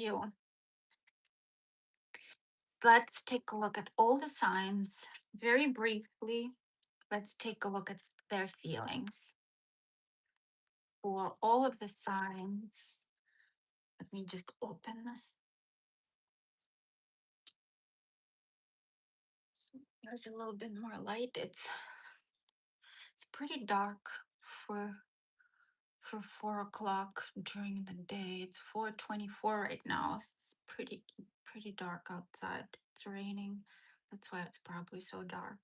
You. Let's take a look at all the signs very briefly. Let's take a look at their feelings for all of the signs. Let me just open this. So there's a little bit more light. It's pretty dark for 4 o'clock during the day. It's 4:24 right now. It's pretty dark outside. It's raining. That's why it's probably so dark.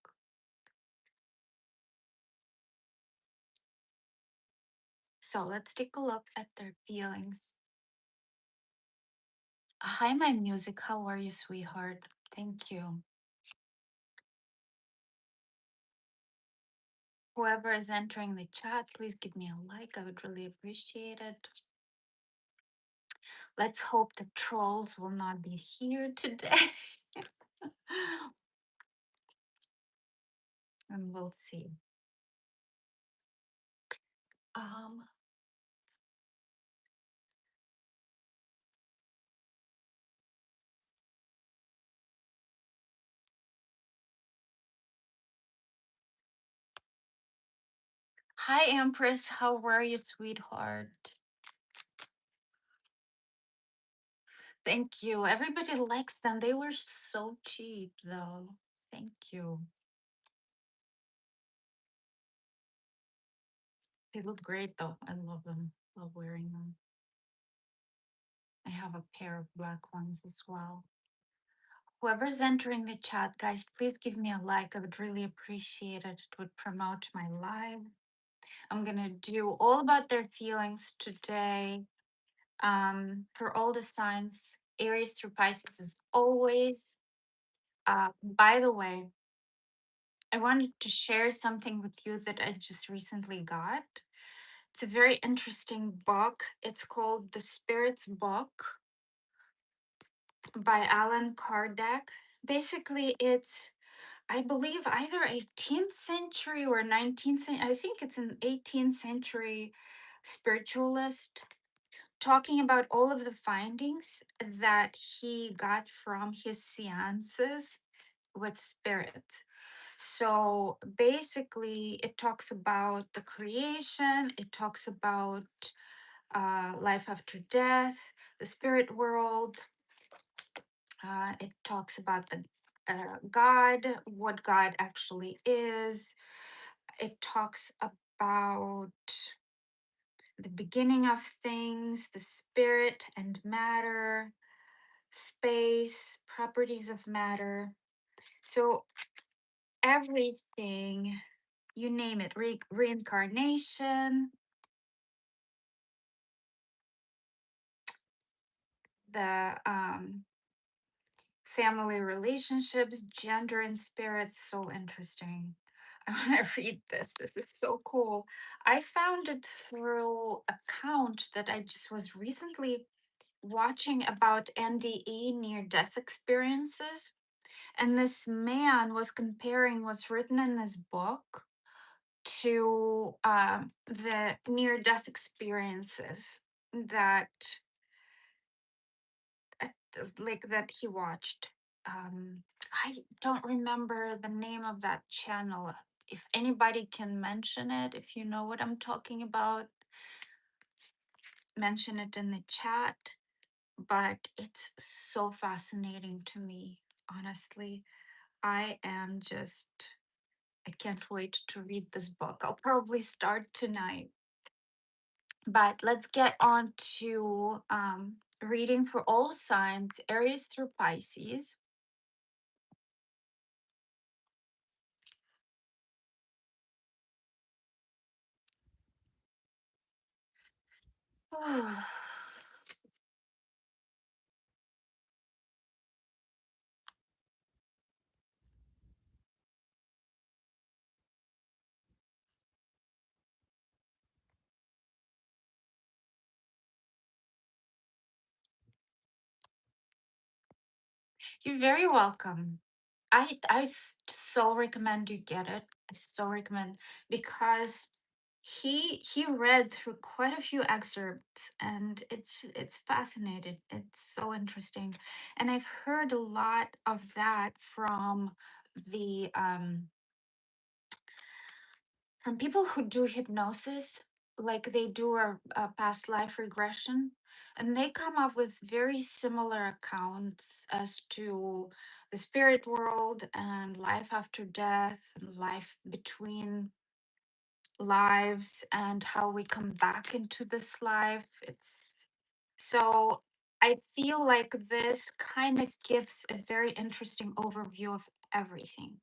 So let's take a look at their feelings. Hi, my music. How are you, sweetheart? Thank you. Whoever is entering the chat, please give me a like. I would really appreciate it. Let's hope the trolls will not be here today. And we'll see. Um, Hi, Empress. How are you, sweetheart? Thank you. Everybody likes them. They were so cheap, though. Thank you. They look great, though. I love them. Love wearing them. I have a pair of black ones as well. Whoever's entering the chat, guys, please give me a like. I would really appreciate it. It would promote my live. I'm going to do all about their feelings today. For all the signs, Aries through Pisces as always. By the way, I wanted to share something with you that I just recently got. It's a very interesting book. It's called The Spirit's Book by Alan Kardec. Basically, it's, I believe, either 18th century or 19th century. I think it's an 18th century spiritualist talking about all of the findings that he got from his seances with spirits. So basically, it talks about the creation, it talks about life after death, the spirit world, it talks about the God, what God actually is. It talks about the beginning of things, the spirit and matter, space, properties of matter. So everything, you name it, reincarnation, the family relationships, gender and spirits, so interesting. I want to read this. This is so cool. I found it through account that I just was recently watching about NDE, near death experiences. And this man was comparing what's written in this book to the near death experiences that like that he watched. I don't remember the name of that channel. If anybody can mention it, if you know what I'm talking about, mention it in the chat. But it's so fascinating to me, honestly. I am just, I can't wait to read this book. I'll probably start tonight. But let's get on to reading for all signs, Aries through Pisces. You're very welcome. I so recommend you get it. I so recommend, because he read through quite a few excerpts, and it's fascinating. It's so interesting, and I've heard a lot of that the from people who do hypnosis, like they do a past life regression, and they come up with very similar accounts as to the spirit world and life after death and life between lives and how we come back into this life. It's so I feel like this kind of gives a very interesting overview of everything.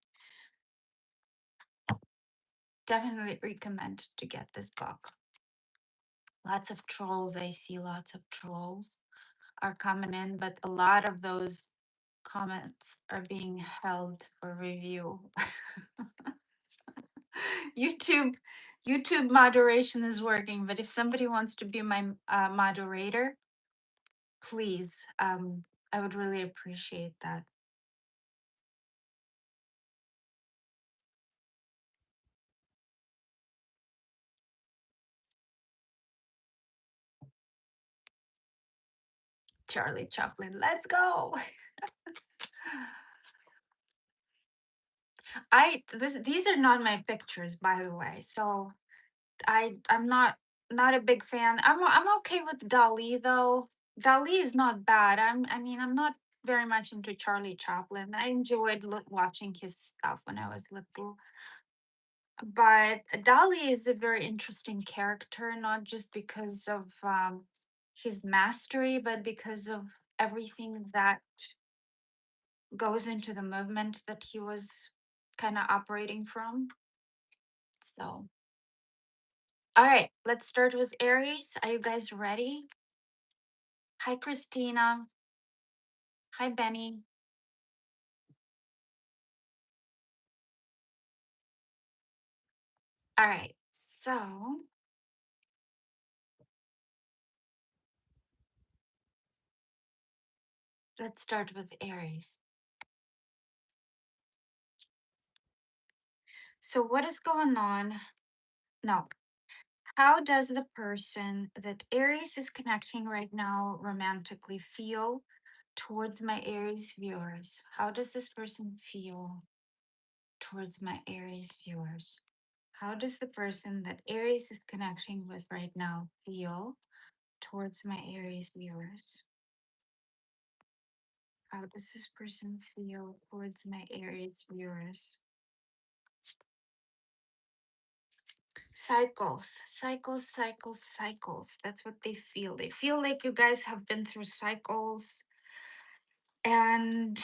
Definitely recommend to get this book. Lots of trolls. I see lots of trolls are coming in, but a lot of those comments are being held for review. YouTube YouTube moderation is working, but if somebody wants to be my moderator, please, I would really appreciate that. Charlie Chaplin, let's go. These are not my pictures, by the way. So I'm not a big fan. I'm okay with Dali though. Dali is not bad. I mean, I'm not very much into Charlie Chaplin. I enjoyed watching his stuff when I was little. But Dali is a very interesting character, not just because of his mastery, but because of everything that goes into the movement that he was kind of operating from. So, all right, let's start with Aries. Are you guys ready? Hi, Christina. Hi, Benny. All right, so let's start with Aries. So, what is going on? No. How does the person that Aries is connecting right now romantically feel towards my Aries viewers? How does this person feel towards my Aries viewers? How does the person that Aries is connecting with right now feel towards my Aries viewers? How does this person feel towards my Aries viewers? Cycles, cycles, cycles, cycles. That's what they feel. They feel like you guys have been through cycles and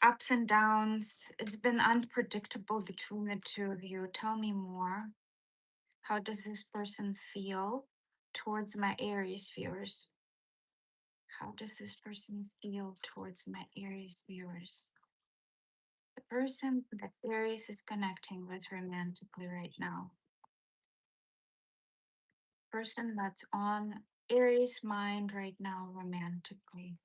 ups and downs. It's been unpredictable between the two of you. Tell me more. How does this person feel towards my Aries viewers? How does this person feel towards my Aries viewers? The person that Aries is connecting with romantically right now. Person that's on Aries' mind right now romantically.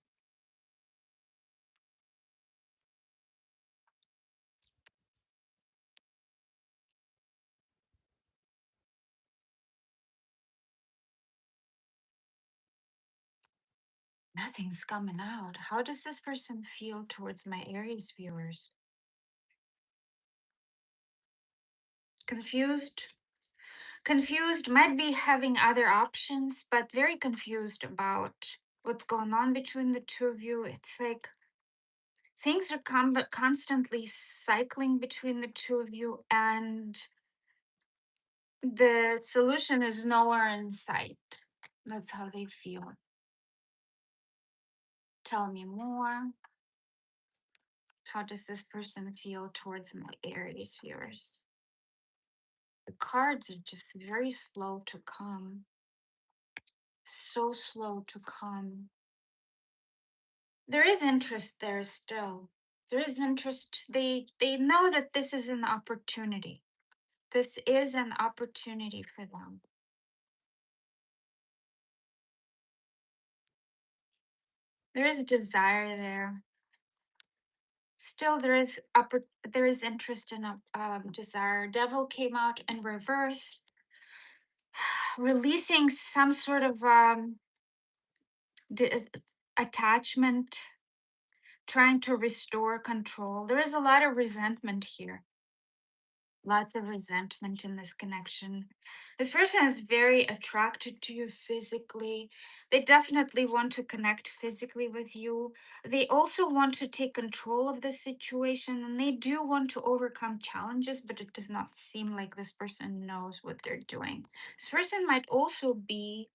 Nothing's coming out. How does this person feel towards my Aries viewers? Confused? Confused, might be having other options, but very confused about what's going on between the two of you. It's like things are constantly cycling between the two of you, and the solution is nowhere in sight. That's how they feel. Tell me more. How does this person feel towards my Aries viewers? The cards are just very slow to come. So slow to come. There is interest there still. There is interest. They know that this is an opportunity. This is an opportunity for them. There is desire there. Still, there is interest in a desire. Devil came out in reverse, releasing some sort of di- attachment, trying to restore control. There is a lot of resentment here. Lots of resentment in this connection. This person is very attracted to you physically. They definitely want to connect physically with you. They also want to take control of the situation and they do want to overcome challenges, but it does not seem like this person knows what they're doing. This person might also be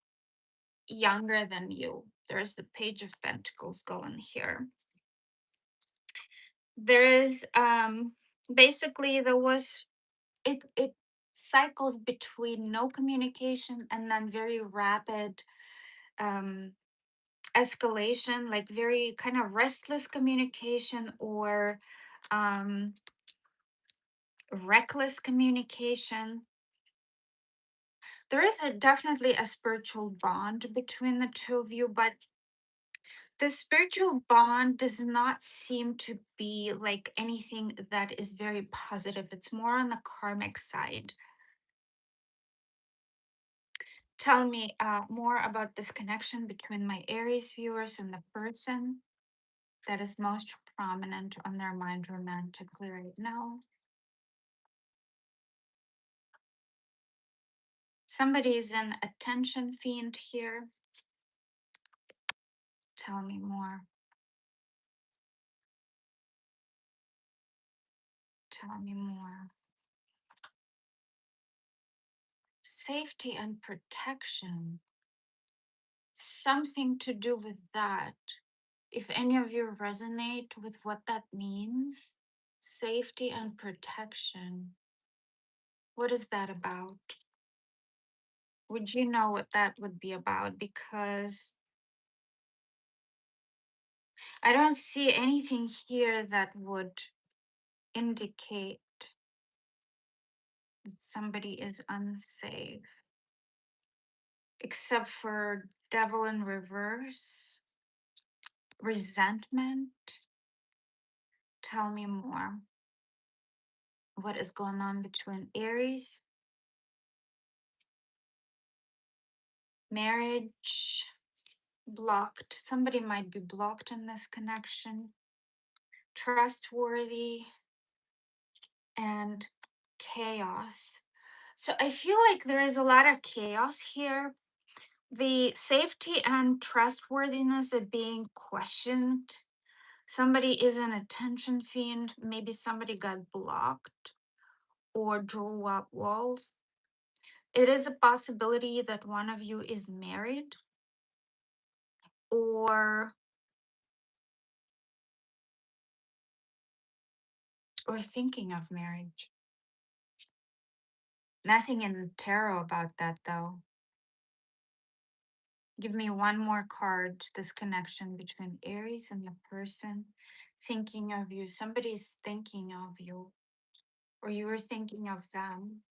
younger than you. There's the Page of Pentacles going here. There is basically there was it cycles between no communication and then very rapid um escalation, like very kind of restless communication or um reckless communication. There is definitely a spiritual bond between the two of you, but the spiritual bond does not seem to be like anything that is very positive. It's more on the karmic side. Tell me more about this connection between my Aries viewers and the person that is most prominent on their mind romantically right now. Somebody's an attention fiend here. Tell me more. Tell me more. Safety and protection. Something to do with that. If any of you resonate with what that means, safety and protection. What is that about? Would you know what that would be about? Because I don't see anything here that would indicate that somebody is unsafe, except for devil in reverse, resentment. Tell me more. What is going on between Aries, marriage, blocked? Somebody might be blocked in this connection, trustworthy, and chaos. So I feel like there is a lot of chaos here. The safety and trustworthiness are being questioned. Somebody is an attention fiend. Maybe somebody got blocked or drew up walls. It is a possibility that one of you is married or thinking of marriage. Nothing in the tarot about that though. Give me one more card. This connection between Aries and the person thinking of you. Somebody's thinking of you, or you are thinking of them.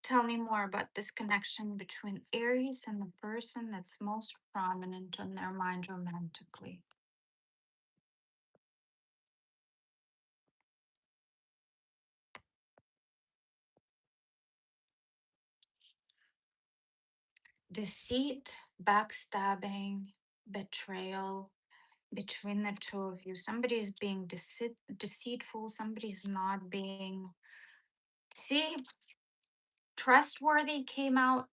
Tell me more about this connection between Aries and the person that's most prominent on their mind romantically. Deceit, backstabbing, betrayal between the two of you. Somebody's being deceitful, somebody's not being. See, trustworthy came out.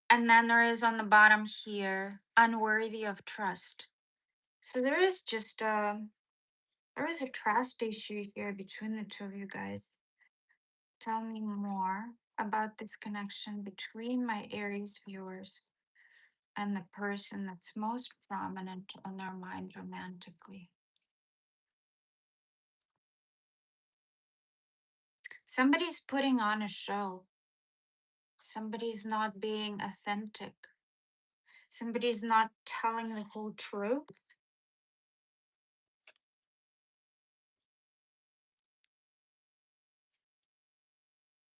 And then there is on the bottom here, unworthy of trust. So there is just there is a trust issue here between the two of you guys. Tell me more about this connection between my Aries viewers and the person that's most prominent on their mind romantically. Somebody's putting on a show. Somebody's not being authentic. Somebody's not telling the whole truth.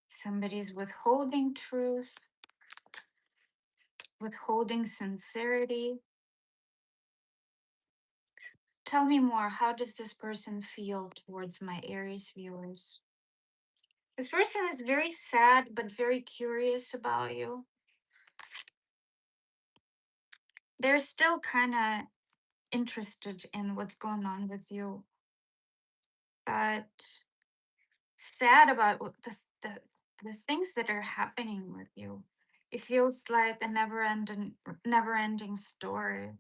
Somebody's withholding truth, withholding sincerity. Tell me more. How does this person feel towards my Aries viewers? This person is very sad but very curious about you. They're still kind of interested in what's going on with you, but sad about the, the things that are happening with you. It feels like a never ending story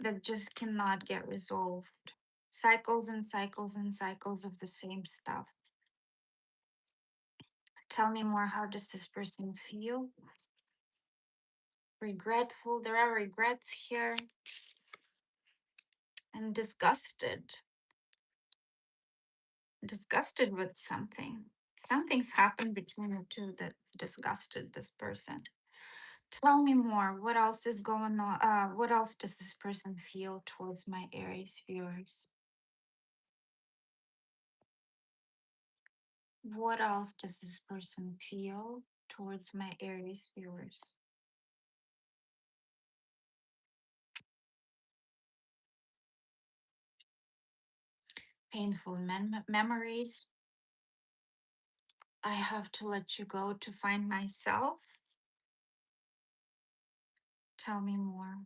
that just cannot get resolved. Cycles and cycles and cycles of the same stuff. Tell me more. How does this person feel? Regretful. There are regrets here. And disgusted. Disgusted with something. Something's happened between the two that disgusted this person. Tell me more. What else is going on? What else does this person feel towards my Aries viewers? What else does this person feel towards my Aries viewers? Painful memories. I have to let you go to find myself. Tell me more.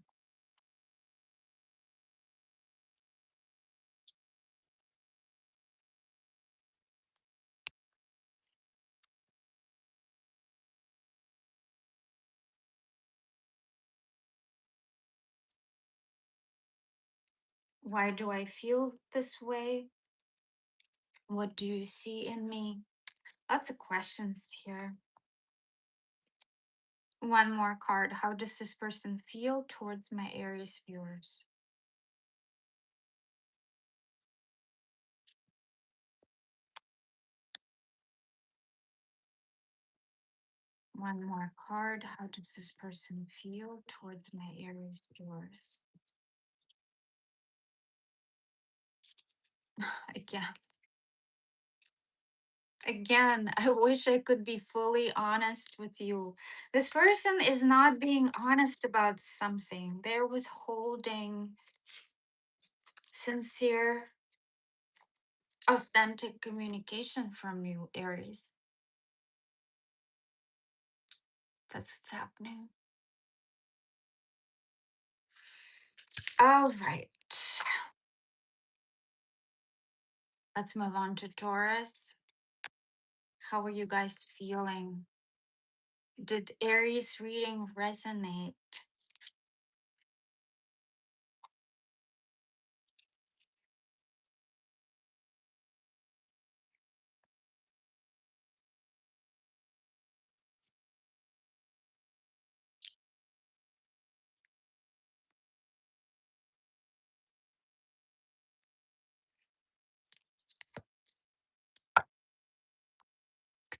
Why do I feel this way? What do you see in me? Lots of questions here. One more card. How does this person feel towards my Aries viewers? One more card. How does this person feel towards my Aries viewers? Again. Again, I wish I could be fully honest with you. This person is not being honest about something. They're withholding sincere, authentic communication from you, Aries. That's what's happening. All right. Let's move on to Taurus. How are you guys feeling? Did Aries reading resonate?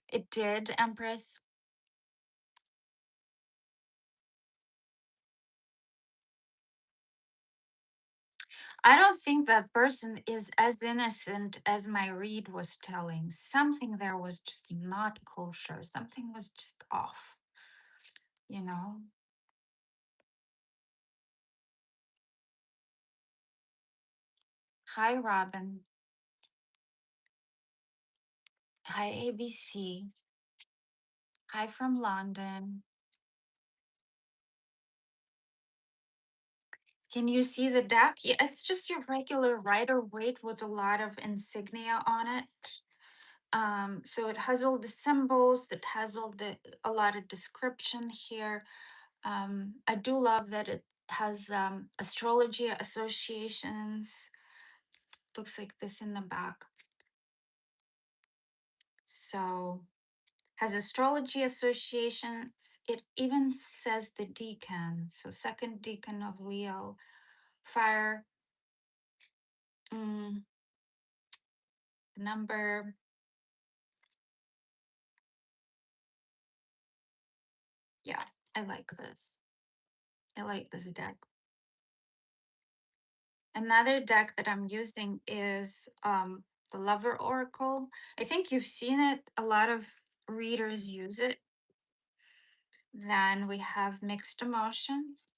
It did, Empress. I don't think that person is as innocent as my read was telling. Something there was just not kosher. Something was just off, you know? Hi, Robin. Hi, ABC. Hi from London. Can you see the deck? Yeah, it's just your regular Rider-Waite with a lot of insignia on it. So it has all the symbols, it has a lot of description here. I do love that it has astrology associations. Looks like this in the back. So has astrology associations. It even says the decan. So second decan of Leo, fire. Mm, number. Yeah, I like this. I like this deck. Another deck that I'm using is the Lover Oracle. I think you've seen it. A lot of readers use it. Then we have Mixed Emotions.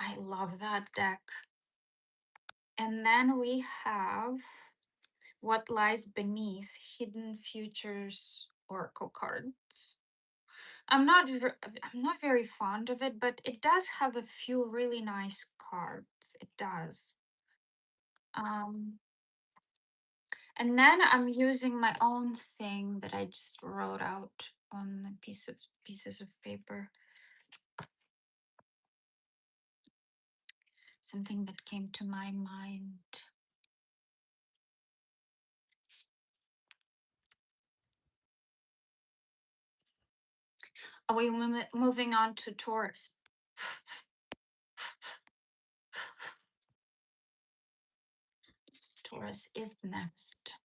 I love that deck. And then we have What Lies Beneath, Hidden Futures Oracle cards. I'm not very fond of it, but it does have a few really nice cards. It does. Um, and then I'm using my own thing that I just wrote out on a pieces of paper. Something that came to my mind. Are we moving on to Taurus? Taurus is next.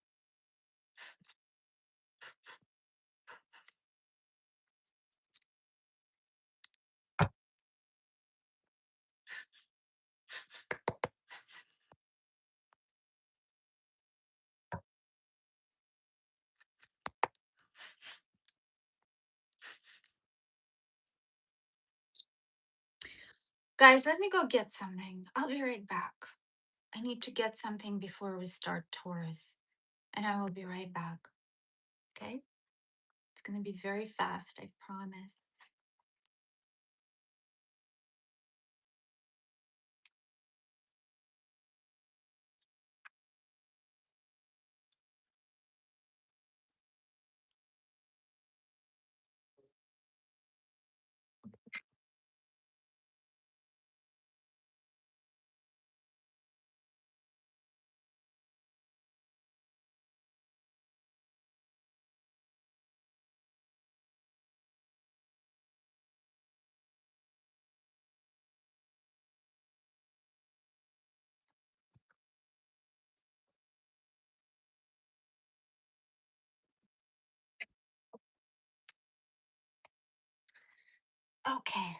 Guys, let me go get something. I'll be right back. I need to get something before we start Taurus, and I will be right back. Okay? It's going to be very fast, I promise. Okay,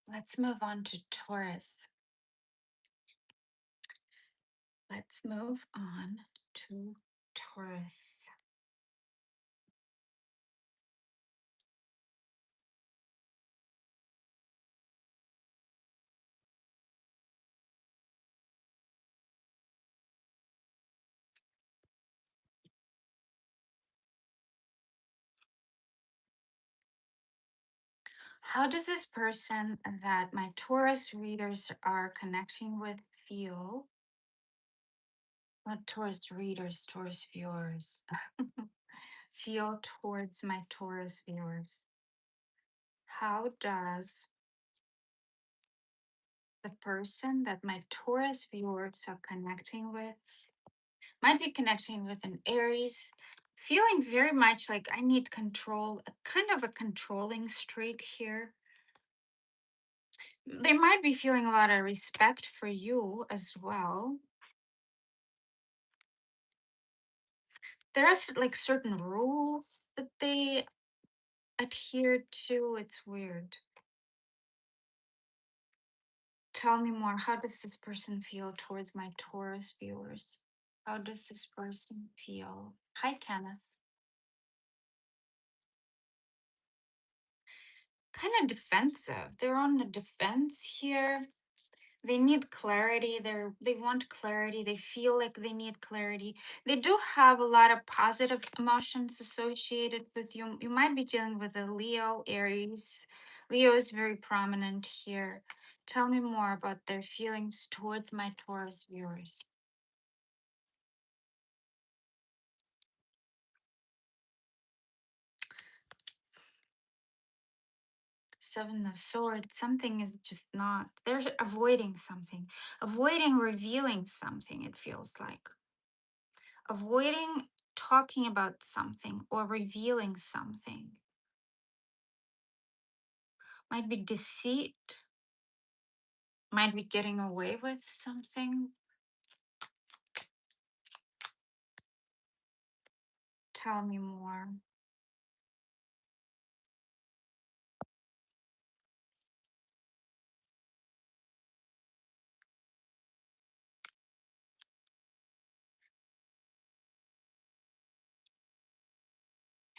let's move on to Taurus. Let's move on to Taurus. How does this person that my Taurus readers are connecting with feel? Not Taurus readers, Taurus viewers. Feel towards my Taurus viewers. How does the person that my Taurus viewers are connecting with might be connecting with an Aries, feeling very much like I need control, a kind of a controlling streak here. They might be feeling a lot of respect for you as well. There are like certain rules that they adhere to. It's weird. Tell me more. How does this person feel towards my Taurus viewers? How does this person feel? Hi, Kenneth. Kind of defensive. They're on the defense here. They need clarity. They want clarity. They feel like they need clarity. They do have a lot of positive emotions associated with you. You might be dealing with a Leo, Aries. Leo is very prominent here. Tell me more about their feelings towards my Taurus viewers. Seven of Swords, something is just not, they're avoiding something, avoiding revealing something, it feels like. Avoiding talking about something or revealing something. Might be deceit, might be getting away with something. Tell me more.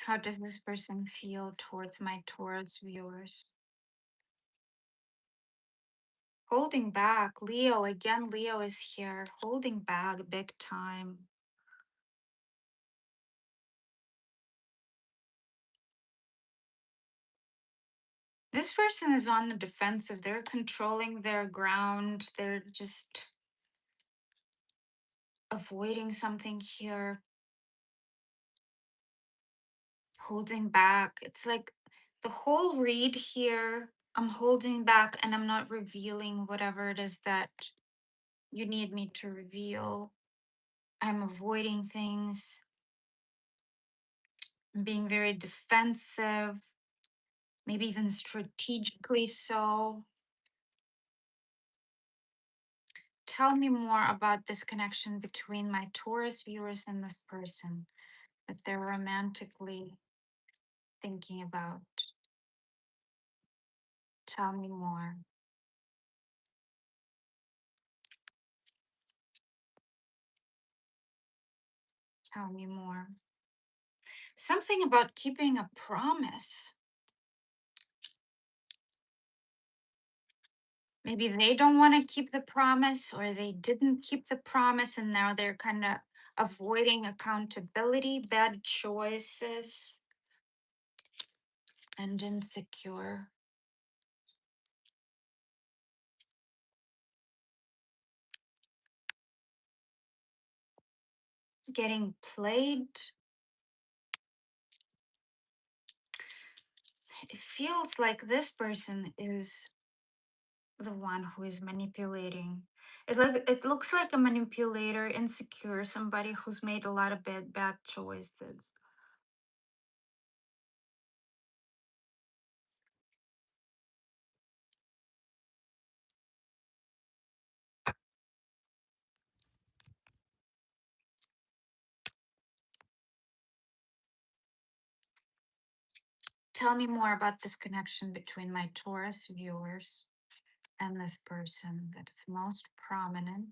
How does this person feel towards my Taurus viewers? Holding back. Leo, again, Leo is here. Holding back big time. This person is on the defensive. They're controlling their ground. They're just avoiding something here. Holding back. It's like the whole read here. I'm holding back and I'm not revealing whatever it is that you need me to reveal. I'm avoiding things, being very defensive, maybe even strategically so. Tell me more about this connection between my Taurus viewers and this person that they're romantically thinking about. Tell me more. Tell me more. Something about keeping a promise. Maybe they don't want to keep the promise, or they didn't keep the promise and now they're kind of avoiding accountability, bad choices, and insecure. Getting played. It feels like this person is the one who is manipulating. It looks like a manipulator, insecure, somebody who's made a lot of bad choices. Tell me more about this connection between my Taurus viewers and this person that is most prominent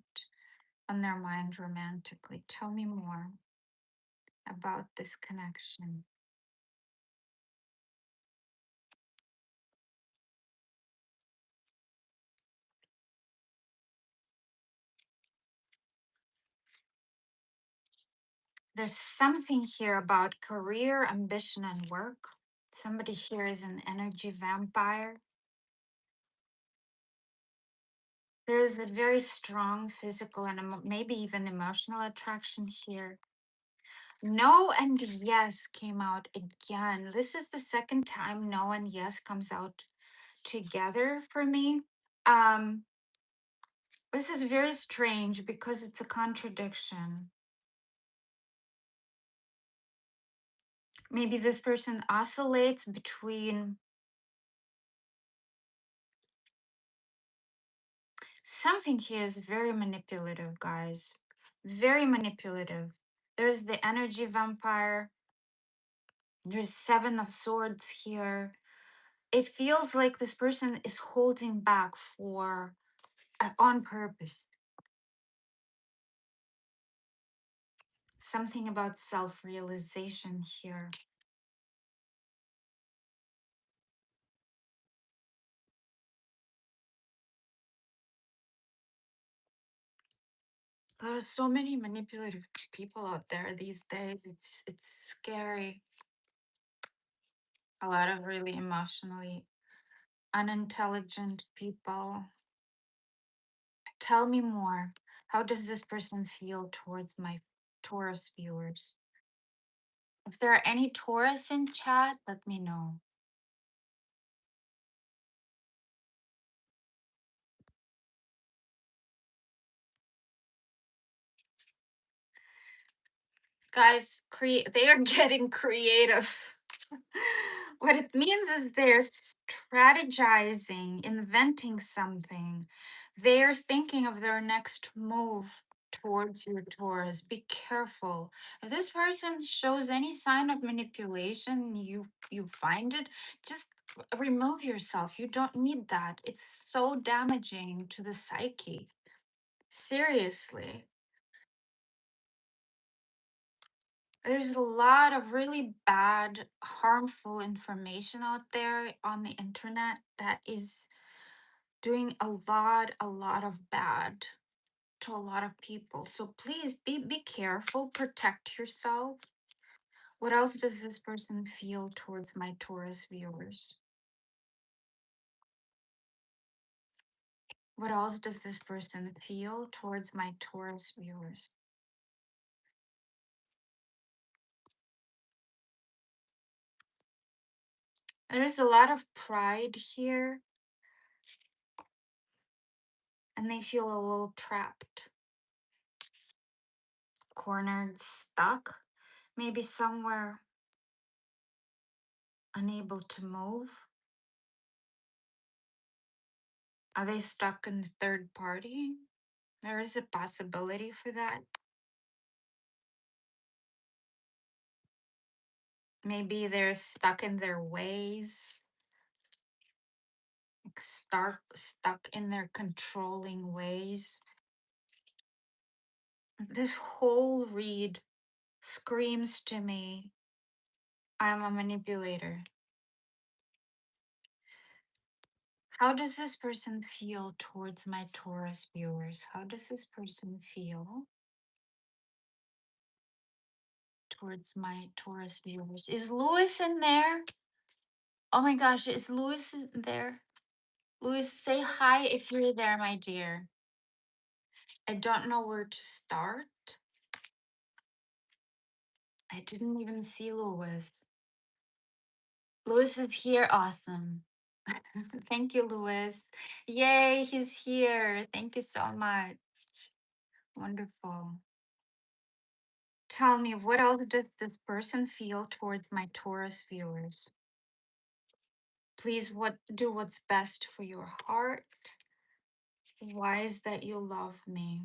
on their mind romantically. Tell me more about this connection. There's something here about career, ambition, and work. Somebody here is an energy vampire. There is a very strong physical and maybe even emotional attraction here. No and yes came out again. This is the second time no and yes comes out together for me. Um, this is very strange because it's a contradiction. Maybe this person oscillates between something here is very manipulative, guys. Very manipulative. There's the energy vampire. There's Seven of Swords here. It feels like this person is holding back for on purpose. Something about self-realization here. There are so many manipulative people out there these days. It's scary. A lot of really emotionally unintelligent people. Tell me more. How does this person feel towards my Taurus viewers? If there are any Taurus in chat, let me know. Guys, they are getting creative. What it means is they're strategizing, inventing something. They're thinking of their next move towards your Taurus. Be careful. If this person shows any sign of manipulation, you find it, just remove yourself. You don't need that. It's so damaging to the psyche. Seriously. There's a lot of really bad, harmful information out there on the internet that is doing a lot of bad to a lot of people. So please be careful, protect yourself. What else does this person feel towards my Taurus viewers? What else does this person feel towards my Taurus viewers? There's a lot of pride here, and they feel a little trapped, cornered, stuck, maybe somewhere unable to move. Are they stuck in the third party? There is a possibility for that. Maybe they're stuck in their ways, like stuck in their controlling ways. This whole read screams to me, I'm a manipulator. How does this person feel towards my Taurus viewers? How does this person feel towards my Taurus viewers? Is Lewis in there? Oh my gosh, is Lewis in there? Lewis, say hi if you're there, my dear. I don't know where to start. I didn't even see Lewis. Lewis is here. Awesome. Thank you, Lewis. Yay, he's here. Thank you so much. Wonderful. Tell me, what else does this person feel towards my Taurus viewers? Please do what's best for your heart. Why is that you love me?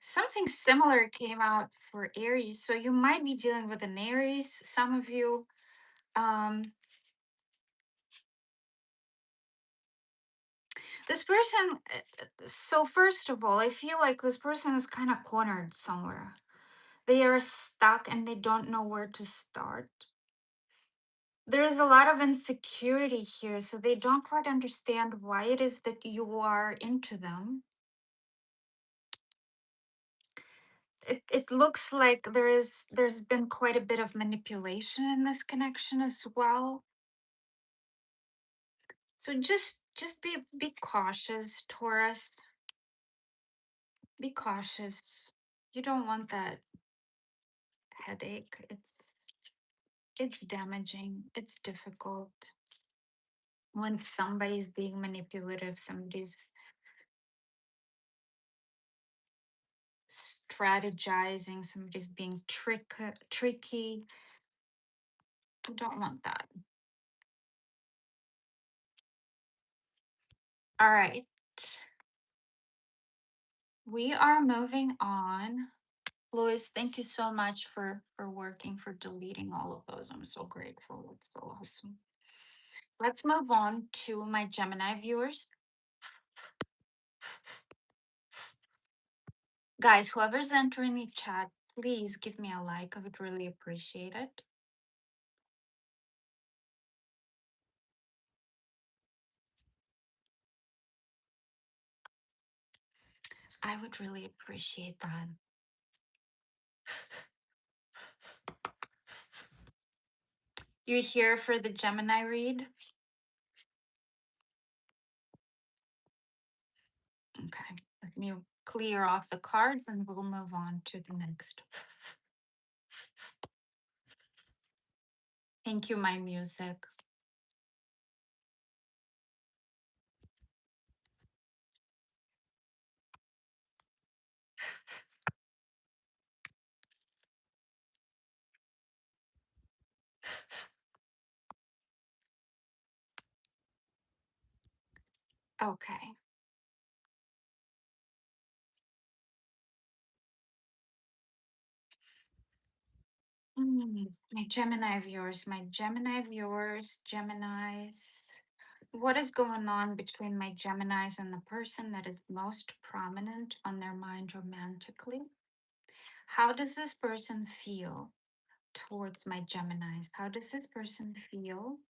Something similar came out for Aries. So you might be dealing with an Aries, some of you. This person, so first of all, I feel like this person is kind of cornered somewhere. They are stuck and they don't know where to start. There is a lot of insecurity here, so they don't quite understand why it is that you are into them. It looks like there's been quite a bit of manipulation in this connection as well. So just be cautious, Taurus. Be cautious. You don't want that headache. It's damaging. It's difficult when somebody's being manipulative, somebody's strategizing, somebody's being tricky. You don't want that. All right. We are moving on. Louis, thank you so much for working, for deleting all of those. I'm so grateful. It's so awesome. Let's move on to my Gemini viewers. Guys, whoever's entering the chat, please give me a like. I would really appreciate it. I would really appreciate that. You're here for the Gemini read? Okay, let me clear off the cards and we'll move on to the next. Thank you, my music. Okay. My Gemini viewers, Geminis. What is going on between my Geminis and the person that is most prominent on their mind romantically? How does this person feel towards my Geminis? How does this person feel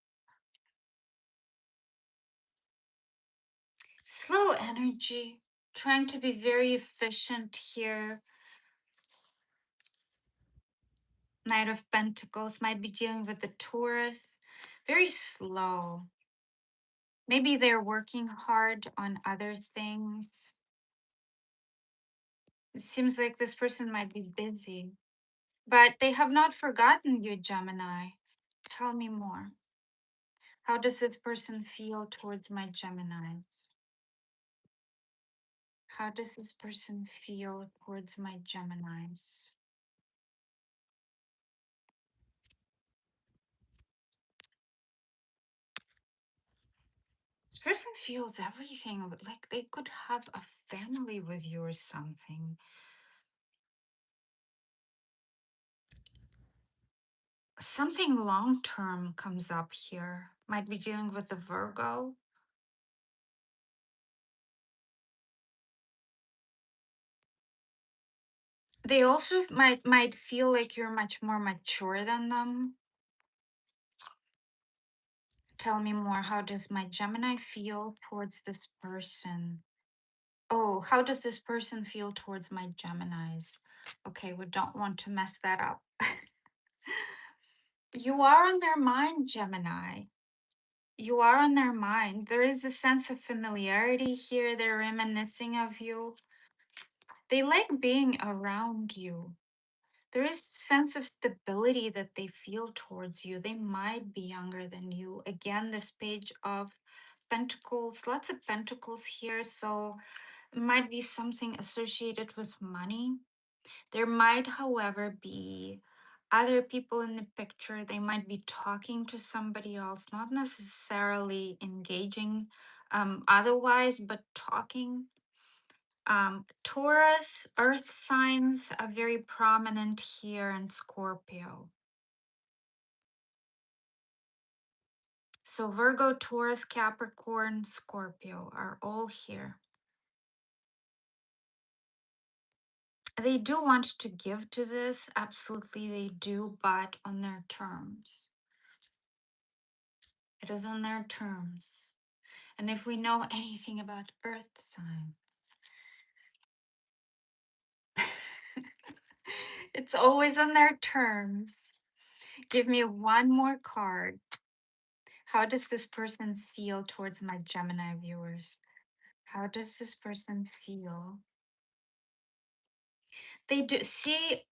Slow energy, trying to be very efficient here. Knight of Pentacles might be dealing with the Taurus. Very slow. Maybe they're working hard on other things. It seems like this person might be busy, but they have not forgotten you, Gemini. Tell me more. How does this person feel towards my Geminis? How does this person feel towards my Geminis? This person feels everything, like they could have a family with you or something. Something long term comes up here. Might be dealing with a Virgo. They also might feel like you're much more mature than them. Tell me more. How does my Gemini feel towards this person? Oh, how does this person feel towards my Geminis? Okay, we don't want to mess that up. You are on their mind, Gemini. You are on their mind. There is a sense of familiarity here. They're reminiscing of you. They like being around you. There is sense of stability that they feel towards you. They might be younger than you. Again, this page of pentacles, lots of pentacles here. So it might be something associated with money. There might, however, be other people in the picture. They might be talking to somebody else, not necessarily engaging otherwise, but talking. Taurus, earth signs are very prominent here in Scorpio. So Virgo, Taurus, Capricorn, Scorpio are all here. They do want to give to this, absolutely they do, but on their terms. It is on their terms. And if we know anything about earth signs, it's always on their terms. Give me one more card. How does this person feel towards my Gemini viewers? How does this person feel? They do see,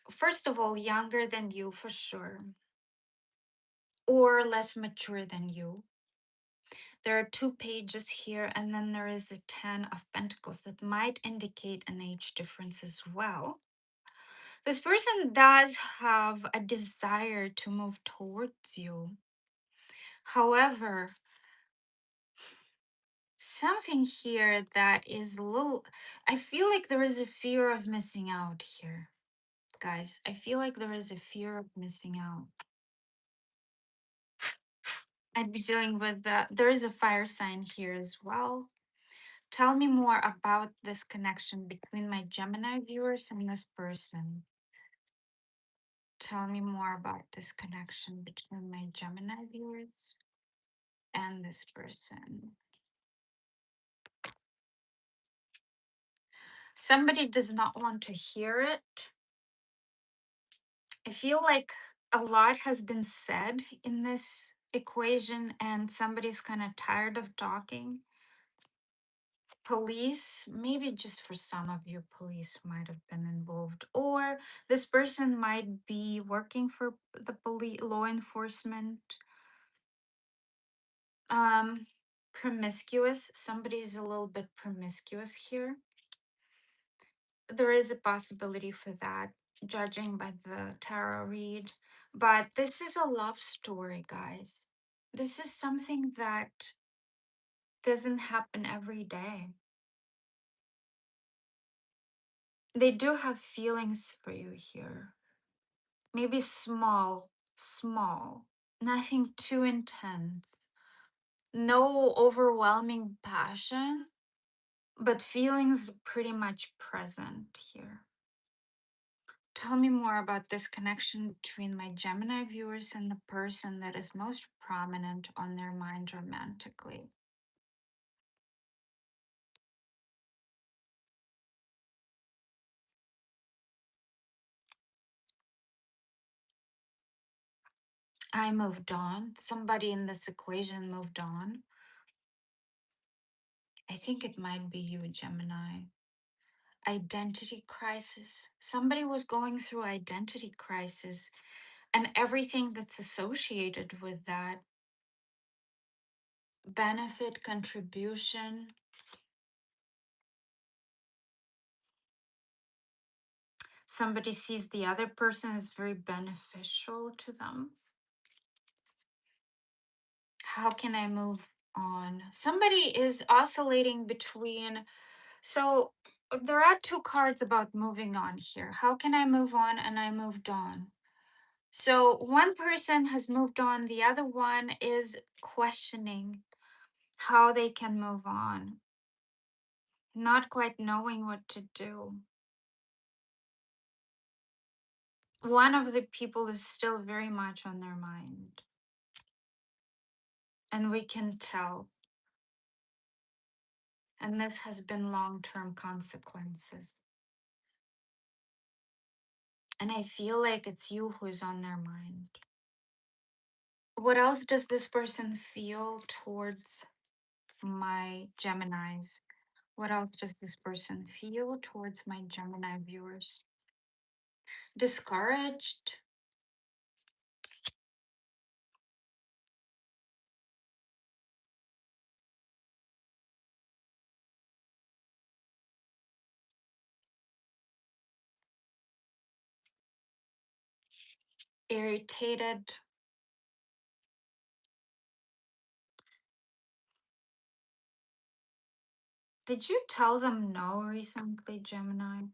first of all, younger than you for sure, or less mature than you. There are two pages here, and then there is a 10 of Pentacles that might indicate an age difference as well. This person does have a desire to move towards you. However, something here that is a little, I feel like there is a fear of missing out here, guys. I feel like there is a fear of missing out. I'd be dealing with that. There is a fire sign here as well. Tell me more about this connection between my Gemini viewers and this person. Tell me more about this connection between my Gemini viewers and this person. Somebody does not want to hear it. I feel like a lot has been said in this equation and somebody's kind of tired of talking. Police, maybe just for some of you, police might have been involved, or this person might be working for the police, law enforcement. Promiscuous, somebody's a little bit promiscuous here. There is a possibility for that, judging by the tarot read. But this is a love story, guys. This is something that doesn't happen every day. They do have feelings for you here. Maybe small, small, nothing too intense. No overwhelming passion, but feelings pretty much present here. Tell me more about this connection between my Gemini viewers and the person that is most prominent on their mind romantically. I moved on. Somebody in this equation moved on. I think it might be you, Gemini. Identity crisis. Somebody was going through identity crisis and everything that's associated with that. Benefit, contribution. Somebody sees the other person as very beneficial to them. How can I move on? Somebody is oscillating between. So there are two cards about moving on here. How can I move on? And I moved on. So one person has moved on, the other one is questioning how they can move on, not quite knowing what to do. One of the people is still very much on their mind, and we can tell. And this has been long term consequences. And I feel like it's you who is on their mind. What else does this person feel towards my Geminis? What else does this person feel towards my Gemini viewers? Discouraged, irritated. Did you tell them no recently, Gemini?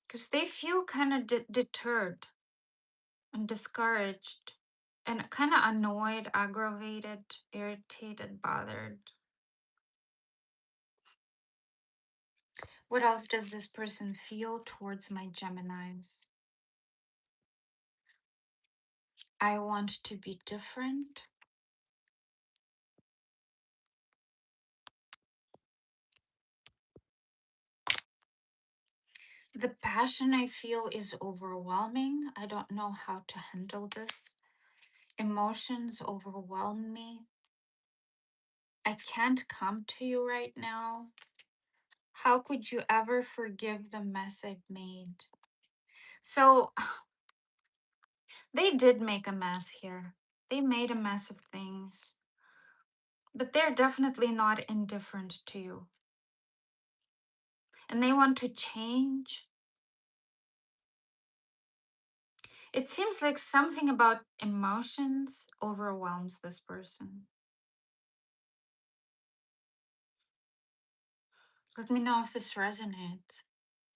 Because they feel kind of deterred and discouraged and kind of annoyed, aggravated, irritated, bothered. What else does this person feel towards my Geminis? I want to be different. The passion I feel is overwhelming. I don't know how to handle this. Emotions overwhelm me. I can't come to you right now. How could you ever forgive the mess I've made? So they did make a mess here. They made a mess of things, but they're definitely not indifferent to you. And they want to change. It seems like something about emotions overwhelms this person. Let me know if this resonates.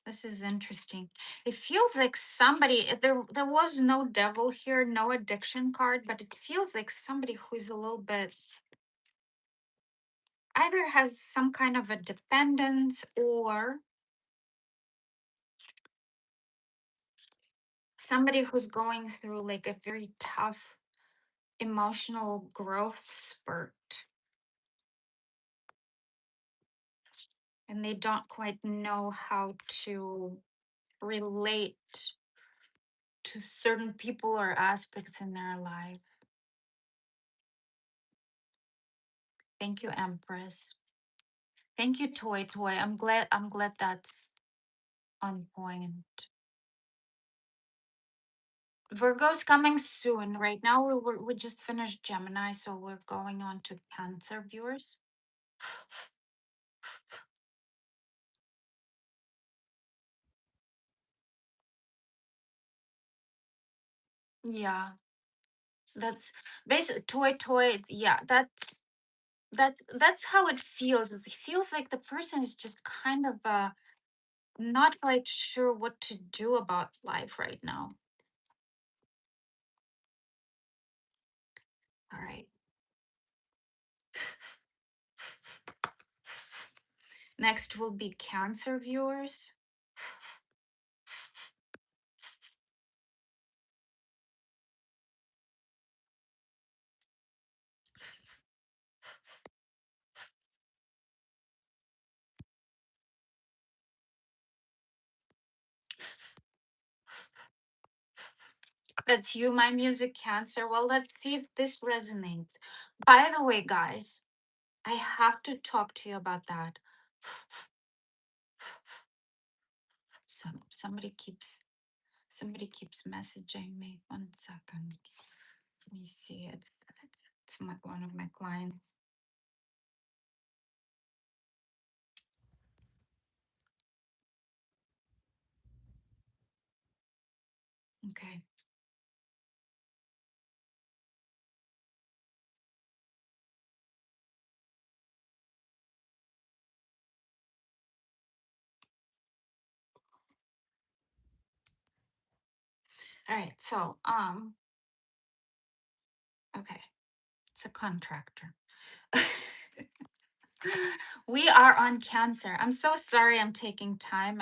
This is interesting. It feels like somebody there was no devil here, no addiction card, but it feels like somebody who's a little bit either has some kind of a dependence or somebody who's going through like a very tough emotional growth spurt and they don't quite know how to relate to certain people or aspects in their life. Thank you, Empress. Thank you, Toy Toy. I'm glad that's on point. Virgo's coming soon. Right now we just finished Gemini, so we're going on to Cancer viewers. Yeah, that's basically Toy Toy. Yeah, that's how it feels. It feels like the person is just kind of not quite sure what to do about life right now. All right. Next will be Cancer viewers. That's you, my music Cancer. Well, let's see if this resonates. By the way, guys, I have to talk to you about that. Somebody keeps messaging me. 1 second. Let me see. It's one of my clients. Okay. All right. So okay. It's a contractor. We are on Cancer. I'm so sorry I'm taking time.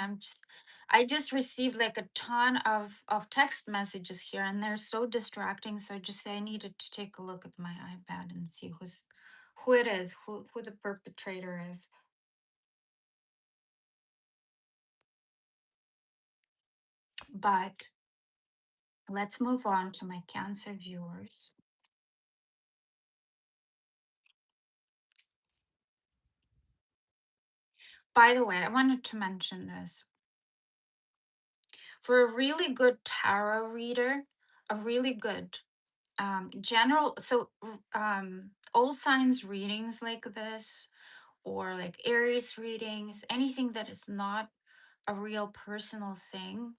I just received like a ton of text messages here and they're so distracting. So I needed to take a look at my iPad and see who it is, who the perpetrator is. But let's move on to my Cancer viewers. By the way, I wanted to mention this. For a really good tarot reader, a really good general, all signs readings like this, or like Aries readings, anything that is not a real personal thing,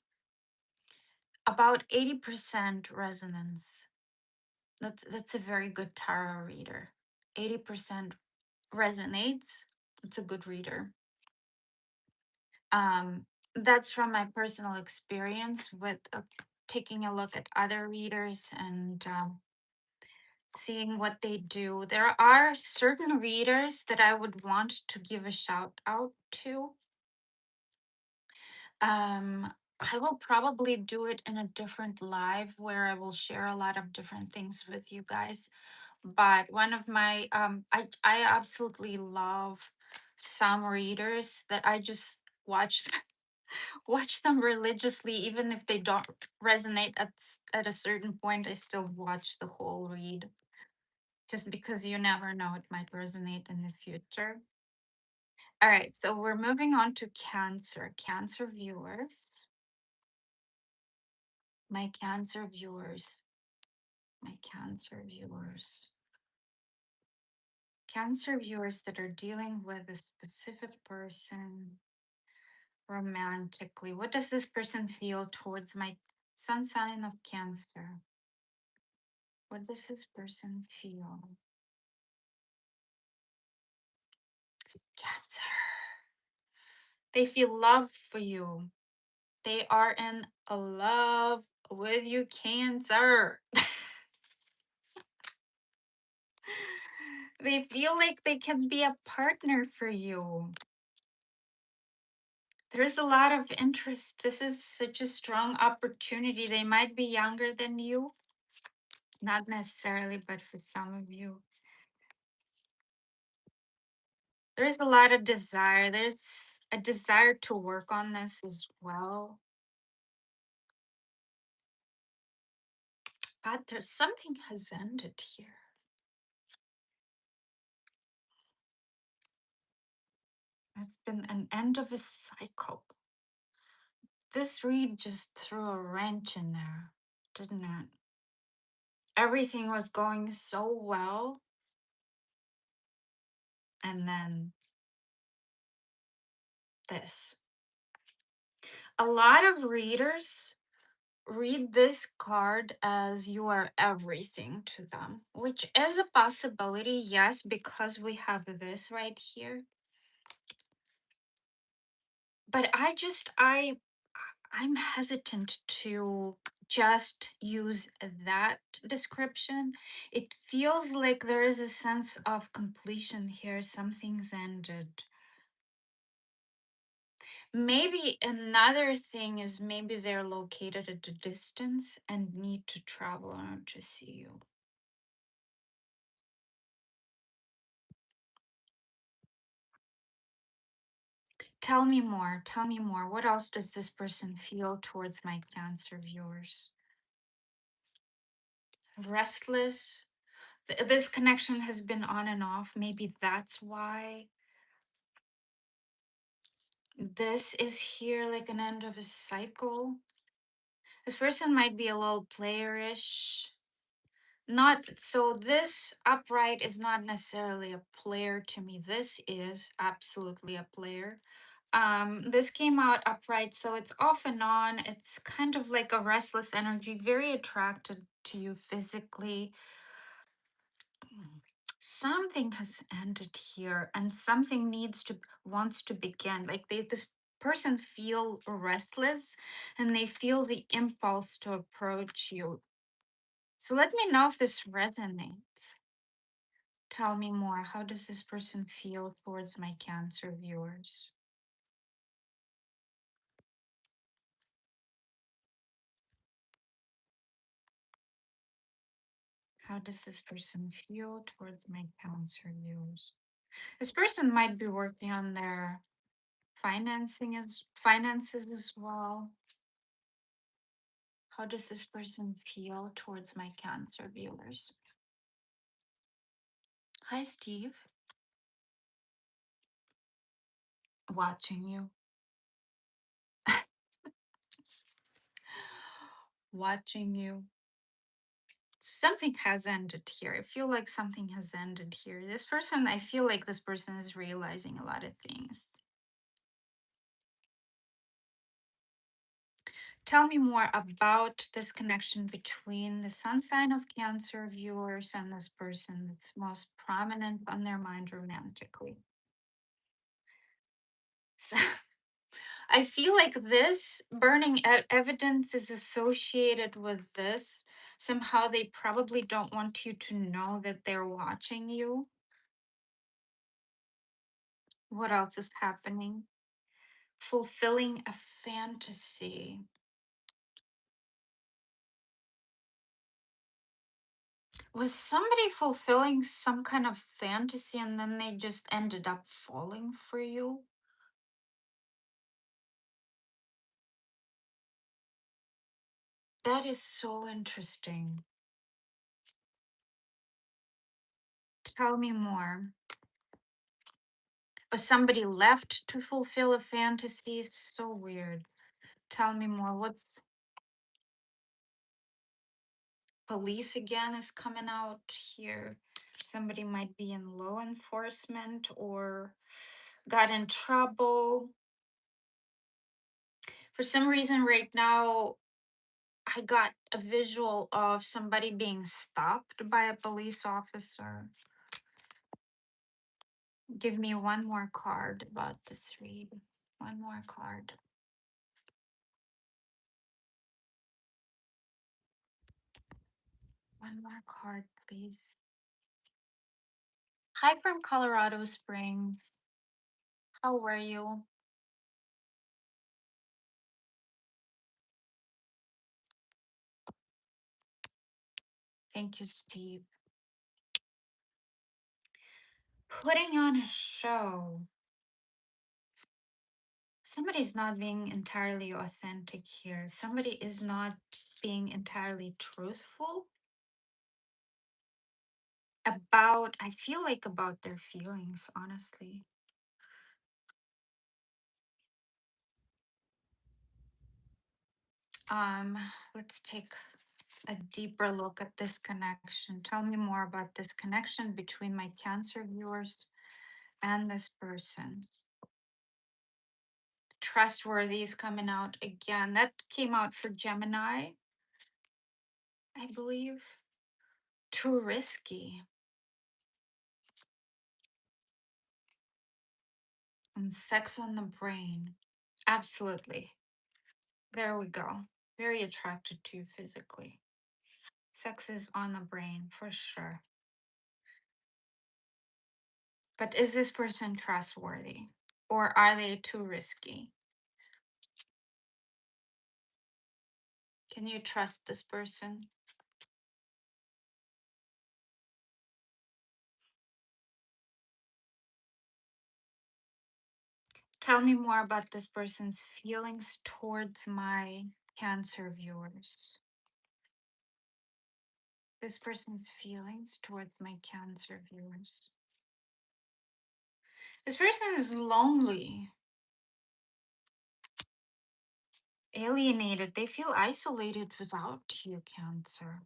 about 80% resonance. That's a very good tarot reader. 80% resonates. It's a good reader. That's from my personal experience with taking a look at other readers and seeing what they do. There are certain readers that I would want to give a shout out to. I will probably do it in a different live where I will share a lot of different things with you guys. But one of my I absolutely love some readers that I just watch watch them religiously, even if they don't resonate at a certain point. I still watch the whole read just because you never know, it might resonate in the future. All right, so we're moving on to Cancer viewers. My Cancer viewers. My Cancer viewers. Cancer viewers that are dealing with a specific person romantically. What does this person feel towards my sun sign of Cancer? What does this person feel? Cancer. They feel love for you. They are in love with you, Cancer. They feel like they can be a partner for you. There's a lot of interest. This is such a strong opportunity. They might be younger than you, not necessarily, but for some of you, there's a lot of desire. There's a desire to work on this as well. But there's something has ended here. It's been an end of a cycle. This read just threw a wrench in there, didn't it? Everything was going so well, and then this. A lot of readers read this card as you are everything to them, which is a possibility, yes, because we have this right here. But I'm hesitant to just use that description. It feels like there is a sense of completion here. Something's ended. Maybe another thing is maybe they're located at a distance and need to travel in order to see you. Tell me more. Tell me more. What else does this person feel towards my Cancer viewers? restless. This connection has been on and off. Maybe that's why this is here like an end of a cycle. This person might be a little playerish. Not so, this upright is not necessarily a player to me. This is absolutely a player. This came out upright, so it's off and on. It's kind of like a restless energy, very attracted to you physically. Something has ended here and something wants to begin. Like this person feel restless and they feel the impulse to approach you. So let me know if this resonates. Tell me more. How does this person feel towards my Cancer viewers? How does this person feel towards my Cancer viewers? This person might be working on their finances as well. How does this person feel towards my Cancer viewers? Hi, Steve. Watching you. Watching you. Something has ended here. I feel like something has ended here. This person, I feel like this person is realizing a lot of things. Tell me more about this connection between the sun sign of Cancer viewers and this person that's most prominent on their mind romantically. So, I feel like this burning evidence is associated with this. Somehow they probably don't want you to know that they're watching you. What else is happening? Fulfilling a fantasy. Was somebody fulfilling some kind of fantasy and then they just ended up falling for you? That is so interesting. Tell me more. Or somebody left to fulfill a fantasy? So weird. Tell me more. What's police again is coming out here? Somebody might be in law enforcement or got in trouble. For some reason, right now, I got a visual of somebody being stopped by a police officer. Give me one more card about this read. One more card. One more card, please. Hi from Colorado Springs. How are you? Thank you, Steve. Putting on a show. Somebody's not being entirely authentic here. Somebody is not being entirely truthful about, I feel like, about their feelings, honestly. Um, let's take a deeper look at this connection. Tell me more about this connection between my Cancer viewers and this person. Trustworthy is coming out again. That came out for Gemini, I believe. Too risky. And sex on the brain. Absolutely. There we go. Very attracted to you physically. Sex is on the brain for sure. But is this person trustworthy? Or are they too risky? Can you trust this person? Tell me more about this person's feelings towards my Cancer viewers. this person's feelings towards my Cancer viewers. This person is lonely, alienated. They feel isolated without you, Cancer.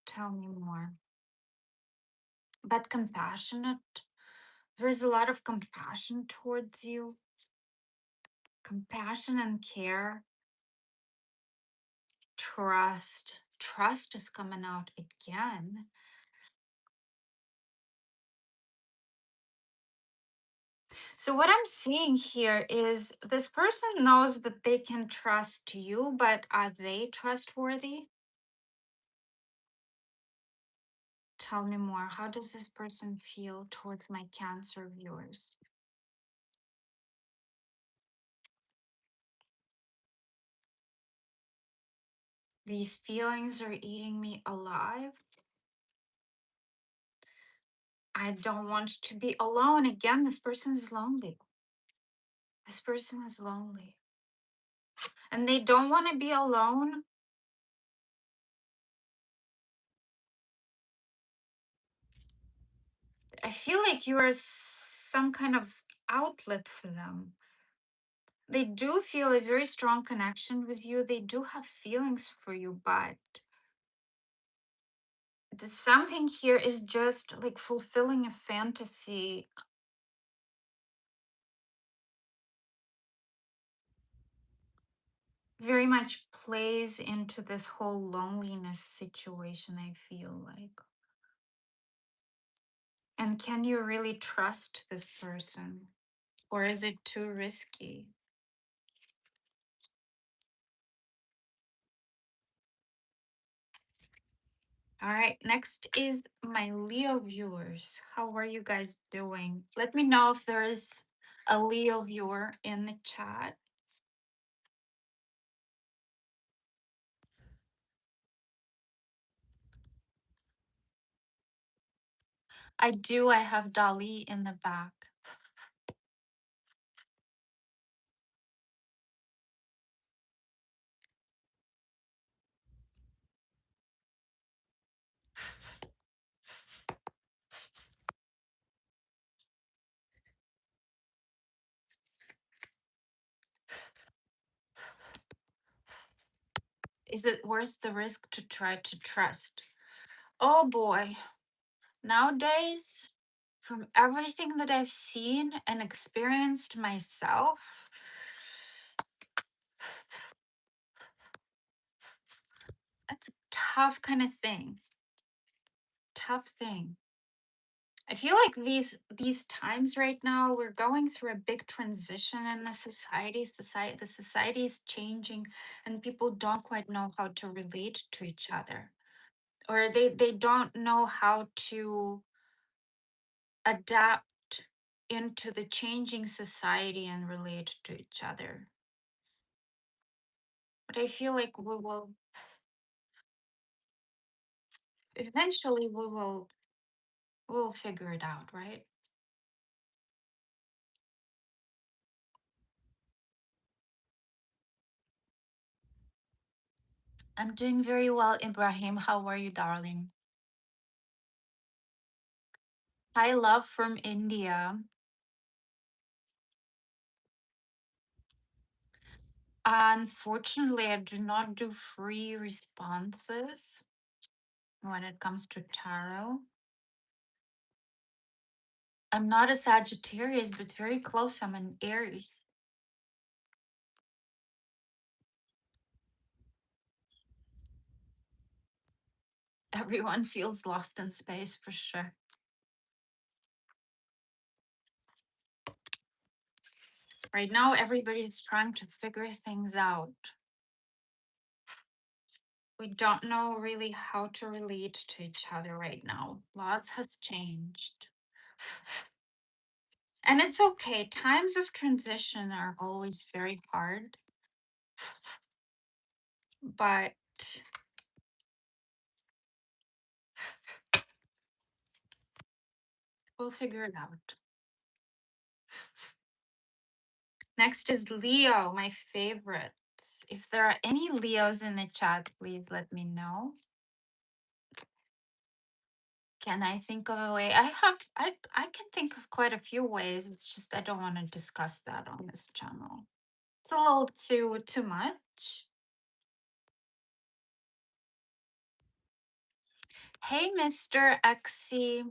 Tell me more. But compassionate. There's a lot of compassion towards you, compassion and care. Trust. Trust is coming out again. So, what I'm seeing here is this person knows that they can trust you, but are they trustworthy? Tell me more. How does this person feel towards my Cancer viewers? These feelings are eating me alive. I don't want to be alone. Again, this person is lonely. This person is lonely. And they don't want to be alone. I feel like you are some kind of outlet for them. They do feel a very strong connection with you. They do have feelings for you, but something here is just like fulfilling a fantasy. Very much plays into this whole loneliness situation, I feel like. And can you really trust this person? Or is it too risky? All right, next is my Leo viewers. How are you guys doing? Let me know if there is a Leo viewer in the chat. I do. I have Dali in the back. Is it worth the risk to try to trust? Oh boy. Nowadays, from everything that I've seen and experienced myself, that's a tough kind of thing. Tough thing. I feel like these times right now, we're going through a big transition in the society. The society is changing, and people don't quite know how to relate to each other, or they don't know how to adapt into the changing society and relate to each other. But I feel like eventually we'll figure it out, right? I'm doing very well, Ibrahim. How are you, darling? Hi, love from India. Unfortunately, I do not do free responses when it comes to tarot. I'm not a Sagittarius, but very close. I'm an Aries. Everyone feels lost in space for sure. Right now, everybody's trying to figure things out. We don't know really how to relate to each other right now. Lots has changed. And it's okay. Times of transition are always very hard, but we'll figure it out. Next is Leo, my favorite. If there are any Leos in the chat, please let me know. Can I think of a way? I can think of quite a few ways. It's just I don't want to discuss that on this channel. It's a little too much. Hey, Mr. XC.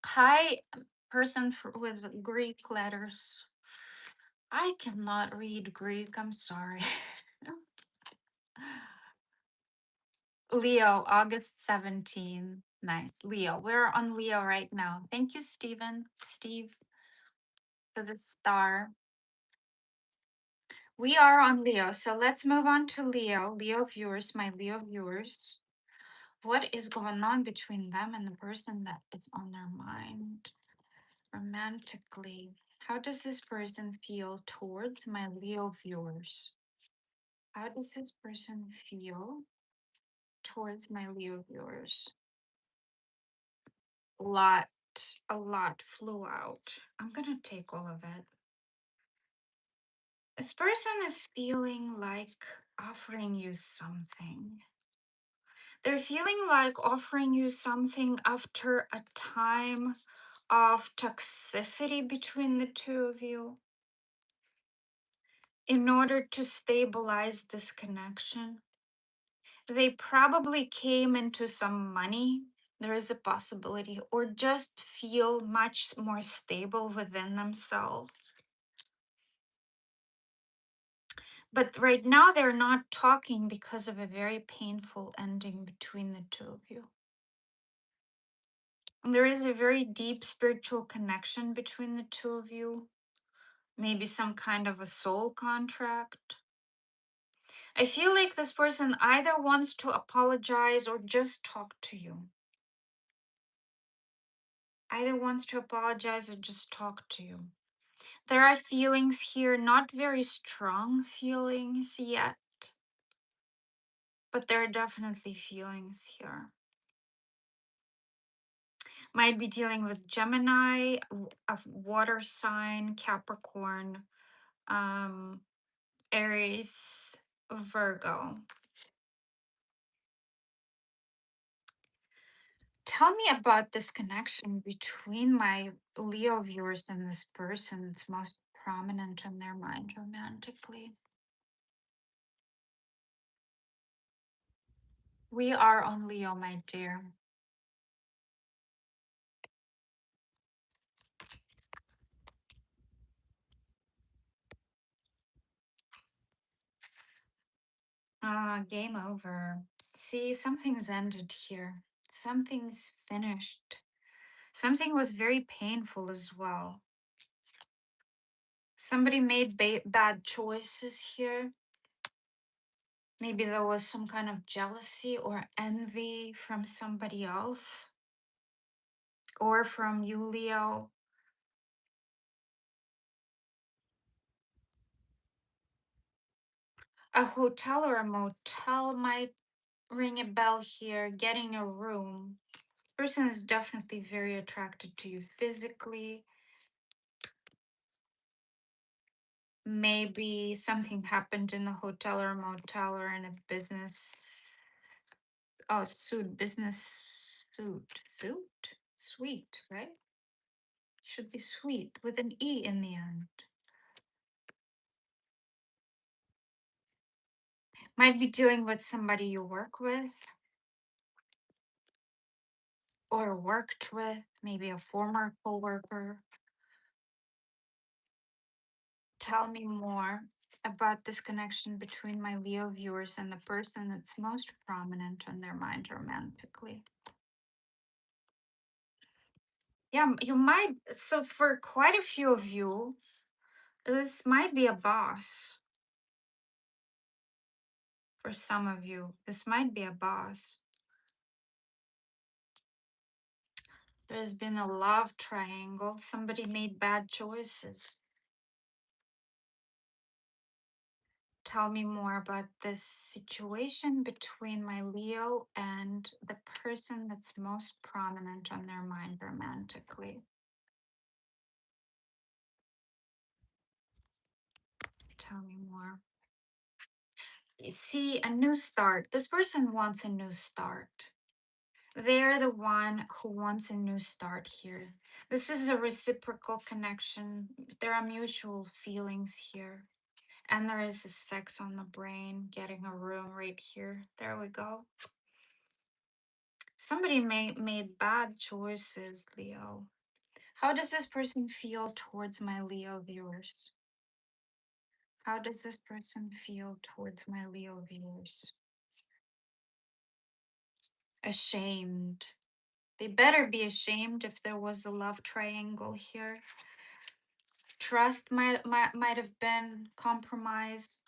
Hi, person with Greek letters. I cannot read Greek. I'm sorry. Leo, August 17. Nice. Leo. We're on Leo right now. Thank you, Steve, for the star. We are on Leo. So let's move on to Leo. Leo viewers, my Leo viewers. What is going on between them and the person that is on their mind romantically? How does this person feel towards my Leo viewers? How does this person feel towards my Leo viewers? Lot, a lot flew out. I'm gonna take all of it. This person is feeling like offering you something. They're feeling like offering you something after a time of toxicity between the two of you in order to stabilize this connection. They probably came into some money. There is a possibility, or just feel much more stable within themselves. But right now, they're not talking because of a very painful ending between the two of you. And there is a very deep spiritual connection between the two of you, maybe some kind of a soul contract. I feel like this person either wants to apologize or just talk to you. Either wants to apologize or just talk to you. There are feelings here, not very strong feelings yet, but there are definitely feelings here. Might be dealing with Gemini, a water sign, Capricorn, Aries, Virgo. Tell me about this connection between my Leo viewers and this person that's most prominent in their mind romantically. We are on Leo, my dear. Game over. See, something's ended here. Something's finished. Something was very painful as well. Somebody made bad choices here. Maybe there was some kind of jealousy or envy from somebody else or from you, Leo. A hotel or a motel might ring a bell here. Getting a room. This person is definitely very attracted to you physically. Maybe something happened in the hotel or motel or in a business. Oh, suite, right? Should be sweet with an E in the end. Might be dealing with somebody you work with or worked with, maybe a former coworker. Tell me more about this connection between my Leo viewers and the person that's most prominent on their mind romantically. Yeah, you might. So, for quite a few of you, this might be a boss. For some of you, this might be a boss. There's been a love triangle. Somebody made bad choices. Tell me more about this situation between my Leo and the person that's most prominent on their mind romantically. Tell me more. You see, a new start. This person wants a new start. They're the one who wants a new start here. This is a reciprocal connection. There are mutual feelings here. And there is a sex on the brain, getting a room right here. There we go. Somebody made bad choices, Leo. How does this person feel towards my Leo viewers? How does this person feel towards my Leo viewers? Ashamed. They better be ashamed if there was a love triangle here. Trust might have been compromised,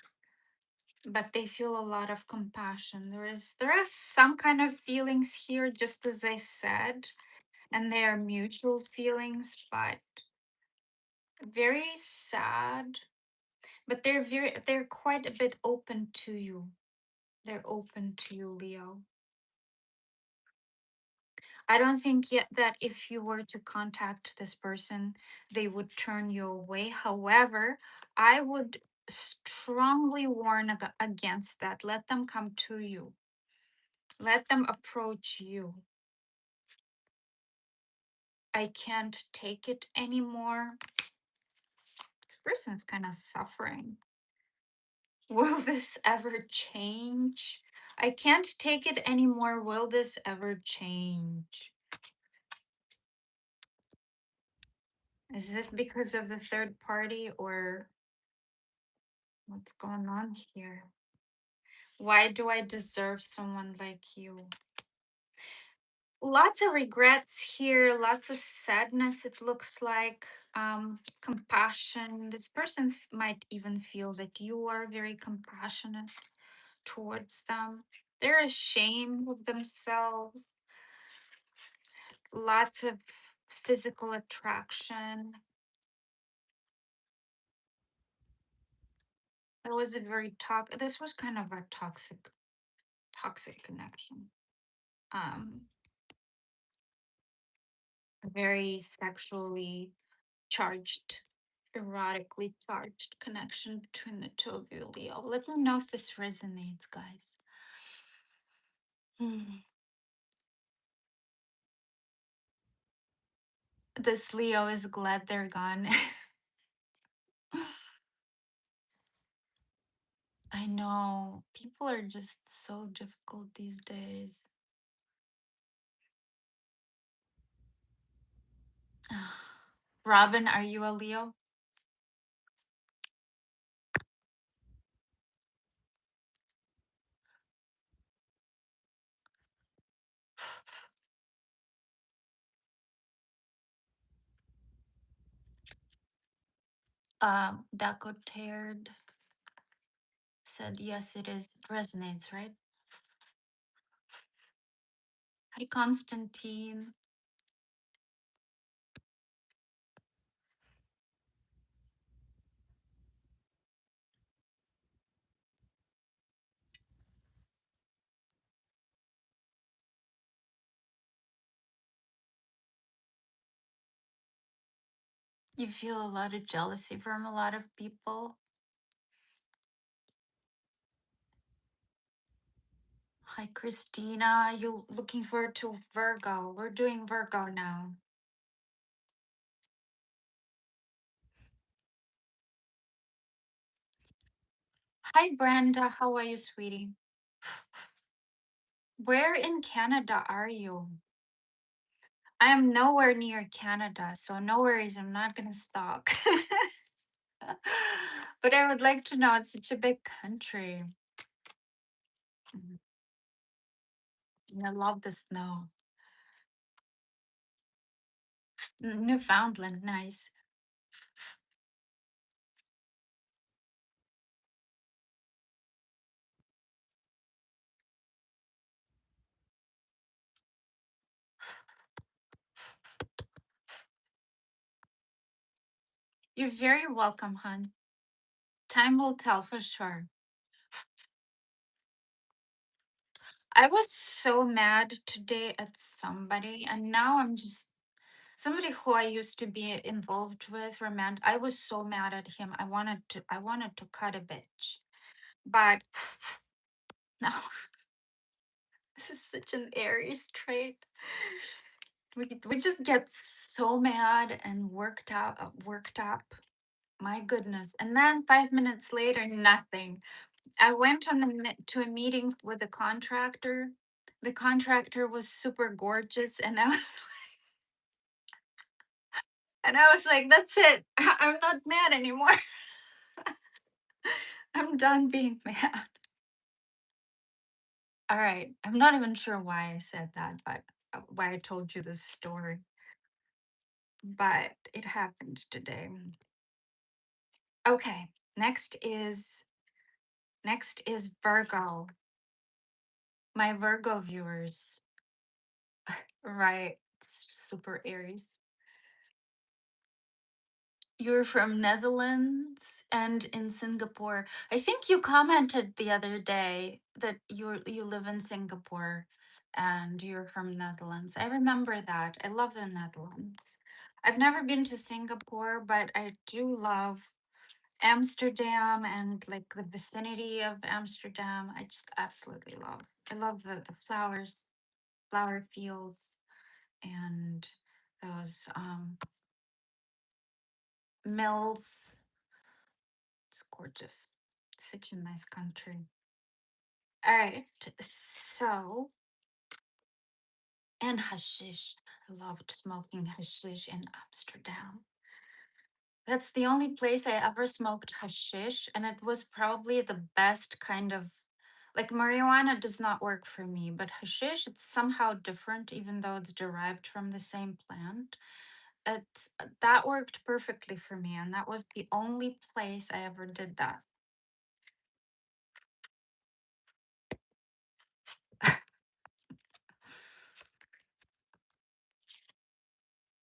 but they feel a lot of compassion. There is some kind of feelings here, just as I said, and they are mutual feelings, but very sad. But they're quite a bit open to you. They're open to you, Leo. I don't think yet that if you were to contact this person, they would turn you away. However, I would strongly warn against that. Let them come to you. Let them approach you. I can't take it anymore. This person's kind of suffering. Will this ever change? I can't take it anymore. Will this ever change? Is this because of the third party or what's going on here? Why do I deserve someone like you? Lots of regrets here, lots of sadness, it looks like. Compassion. This person might even feel that you are very compassionate towards them. They're ashamed of themselves. Lots of physical attraction. It was a very this was kind of a toxic connection. Um very sexually charged, erotically charged connection between the two of you, Leo. Let me know if this resonates, guys. Hmm. This Leo is glad they're gone. I know. People are just so difficult these days. Robin, are you a Leo? Dakotared said yes, it is. It resonates, right? Hi, Constantine. You feel a lot of jealousy from a lot of people. Hi, Christina. You looking forward to Virgo? We're doing Virgo now. Hi, Brenda. How are you, sweetie? Where in Canada are you? I am nowhere near Canada, so no worries. I'm not gonna stalk. But I would like to know. It's such a big country. Mhm. And I love the snow. Newfoundland, nice. You're very welcome, hon. Time will tell for sure. I was so mad today at somebody, and now I'm just somebody who I used to be involved with. I was so mad at him. I wanted to cut a bitch, but no, This is such an Aries trait. We just get so mad and worked up. My goodness. And then 5 minutes later, nothing. I went to a meeting with a contractor. The contractor was super gorgeous, and I was like, "That's it. I'm not mad anymore. I'm done being mad." All right. I'm not even sure why I said that, but why I told you this story, but it happened today. Okay. Next is next is Virgo. My Virgo viewers, right? Super Aries. You're from Netherlands and in Singapore. I think you commented the other day that you live in Singapore and you're from Netherlands. I remember that. I love the Netherlands. I've never been to Singapore, but I do love Amsterdam and like the vicinity of Amsterdam. I just absolutely love. I love the flowers, flower fields, and those mills. It's gorgeous. Such a nice country. All right. So, and hashish. I loved smoking hashish in Amsterdam. That's the only place I ever smoked hashish, and it was probably the best kind of, like, marijuana does not work for me, but hashish, it's somehow different, even though it's derived from the same plant. That worked perfectly for me, and that was the only place I ever did that.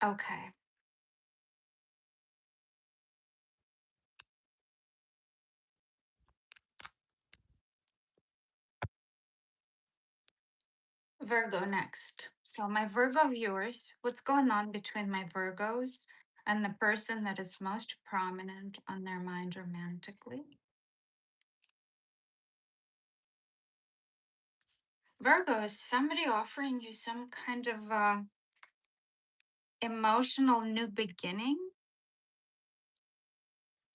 Okay. Virgo next. So, my Virgo viewers, what's going on between my Virgos and the person that is most prominent on their mind romantically? Virgo, is somebody offering you some kind of emotional new beginning,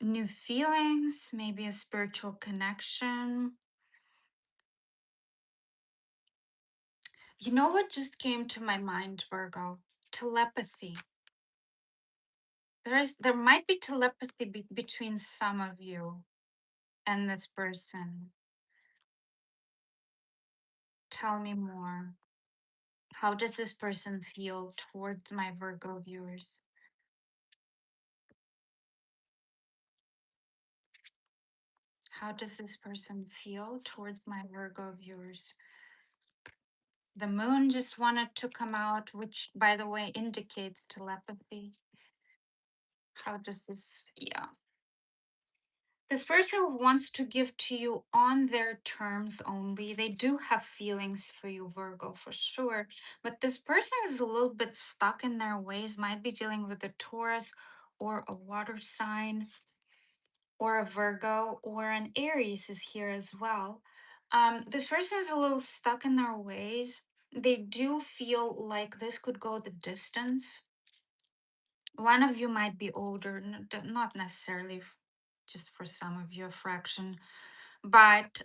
new feelings, maybe a spiritual connection? You know what just came to my mind, Virgo? Telepathy. There might be telepathy between some of you and this person. Tell me more. How does this person feel towards my Virgo viewers? How does this person feel towards my Virgo viewers? The moon just wanted to come out, which, by the way, indicates telepathy. How does this, yeah. This person wants to give to you on their terms only. They do have feelings for you, Virgo, for sure. But this person is a little bit stuck in their ways, might be dealing with a Taurus or a water sign, or a Virgo, or an Aries is here as well. This person is a little stuck in their ways. They do feel like this could go the distance. One of you might be older, not necessarily just for some of you, a fraction, but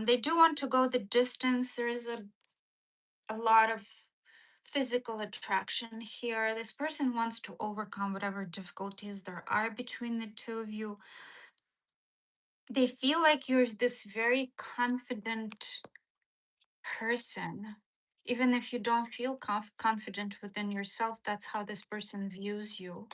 they do want to go the distance. There is a lot of physical attraction here. This person wants to overcome whatever difficulties there are between the two of you. They feel like you're this very confident person. Even if you don't feel confident within yourself, that's how this person views you.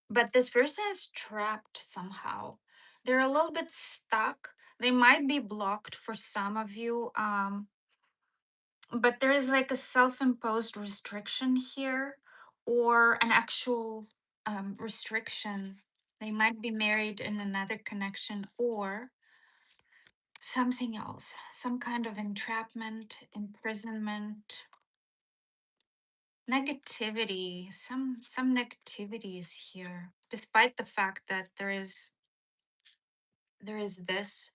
But this person is trapped somehow. They're a little bit stuck. They might be blocked for some of you. But there is like a self-imposed restriction here, or an actual restriction. They might be married in another connection, or something else, some kind of entrapment, imprisonment, negativity. Some negativity is here, despite the fact that there is this.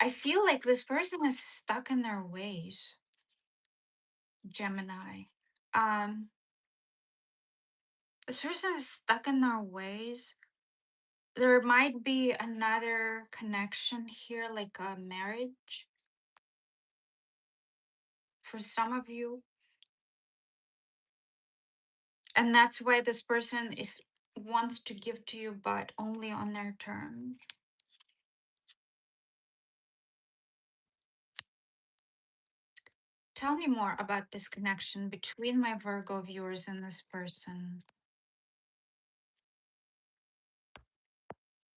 I feel like this person is stuck in their ways, Gemini. Um, this person is stuck in their ways. There might be another connection here, like a marriage for some of you. And that's why this person is wants to give to you, but only on their terms. Tell me more about this connection between my Virgo viewers and this person.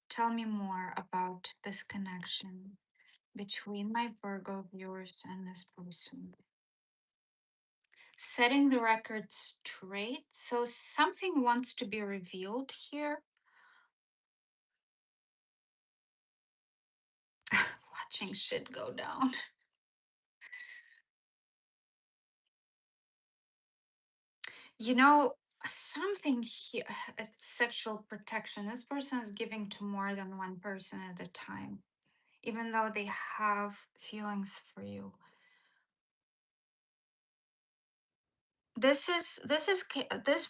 Tell me more about this connection between my Virgo viewers and this person. Setting the record straight. So something wants to be revealed here. Watching shit go down. You know, something here, sexual protection. This person is giving to more than one person at a time, even though they have feelings for you. This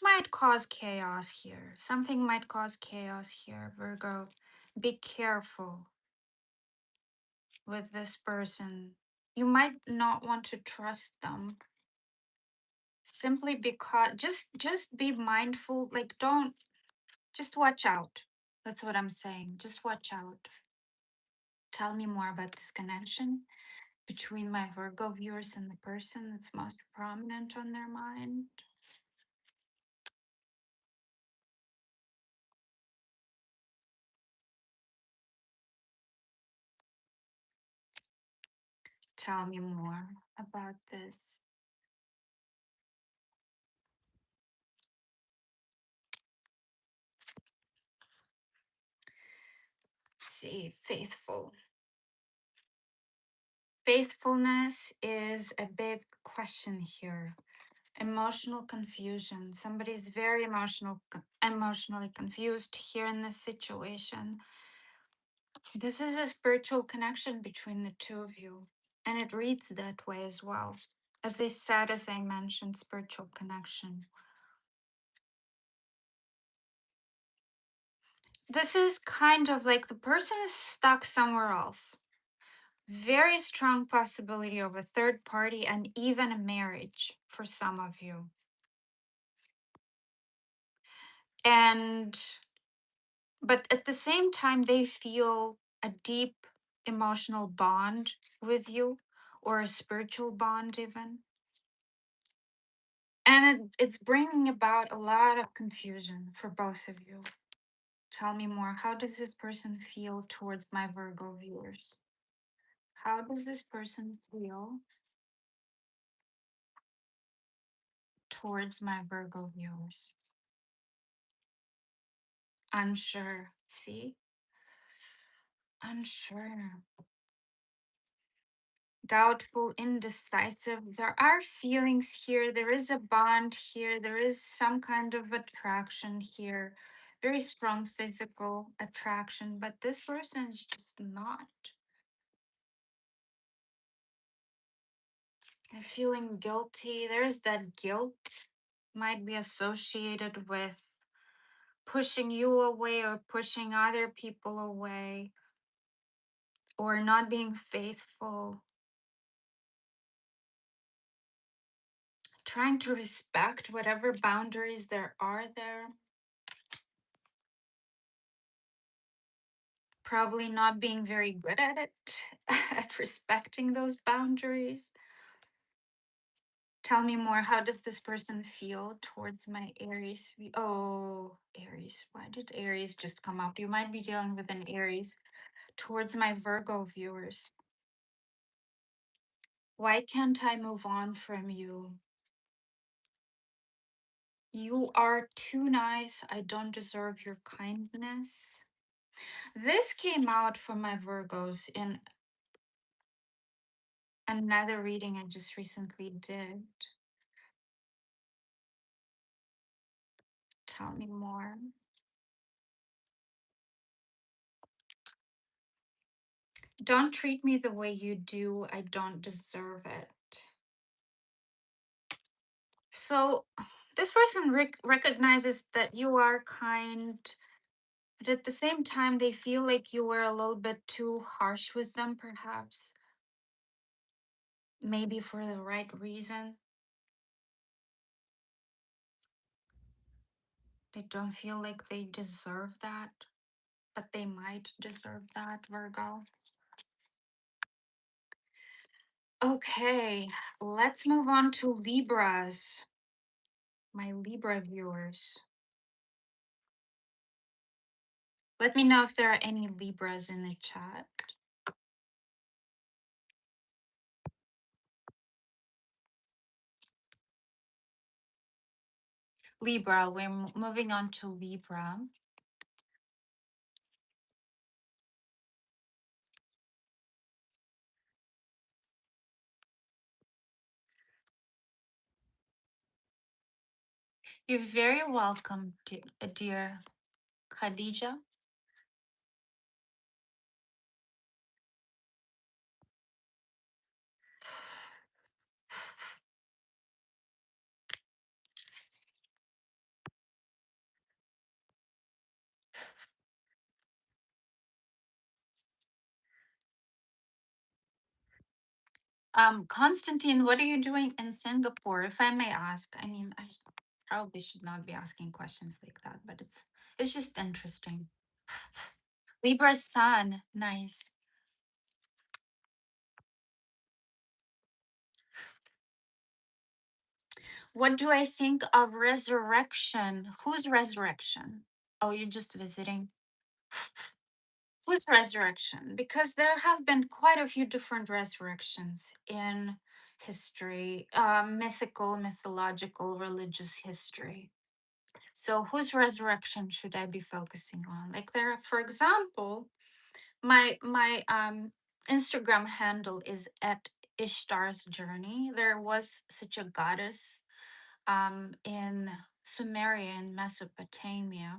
might cause chaos here. Something might cause chaos here, Virgo. Be careful with this person. You might not want to trust them simply because just be mindful, like don't just watch out. That's what I'm saying. Just watch out. Tell me more about this connection between my Virgo viewers and the person that's most prominent on their mind. Tell me more about this. See, faithful. Faithfulness is a big question here. Emotional confusion. Somebody's very emotionally confused here in this situation. This is a spiritual connection between the two of you, and it reads that way as well. As I said, as I mentioned, spiritual connection. This is kind of like the person is stuck somewhere else. Very strong possibility of a third party and even a marriage for some of you. And but at the same time they feel a deep emotional bond with you, or a spiritual bond even, and it's bringing about a lot of confusion for both of you. Tell me more. How does this person feel towards my Virgo viewers? How does this person feel towards my Virgo viewers? Unsure. See? Unsure. Doubtful, indecisive. There are feelings here. There is a bond here. There is some kind of attraction here. Very strong physical attraction, but this person is just not. They're feeling guilty. There's that guilt, might be associated with pushing you away or pushing other people away, or not being faithful, trying to respect whatever boundaries there are there. Probably not being very good at it, at respecting those boundaries. Tell me more. How does this person feel towards my Aries? Oh, Aries. Why did Aries just come up? You might be dealing with an Aries. Towards my Virgo viewers. Why can't I move on from you? You are too nice. I don't deserve your kindness. This came out for my Virgos in another reading I just recently did. Tell me more. Don't treat me the way you do. I don't deserve it. So, this person recognizes that you are kind, but at the same time, they feel like you were a little bit too harsh with them, perhaps. Maybe for the right reason. They don't feel like they deserve that, but they might deserve that, Virgo. Okay, let's move on to Libras, my Libra viewers. Let me know if there are any Libras in the chat. Libra, we're moving on to Libra. You're very welcome, dear Khadija. Constantine, what are you doing in Singapore? If I may ask, I mean, I probably should not be asking questions like that, but it's just interesting. Libra Sun, nice. What do I think of resurrection? Whose resurrection? Oh, you're just visiting. Whose resurrection? Because there have been quite a few different resurrections in history, mythical, mythological, religious history. So whose resurrection should I be focusing on? Like there, for example, my Instagram handle is at Ishtar's Journey. There was such a goddess in Sumeria in Mesopotamia.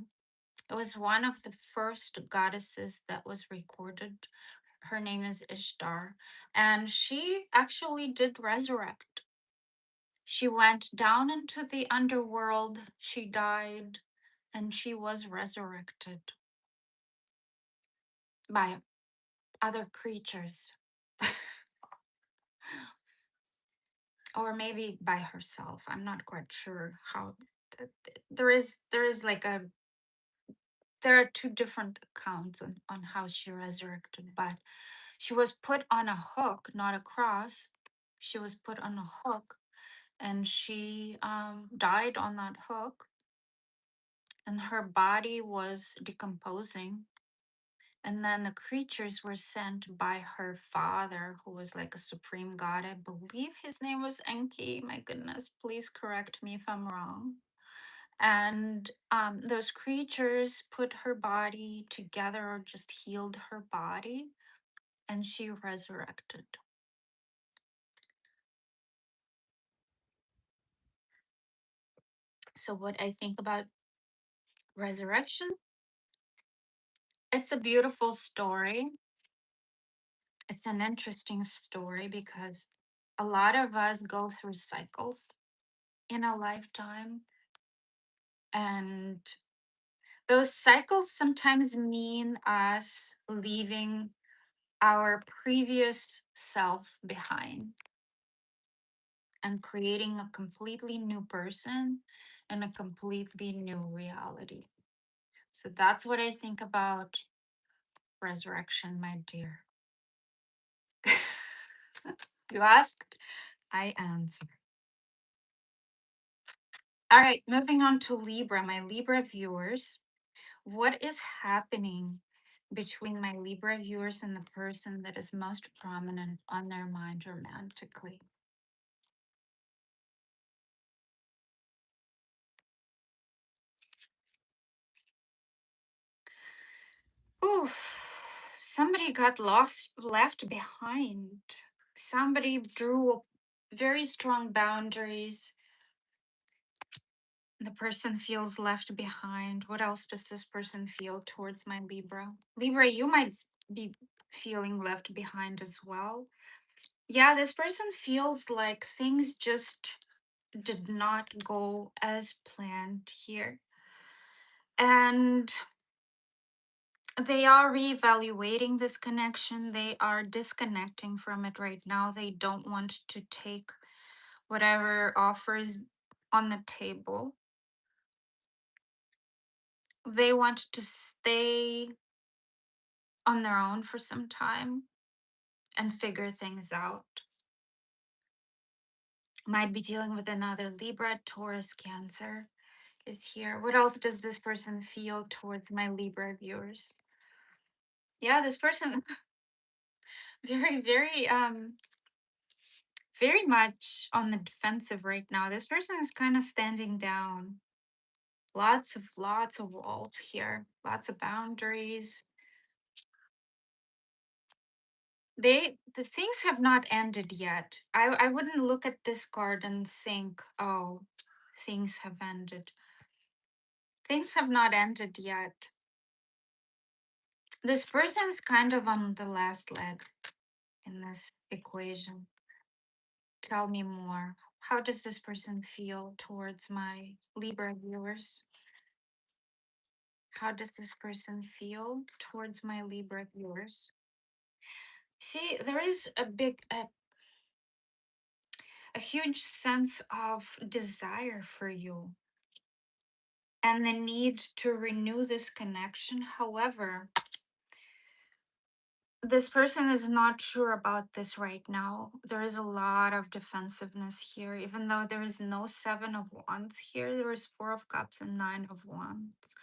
It was one of the first goddesses that was recorded. Her name is Ishtar, and she actually did resurrect. She went down into the underworld, she died, and she was resurrected by other creatures. Or maybe by herself. I'm not quite sure how there is like a there are two different accounts on how she resurrected, but she was put on a hook, not a cross. She was put on a hook and she died on that hook, and her body was decomposing. And then the creatures were sent by her father, who was like a supreme god. I believe his name was Enki. My goodness, please correct me if I'm wrong. And those creatures put her body together or just healed her body, and she resurrected. So, what I think about resurrection, it's a beautiful story. It's an interesting story because a lot of us go through cycles in a lifetime, and those cycles sometimes mean us leaving our previous self behind and creating a completely new person and a completely new reality. So that's what I think about resurrection, my dear. You asked, I answer. All right, moving on to Libra, my Libra viewers. What is happening between my Libra viewers and the person that is most prominent on their mind romantically? Oof, somebody got lost, left behind. Somebody drew very strong boundaries. The person feels left behind. What else does this person feel towards my Libra? Libra, you might be feeling left behind as well. Yeah, this person feels like things just did not go as planned here. And they are reevaluating this connection. They are disconnecting from it right now. They don't want to take whatever offers on the table. They want to stay on their own for some time and figure things out. Might be dealing with another Libra, Taurus, Cancer is here. What else does this person feel towards my Libra viewers? Yeah, this person very, very much on the defensive right now. This person is kind of standing down. Lots of walls here. Lots of boundaries. The things have not ended yet. I wouldn't look at this card and think, oh, things have ended. Things have not ended yet. This person's kind of on the last leg in this equation. Tell me more. How does this person feel towards my Libra viewers? How does this person feel towards my Libra viewers? See, there is a huge sense of desire for you and the need to renew this connection. However, this person is not sure about this right now. There is a lot of defensiveness here, even though there is no Seven of Wands here. There is Four of Cups and Nine of Wands.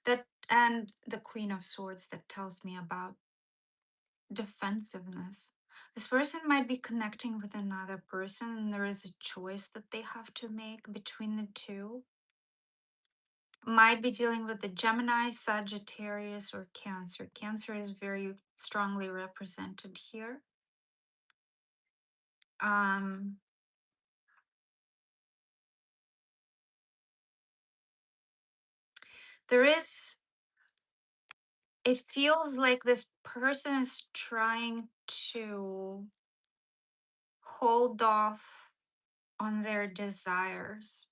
That and the Queen of Swords that tells me about defensiveness. This person might be connecting with another person, and there is a choice that they have to make between the two. Might be dealing with the Gemini, Sagittarius, or Cancer. Cancer is very strongly represented here. Um, there is, it feels like this person is trying to hold off on their desires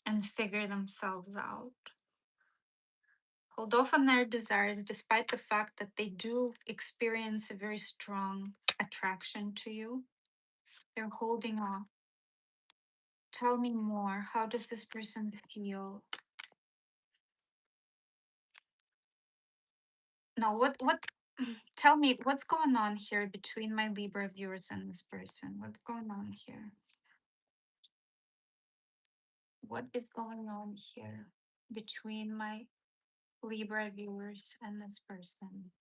and figure themselves out. Hold off on their desires despite the fact that they do experience a very strong attraction to you. They're holding off. Tell me more. How does this person feel? No, what tell me what's going on here between my Libra viewers and this person? What's going on here? What is going on here between my Libra viewers and this person?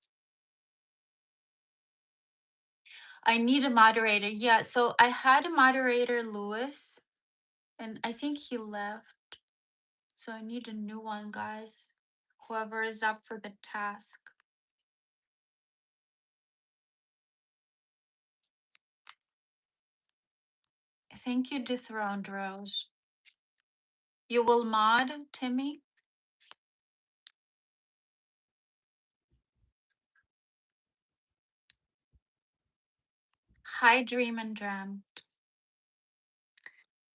I need a moderator. Yeah, so I had a moderator, Lewis, and I think he left. So I need a new one, guys. Whoever is up for the task. Thank you, Dethroned Rose. You will mod, Timmy? Hi, Dream and Dreamt.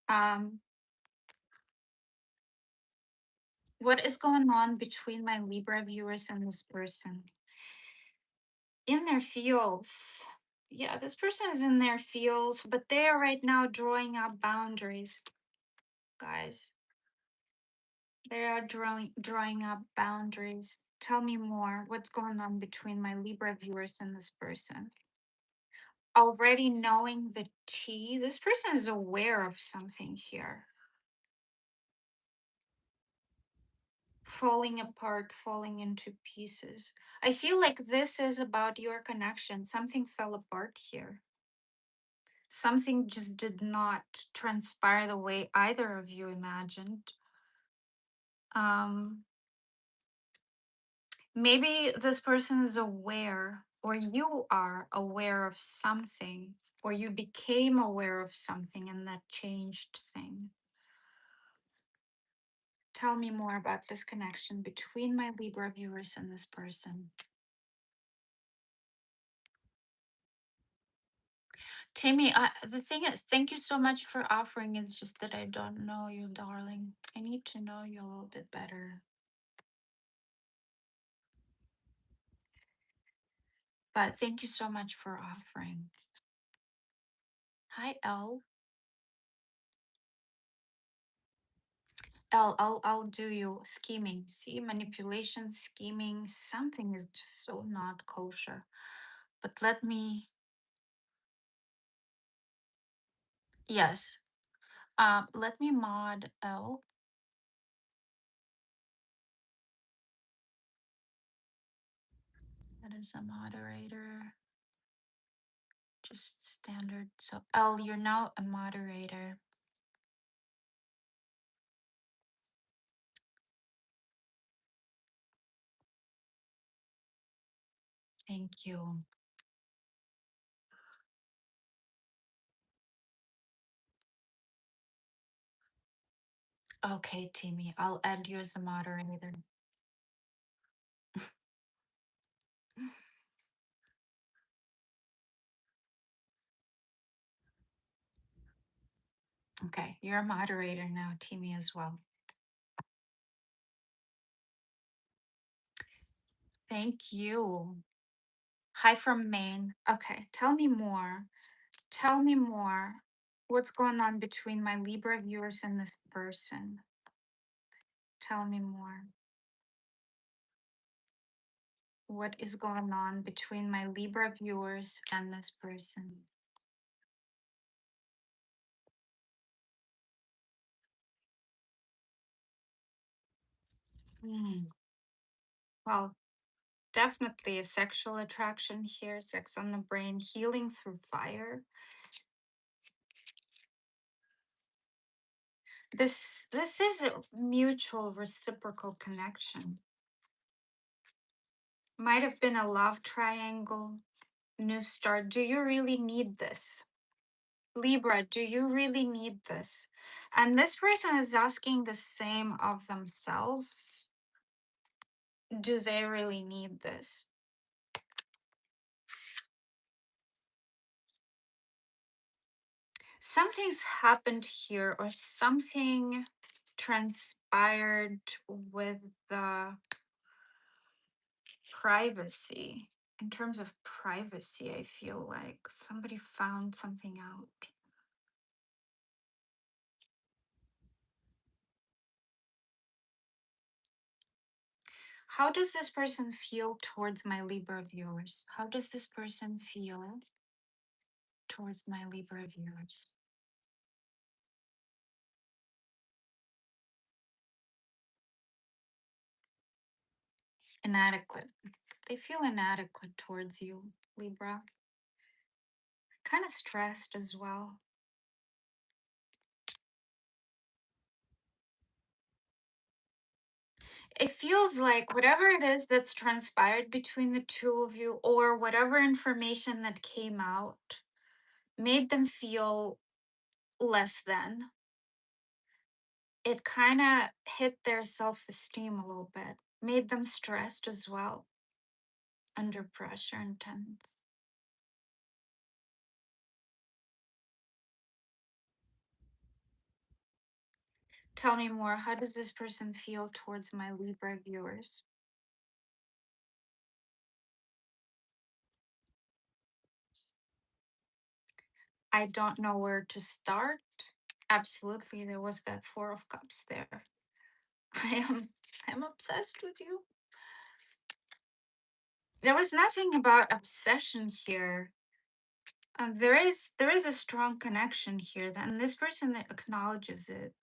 Um, what is going on between my Libra viewers and this person? In their fields. Yeah, this person is in their fields, but they are right now drawing up boundaries, guys. They are drawing up boundaries. Tell me more. What's going on between my Libra viewers and this person? Already knowing the T, this person is aware of something here. Falling apart, falling into pieces. I feel like this is about your connection. Something fell apart here. Something just did not transpire the way either of you imagined. Um, maybe this person is aware, or you are aware of something, or you became aware of something and that changed things. Tell me more about this connection between my Libra viewers and this person. Timmy, the thing is, thank you so much for offering. It's just that I don't know you, darling. I need to know you a little bit better. But thank you so much for offering. Hi, Elle. Elle, I'll do you scheming. See, manipulation, scheming. Something is just so not kosher. But let me. Yes. Let me mod Elle. That is a moderator. Just standard. So Elle, you're now a moderator. Thank you. Okay, Timmy, I'll add you as a moderator. Okay, you're a moderator now, Timmy, as well. Thank you. Hi from Maine. Okay, tell me more. Tell me more. What's going on between my Libra viewers and this person? Tell me more. What is going on between my Libra viewers and this person? Hmm. Well, definitely a sexual attraction here, sex on the brain, healing through fire. This is a mutual reciprocal connection. Might have been a love triangle, new start. Do you really need this? Libra, do you really need this? And this person is asking the same of themselves. Do they really need this? Something's happened here, or something transpired with the privacy. In terms of privacy, I feel like somebody found something out. How does this person feel towards my Libra viewers? How does this person feel towards my Libra viewers? Inadequate. They feel inadequate towards you, Libra. Kind of stressed as well. It feels like whatever it is that's transpired between the two of you, or whatever information that came out, made them feel less than. It kind of hit their self esteem a little bit, made them stressed as well, under pressure and tense. Tell me more. How does this person feel towards my Libra viewers? I don't know where to start. Absolutely, there was that Four of Cups there. I'm obsessed with you. There was nothing about obsession here. There is a strong connection here, and this person acknowledges it.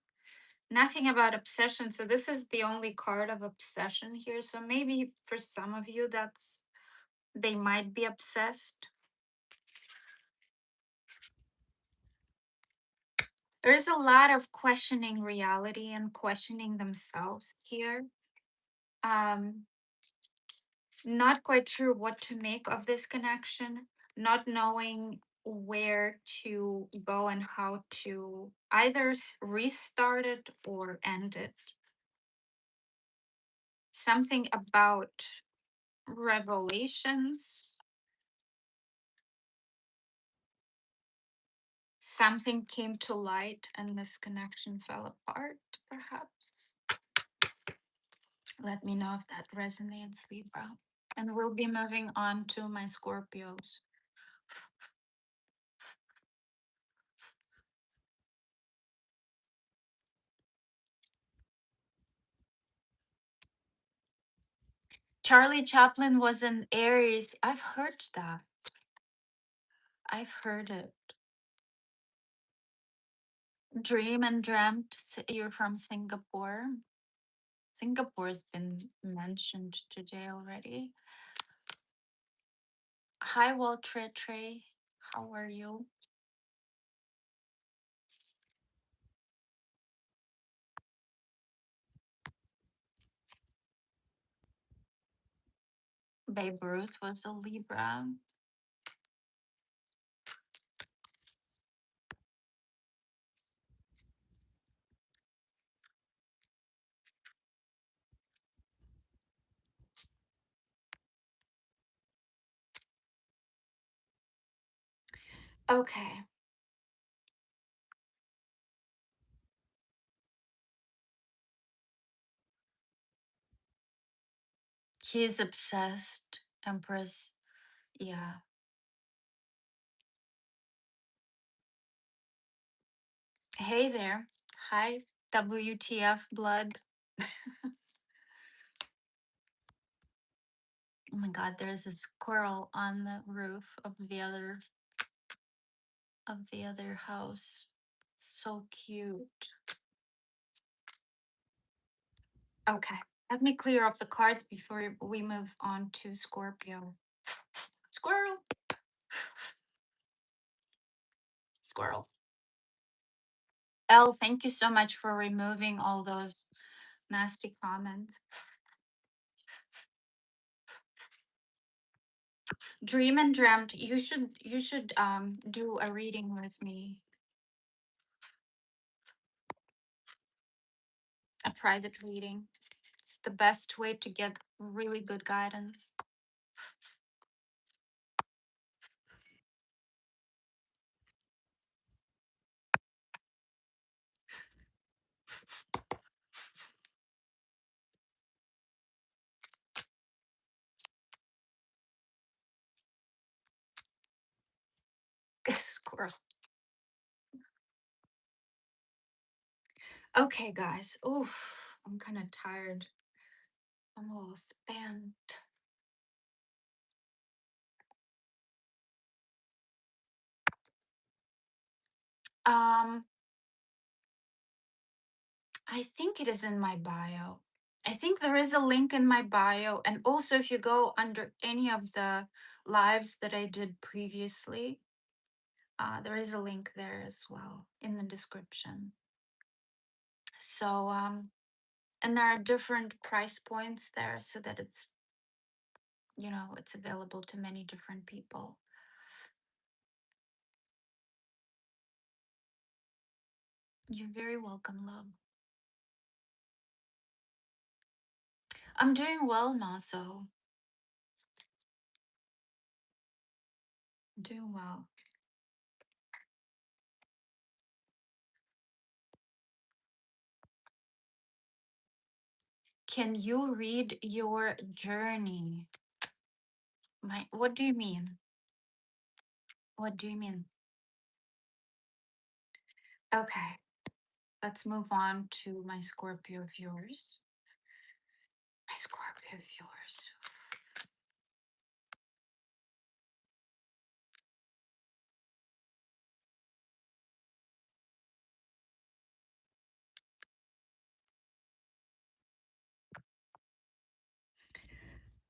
Nothing about obsession. So this is the only card of obsession here. So maybe for some of you, they might be obsessed. There is a lot of questioning reality and questioning themselves here. Um, Not quite sure what to make of this connection, not knowing where to go and how to either restart it or end it. Something about revelations. something came to light and this connection fell apart, perhaps. Let me know if that resonates, Libra. And we'll be moving on to my Scorpios. Charlie Chaplin was an Aries. I've heard that. I've heard it. Dream and dreamt. You're from Singapore. Singapore's been mentioned today already. Hi, Waltre Trey. How are you? Babe Ruth was a Libra. Okay. He's obsessed, Empress. Yeah. Hey there. Hi, WTF blood. Oh my god, there's a squirrel on the roof of the other house. So cute. Okay. Let me clear up the cards before we move on to Scorpio. Squirrel. Squirrel. Elle, thank you so much for removing all those nasty comments. Dream and dreamt. You should do a reading with me. A private reading. It's the best way to get really good guidance. Squirrel. Okay, guys. Oof, I'm kind of tired. I'm a little spent. Um, I think it is in my bio. I think there is a link in my bio. And also, if you go under any of the lives that I did previously, there is a link there as well in the description. So, and there are different price points there so that it's, it's available to many different people. You're very welcome, love. I'm doing well, Maso. Doing well. Can you read your journey? What do you mean? What do you mean? Okay, let's move on to my Scorpio viewers. My Scorpio viewers.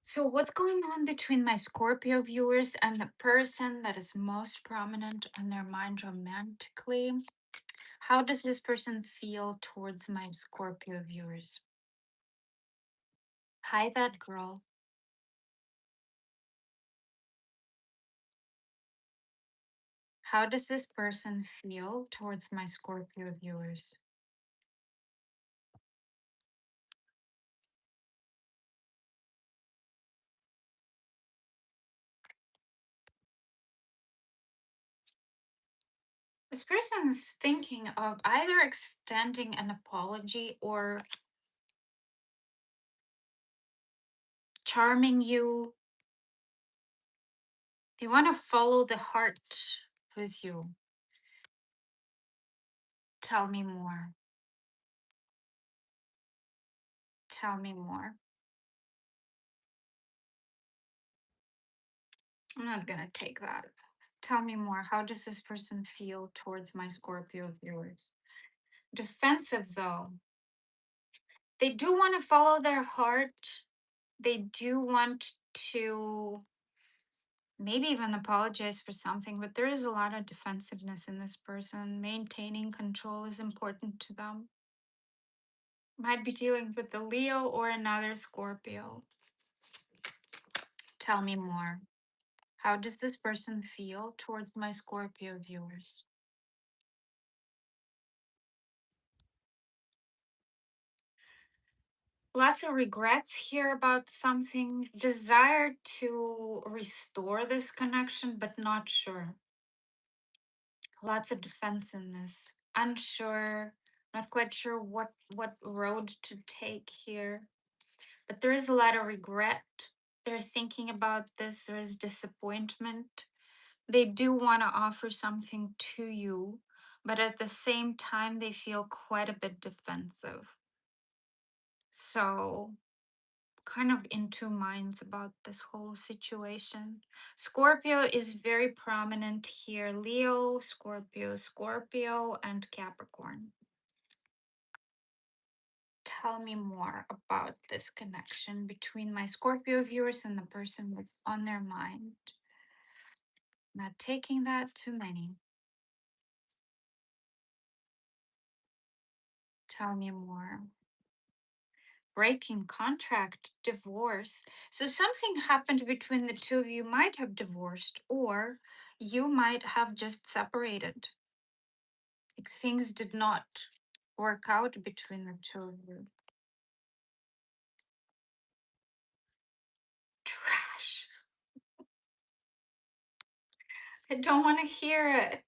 So, what's going on between my Scorpio viewers and the person that is most prominent on their mind romantically? How does this person feel towards my Scorpio viewers? Hi, that girl. How does this person feel towards my Scorpio viewers? This person is thinking of either extending an apology or charming you. They want to follow the heart with you. Tell me more. Tell me more. I'm not going to take that. Tell me more. How does this person feel towards my Scorpio viewers? Defensive, though. They do want to follow their heart. They do want to maybe even apologize for something, but there is a lot of defensiveness in this person. Maintaining control is important to them. Might be dealing with a Leo or another Scorpio. Tell me more. How does this person feel towards my Scorpio viewers? Lots of regrets here about something. Desire to restore this connection, but not sure. Lots of defense in this. Unsure, not quite sure what road to take here. But there is a lot of regret. They're thinking about this. There is disappointment. They do want to offer something to you, but at the same time, they feel quite a bit defensive. So, kind of in two minds about this whole situation. Scorpio is very prominent here. Leo, Scorpio, Scorpio, and Capricorn. Tell me more about this connection between my Scorpio viewers and the person that's on their mind. Not taking that too many. Tell me more. Breaking contract, divorce. So something happened between the two of you, might have divorced, or you might have just separated. Like things did not work out between the two of you. Trash. I don't want to hear it.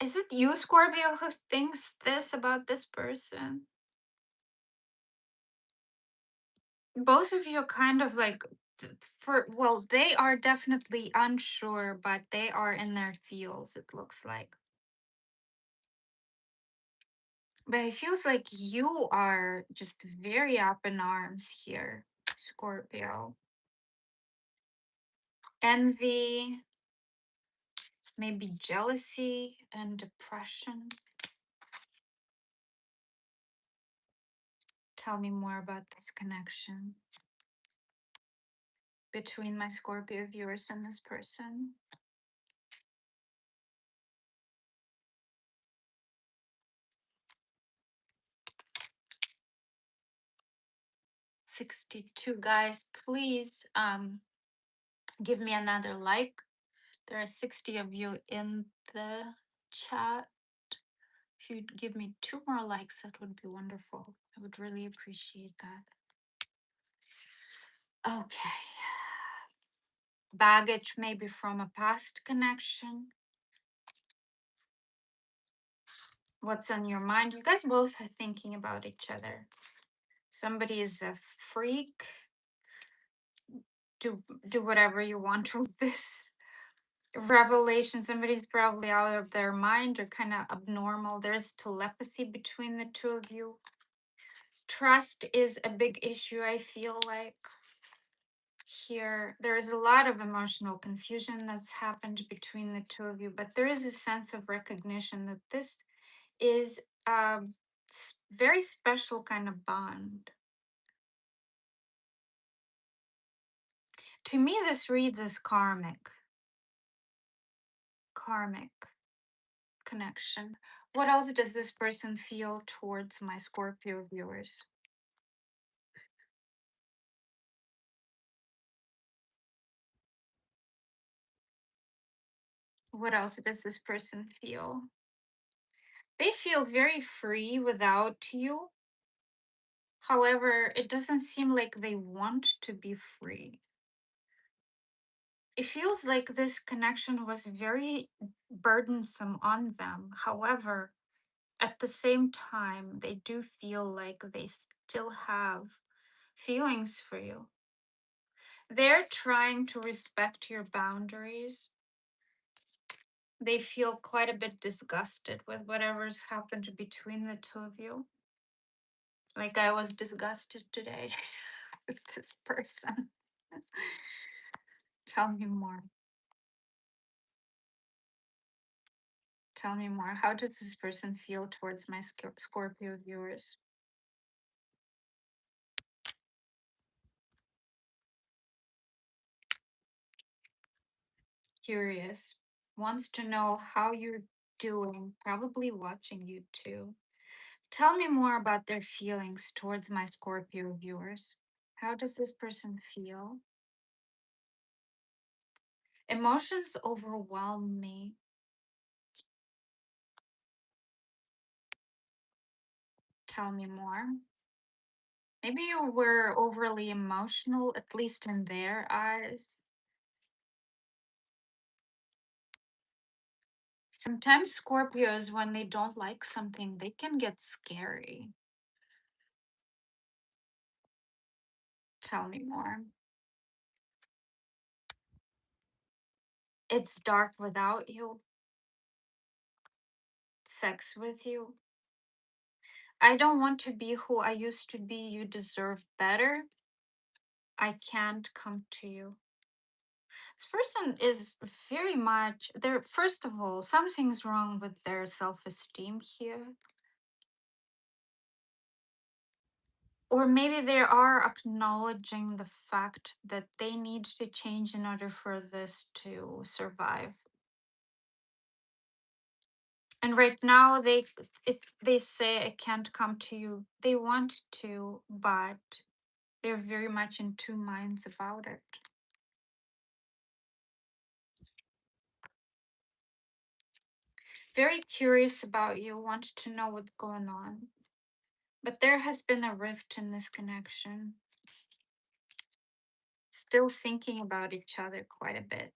Is it you, Scorpio, who thinks this about this person? Both of you kind of like well, they are definitely unsure, but they are in their feels, it looks like. But it feels like you are just very up in arms here, Scorpio. Envy, maybe jealousy and depression. Tell me more about this connection between my Scorpio viewers and this person. 62 guys, please give me another like. There are 60 of you in the chat. If you'd give me 2 more likes, that would be wonderful. I would really appreciate that. Okay. Baggage maybe from a past connection. What's on your mind? You guys both are thinking about each other. Somebody is a freak. Do whatever you want with this revelation. Somebody's probably out of their mind or kind of abnormal. There's telepathy between the two of you. Trust is a big issue, I feel like. Here, there is a lot of emotional confusion that's happened between the two of you, but there is a sense of recognition that this is a very special kind of bond. To me, this reads as karmic. Karmic connection. What else does this person feel towards my Scorpio viewers? What else does this person feel? They feel very free without you. However, it doesn't seem like they want to be free. It feels like this connection was very burdensome on them. However, at the same time, they do feel like they still have feelings for you. They're trying to respect your boundaries. They feel quite a bit disgusted with whatever's happened between the two of you. Like I was disgusted today with this person. Tell me more. Tell me more. How does this person feel towards my Scorpio viewers? Curious. Wants to know how you're doing. Probably watching you too. Tell me more about their feelings towards my Scorpio viewers. How does this person feel? Emotions overwhelm me. Tell me more. Maybe you were overly emotional, at least in their eyes. Sometimes Scorpios, when they don't like something, they can get scary. Tell me more. It's dark without you. Sex with you. I don't want to be who I used to be. You deserve better. I can't come to you. This person is very much there. First of all, something's wrong with their self esteem here. Or maybe they are acknowledging the fact that they need to change in order for this to survive. And right now they say I can't come to you. They want to, but they're very much in two minds about it. Very curious about you, want to know what's going on. But there has been a rift in this connection. Still thinking about each other quite a bit.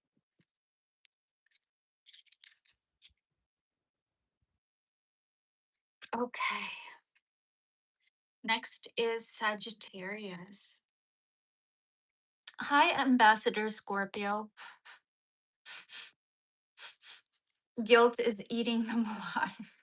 Okay. Next is Sagittarius. Hi, Ambassador Scorpio. Guilt is eating them alive.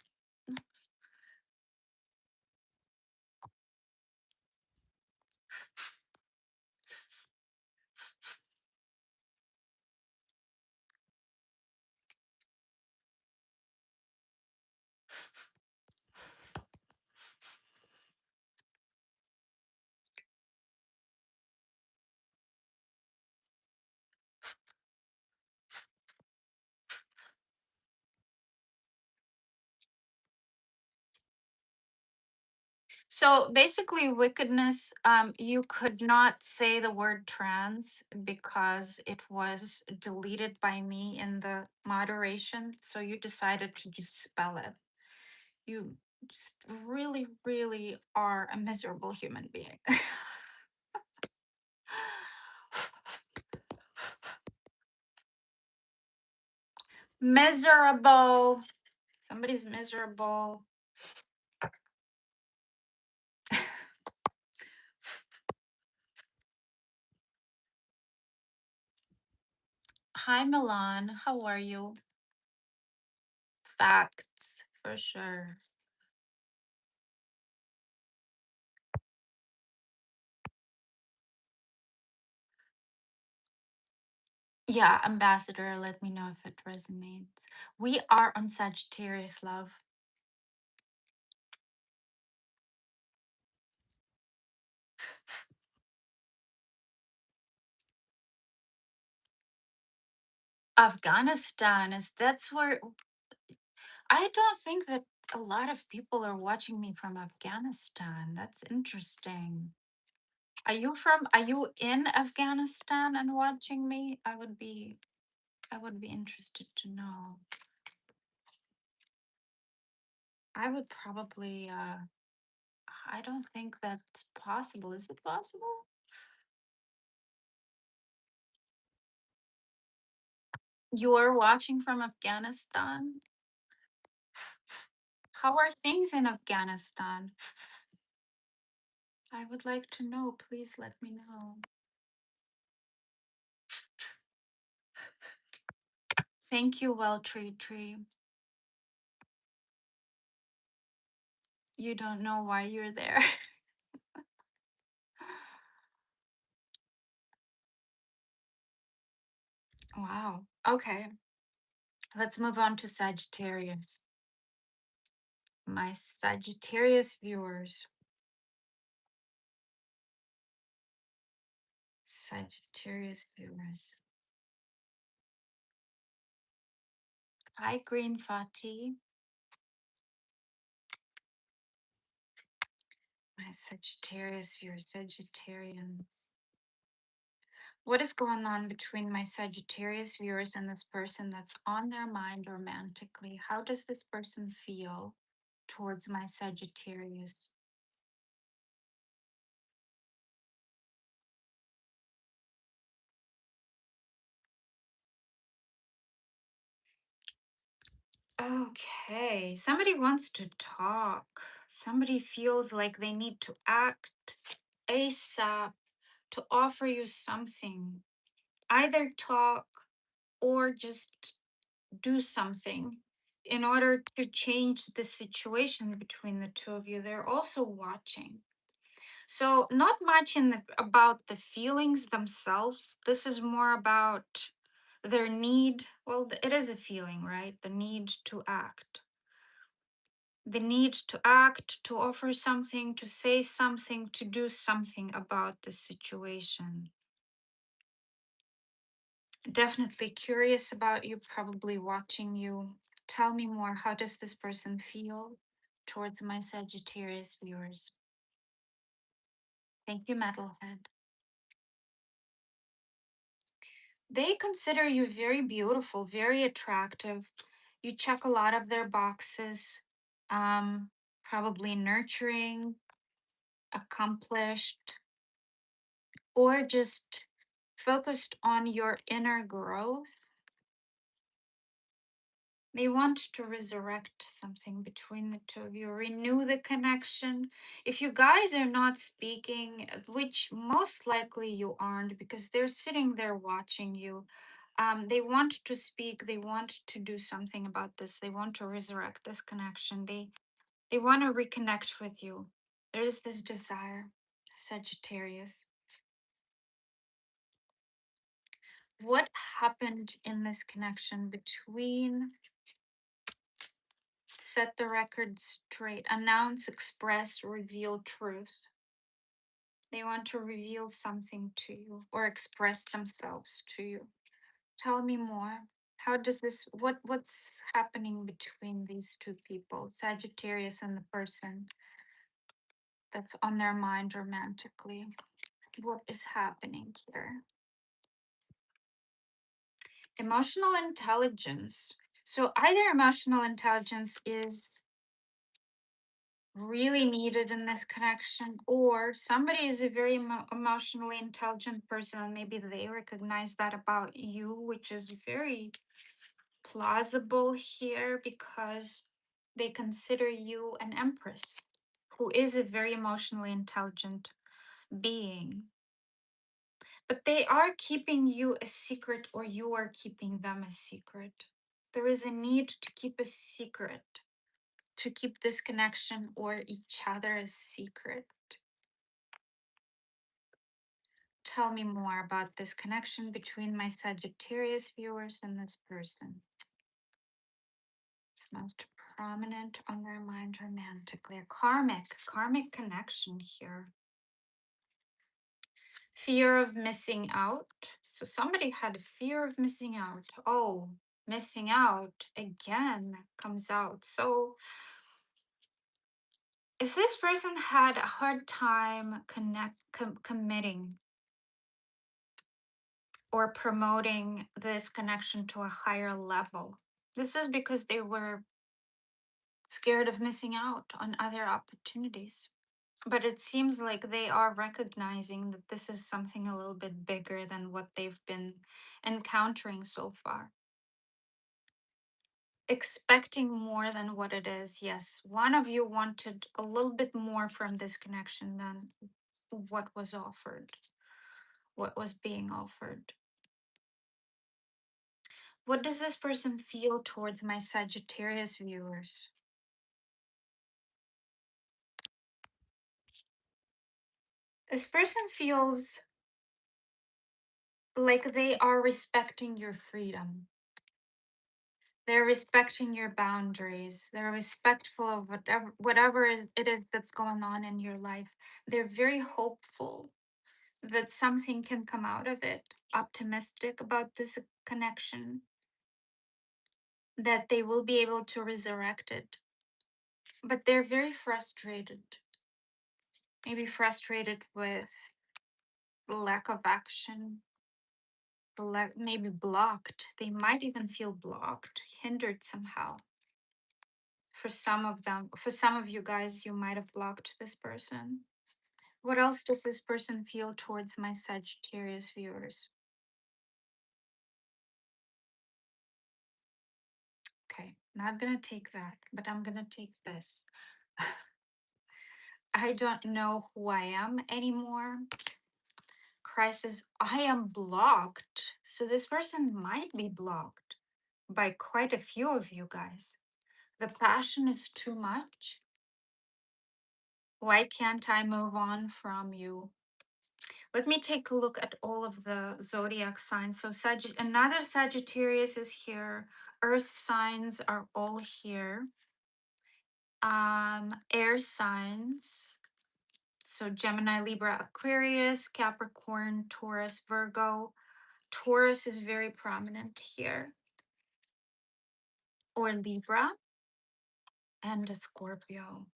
So basically, wickedness, you could not say the word trans because it was deleted by me in the moderation. So you decided to just spell it. You just really, really are a miserable human being. Miserable. Somebody's miserable. Hi, Milan. How are you? Facts, for sure. Yeah, Ambassador, let me know if it resonates. We are on Sagittarius, love. Afghanistan is that's where I don't think that a lot of people are watching me from Afghanistan. That's interesting. Are you in Afghanistan and watching me? I would be interested to know. I would probably I don't think that's possible. Is it possible? You are watching from Afghanistan? How are things in Afghanistan? I would like to know. Please let me know. Thank you, Well Tree Tree. You don't know why you're there. Wow. Okay. Let's move on to Sagittarius. My Sagittarius viewers. Sagittarius viewers. Hi, Green Fati. My Sagittarius viewers, Sagittarians. What is going on between my Sagittarius viewers and this person that's on their mind romantically? How does this person feel towards my Sagittarius? Okay, somebody wants to talk. Somebody feels like they need to act ASAP to offer you something. Either talk or just do something in order to change the situation between the two of you. They're also watching. So, not much in the about the feelings themselves. This is more about their need. Well, it is a feeling, right? The need to act. The need to act, to offer something, to say something, to do something about the situation. Definitely curious about you, probably watching you. Tell me more. How does this person feel towards my Sagittarius viewers? Thank you, Metalhead. They consider you very beautiful, very attractive. You check a lot of their boxes. Um, Probably nurturing, accomplished, or just focused on your inner growth. They want to resurrect something between the two of you, renew the connection. If you guys are not speaking, which most likely you aren't because they're sitting there watching you, they want to speak, they want to do something about this, they want to resurrect this connection, they want to reconnect with you. There is this desire, Sagittarius. What happened in this connection between set the record straight, announce, express, reveal truth? They want to reveal something to you or express themselves to you. Tell me more. How does this what's happening between these two people, Sagittarius and the person that's on their mind romantically? What is happening here? Emotional intelligence. So either emotional intelligence is really needed in this connection, or somebody is a very emotionally intelligent person and maybe they recognize that about you, which is very plausible here because they consider you an empress who is a very emotionally intelligent being, but they are keeping you a secret or you are keeping them a secret. There is a need to keep a secret, to keep this connection or each other a secret. Tell me more about this connection between my Sagittarius viewers and this person. It's most prominent on their mind romantically. A karmic connection here. Fear of missing out. So somebody had a fear of missing out. Oh, missing out again comes out. So if this person had a hard time committing or promoting this connection to a higher level, this is because they were scared of missing out on other opportunities. But it seems like they are recognizing that this is something a little bit bigger than what they've been encountering so far. expecting more than what it is. Yes, one of you wanted a little bit more from this connection than what was offered, what was being offered. What does this person feel towards my Sagittarius viewers? This person feels like they are respecting your freedom. They're respecting your boundaries. They're respectful of it is that's going on in your life. They're very hopeful that something can come out of it, optimistic about this connection, that they will be able to resurrect it. But they're very frustrated. Maybe frustrated with lack of action, maybe blocked. They might even feel blocked, hindered somehow. For some of them, for some of you guys, you might have blocked this person. What else does this person feel towards my Sagittarius viewers? Okay, not gonna take that, but I'm gonna take this. I don't know who I am anymore. Crisis, I am blocked. So this person might be blocked by quite a few of you guys. The passion is too much. Why can't I move on from you? Let me take a look at all of the zodiac signs. So another Sagittarius is here. Earth signs are all here. Air signs. So Gemini, Libra, Aquarius, Capricorn, Taurus, Virgo. Taurus is very prominent here. Or Libra and a Scorpio.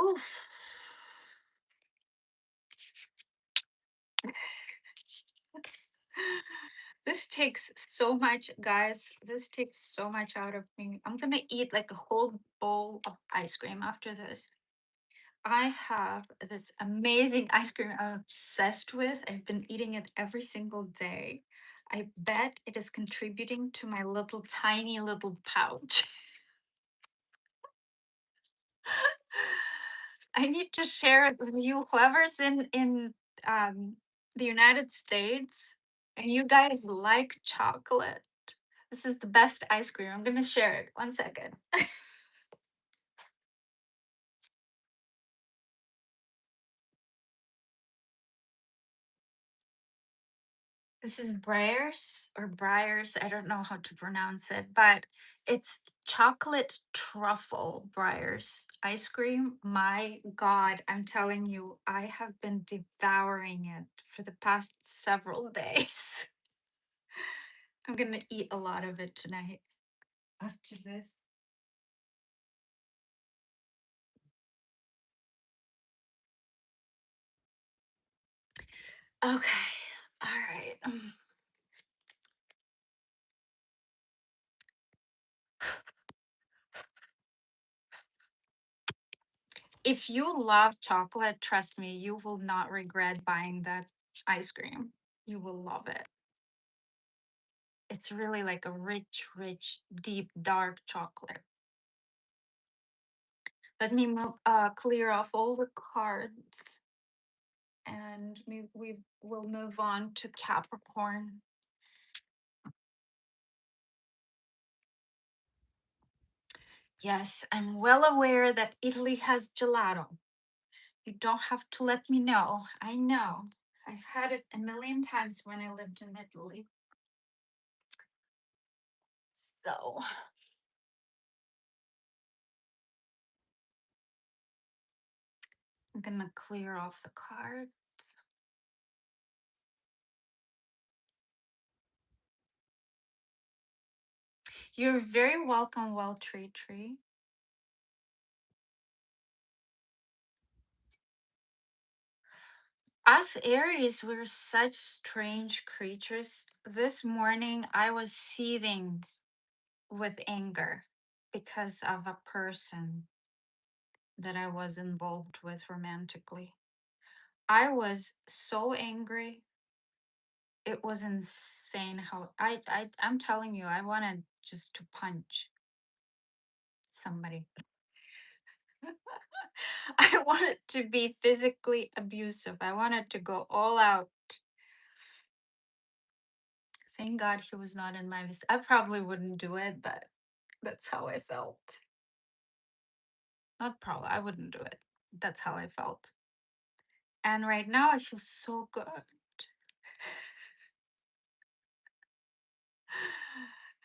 Oof. This takes so much, guys. This takes so much out of me. I'm gonna eat like a whole bowl of ice cream after this. I have this amazing ice cream I'm obsessed with. I've been eating it every single day. I bet it is contributing to my little tiny little pouch. I need to share it with you, whoever's in um, the United States, and you guys like chocolate. This is the best ice cream. I'm gonna share it. One second. This is Breyers or Briars. I don't know how to pronounce it, but it's chocolate truffle Breyers ice cream. My God, I'm telling you, I have been devouring it for the past several days. I'm gonna eat a lot of it tonight after this. Okay, all right. If you love chocolate, trust me, you will not regret buying that ice cream. You will love it. It's really like a rich, rich, deep, dark chocolate. Let me clear off all the cards and we will move on to Capricorn. Yes, I'm well aware that Italy has gelato. You don't have to let me know. I know. I've had it a million times when I lived in Italy. So, I'm gonna clear off the cards. You're very welcome, Well Tree Tree. Us Aries, we're such strange creatures. This morning, I was seething with anger because of a person that I was involved with romantically. I was so angry. It was insane how I'm telling you, I wanted just to punch somebody. I wanted to be physically abusive. I wanted to go all out. Thank God he was not in my I probably wouldn't do it, but that's how I felt. Not probably, I wouldn't do it. That's how I felt. And right now I feel so good.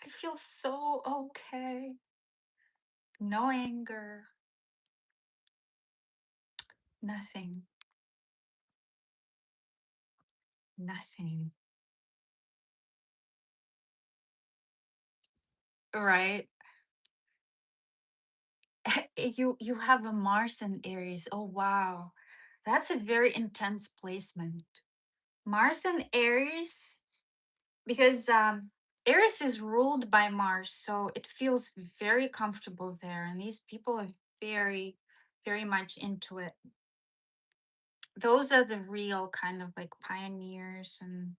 I feel so okay. No anger, nothing, nothing. Right? You have a Mars and Aries. Oh wow. That's a very intense placement. Mars and Aries, because Aries is ruled by Mars, so it feels very comfortable there. And these people are very, very much into it. Those are the real kind of like pioneers, and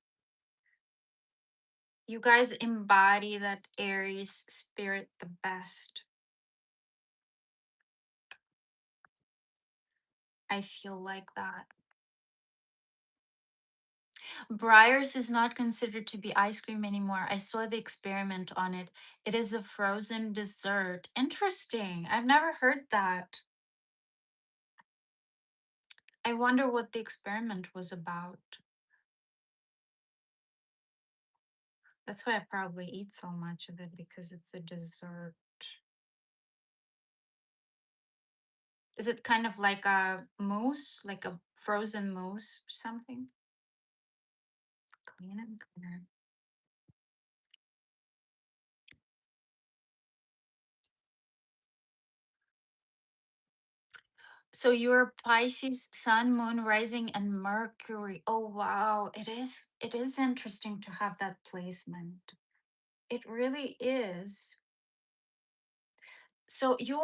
you guys embody that Aries spirit the best. I feel like that. Breyers is not considered to be ice cream anymore. I saw the experiment on it. It is a frozen dessert. Interesting. I've never heard that. I wonder what the experiment was about. That's why I probably eat so much of it, because it's a dessert. Is it kind of like a mousse, like a frozen mousse or something? Clean and clear. So you're Pisces, Sun, Moon, Rising, and Mercury. Oh wow, it is interesting to have that placement. It really is. So you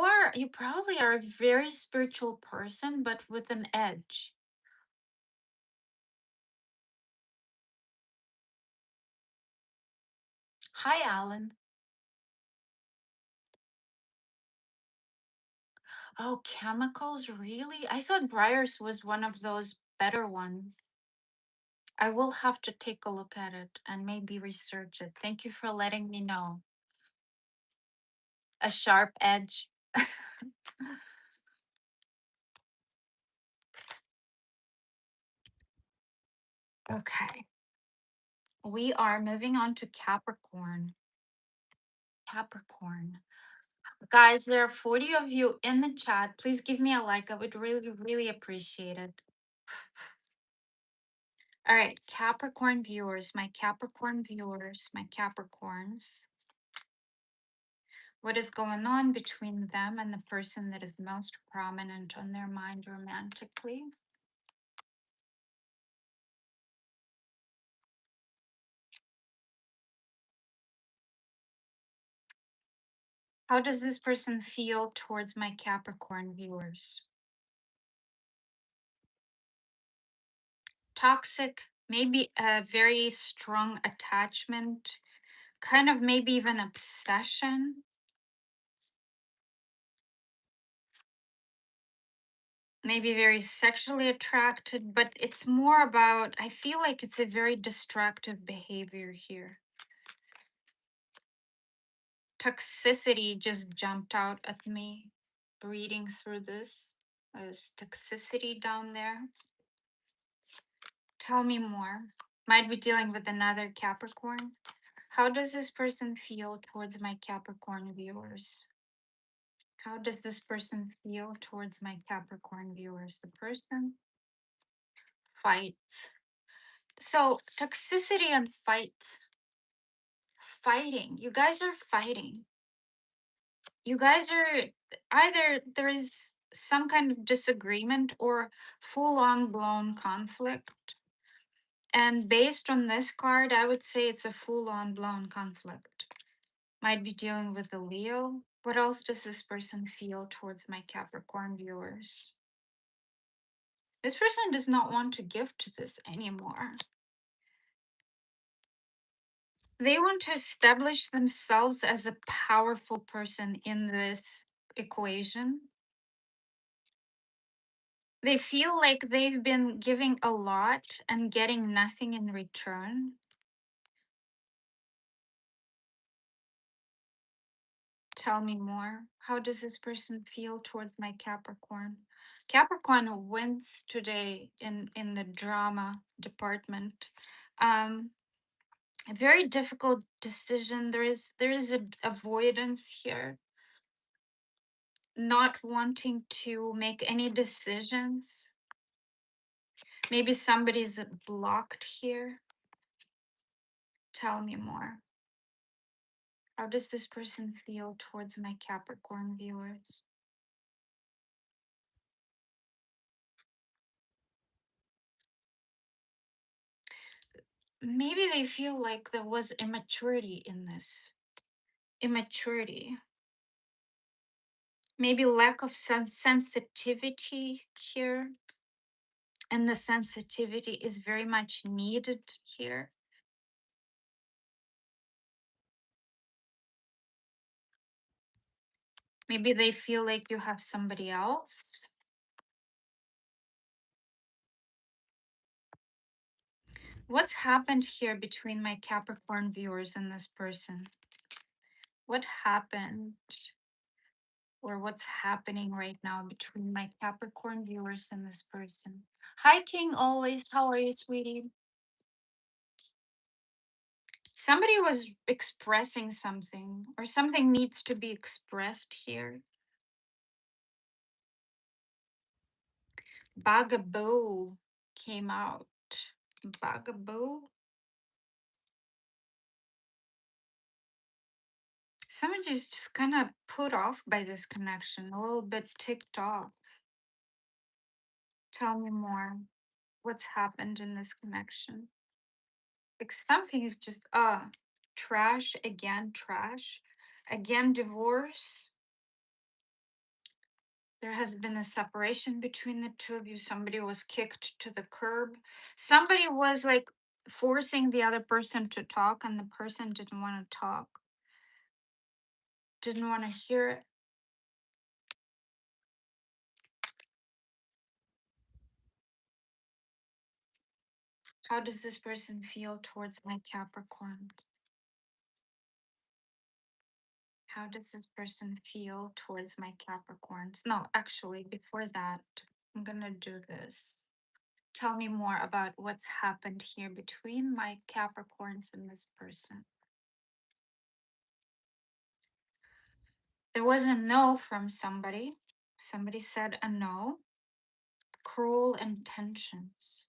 probably are a very spiritual person, but with an edge. Hi, Alan. Oh, chemicals, really? I thought Briars was one of those better ones. I will have to take a look at it and maybe research it. Thank you for letting me know. A sharp edge. Okay. We are moving on to Capricorn. Capricorn. Guys, there are 40 of you in the chat. Please give me a like. I would really, really appreciate it. All right, Capricorn viewers, my Capricorn viewers, my Capricorns. What is going on between them and the person that is most prominent on their mind romantically? How does this person feel towards my Capricorn viewers? Toxic, maybe a very strong attachment, kind of maybe even obsession. Maybe very sexually attracted, but it's more about, I feel like it's a very destructive behavior here. Toxicity just jumped out at me reading through this. There's toxicity down there. Tell me more. Might be dealing with another Capricorn. How does this person feel towards my Capricorn viewers? How does this person feel towards my Capricorn viewers? The person fights. So, toxicity and fight. Fighting. You guys are fighting. You guys are either there is some kind of disagreement or full on blown conflict. And based on this card, I would say it's a full on blown conflict. Might be dealing with a Leo. What else does this person feel towards my Capricorn viewers? This person does not want to give to this anymore. They want to establish themselves as a powerful person in this equation. They feel like they've been giving a lot and getting nothing in return. Tell me more. How does this person feel towards my Capricorn? Capricorn wins today in the drama department. Um, a very difficult decision. There is a avoidance here, not wanting to make any decisions. Maybe somebody's blocked here. Tell me more. How does this person feel towards my Capricorn viewers? Maybe they feel like there was immaturity in this. Immaturity. Maybe lack of sensitivity here. And the sensitivity is very much needed here. Maybe they feel like you have somebody else. What's happened here between my Capricorn viewers and this person? What happened or what's happening right now between my Capricorn viewers and this person? Hi, King, always. How are you, sweetie? Somebody was expressing something, or something needs to be expressed here. Bugaboo came out. Bugaboo. Somebody's just kind of put off by this connection, a little bit ticked off. Tell me more. What's happened in this connection? Like something is just trash again, trash again, divorce. There has been a separation between the two of you. Somebody was kicked to the curb. Somebody was like forcing the other person to talk, and the person didn't want to talk, didn't want to hear it. How does this person feel towards my Capricorn? How does this person feel towards my Capricorns? No, actually, before that, I'm gonna do this. Tell me more about what's happened here between my Capricorns and this person. There was a no from somebody. Somebody said a no. Cruel intentions.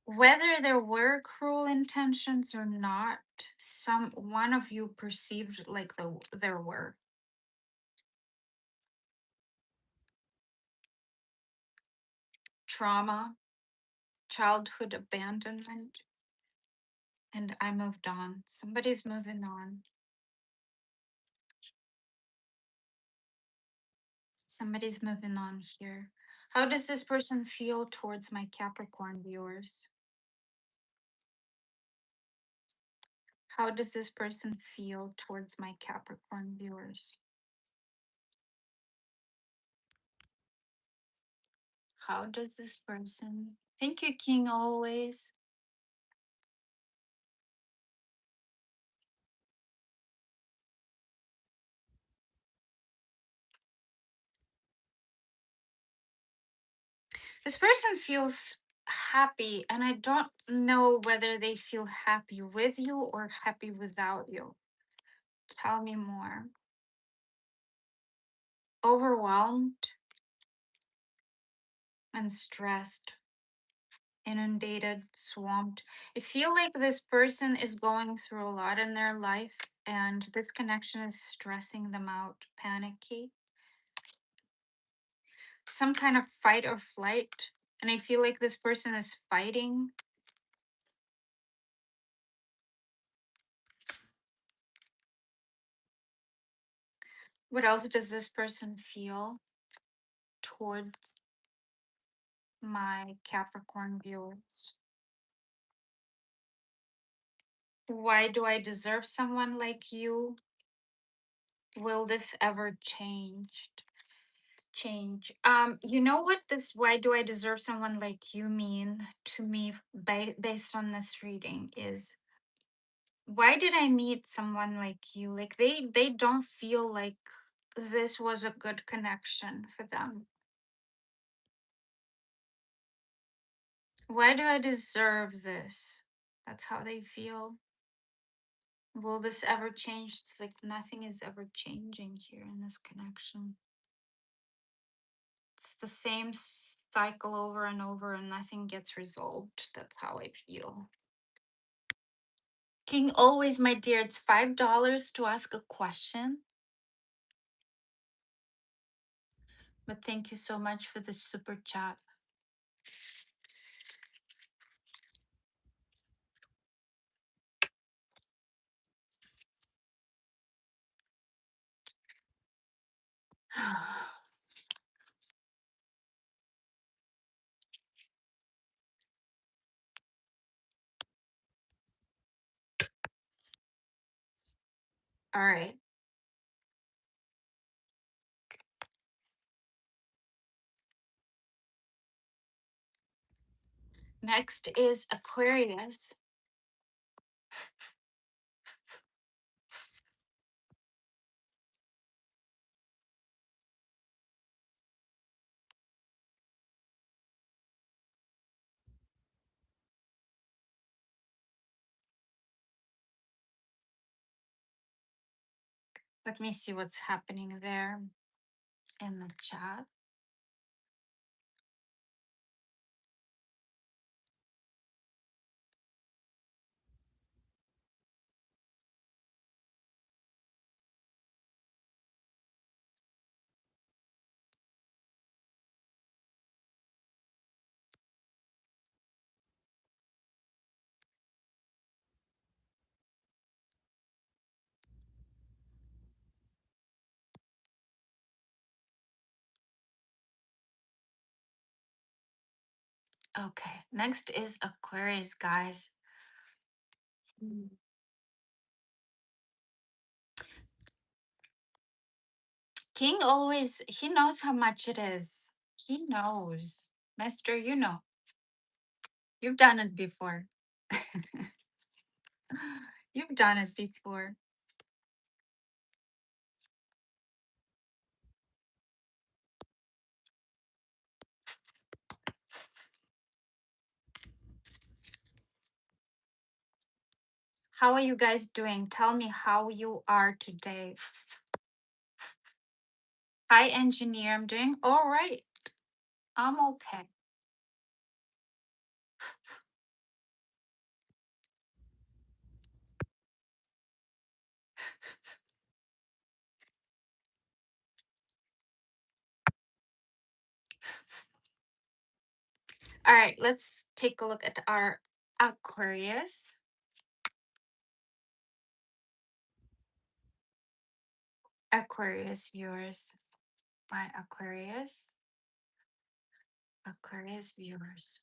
Whether there were cruel intentions or not, some one of you perceived like there were. Trauma, childhood abandonment, and I moved on. Somebody's moving on. Somebody's moving on here. How does this person feel towards my Capricorn viewers? How does this person feel towards my Capricorn viewers? How does this person? Thank you, King, always. This person feels happy, and I don't know whether they feel happy with you or happy without you. Tell me more. Overwhelmed and stressed, inundated, swamped. I feel like this person is going through a lot in their life, and this connection is stressing them out, panicky. Some kind of fight or flight. And I feel like this person is fighting. What else does this person feel towards? My Capricorn viewers. Why do I deserve someone like you? Will this ever change? You know what this why do I deserve someone like you mean to me based on this reading is why did I meet someone like you? Like they don't feel like this was a good connection for them. Why do I deserve this? That's how they feel. Will this ever change? It's like nothing is ever changing here in this connection. It's the same cycle over and over and nothing gets resolved. That's how I feel. King always, my dear, it's $5 to ask a question. But thank you so much for the super chat. All right. Next is Aquarius. Let me see what's happening there in the chat. Okay. Next is Aquarius, guys. Mm. King always, he knows how much it is. He knows. Mister, you know, you've done it before. You've done it before. How are you guys doing? Tell me how you are today. Hi, engineer. I'm doing all right. I'm okay. All right, let's take a look at our Aquarius. Aquarius viewers. My Aquarius viewers.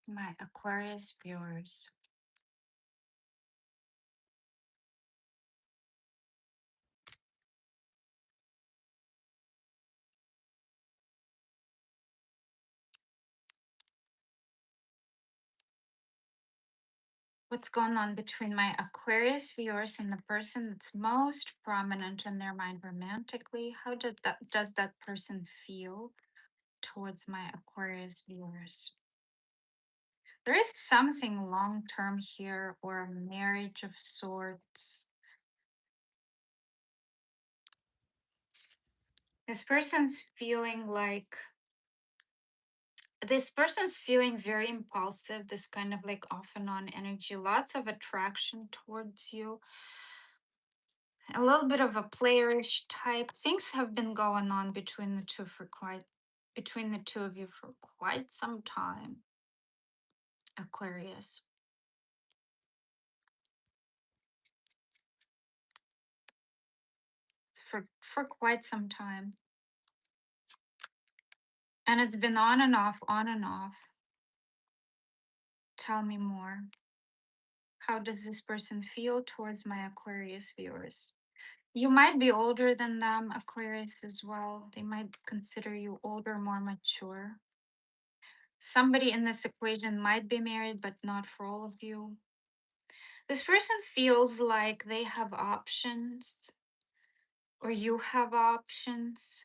My Aquarius viewers. What's going on between my Aquarius viewers and the person that's most prominent in their mind romantically? How does that person feel towards my Aquarius viewers? There is something long term here or a marriage of sorts. This person's feeling like this person's feeling very impulsive, this kind of like off and on energy, lots of attraction towards you, a little bit of a playerish type. Things have been going on between the between the two of you for quite some time, Aquarius. It's for quite some time. And it's been on and off, on and off. Tell me more. How does this person feel towards my Aquarius viewers? You might be older than them, Aquarius as well. They might consider you older, more mature. Somebody in this equation might be married, but not for all of you. This person feels like they have options, or you have options.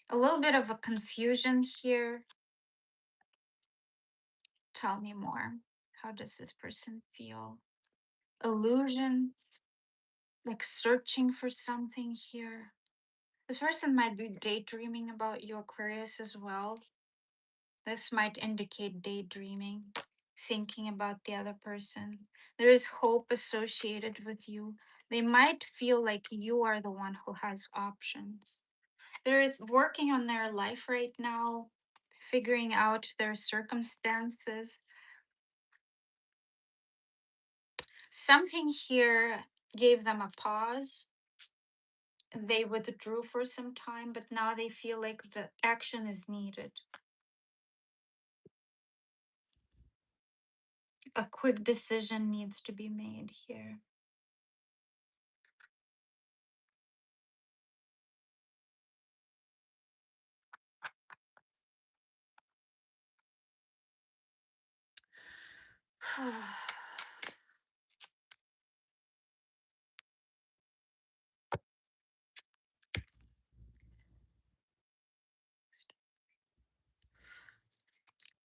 A little bit of a confusion here. Tell me more. How does this person feel? Illusions, like searching for something here. This person might be daydreaming about you, Aquarius, as well. This might indicate daydreaming, thinking about the other person. There is hope associated with you. They might feel like you are the one who has options. There is working on their life right now, figuring out their circumstances. Something here gave them a pause. They withdrew for some time, but now they feel like the action is needed. A quick decision needs to be made here.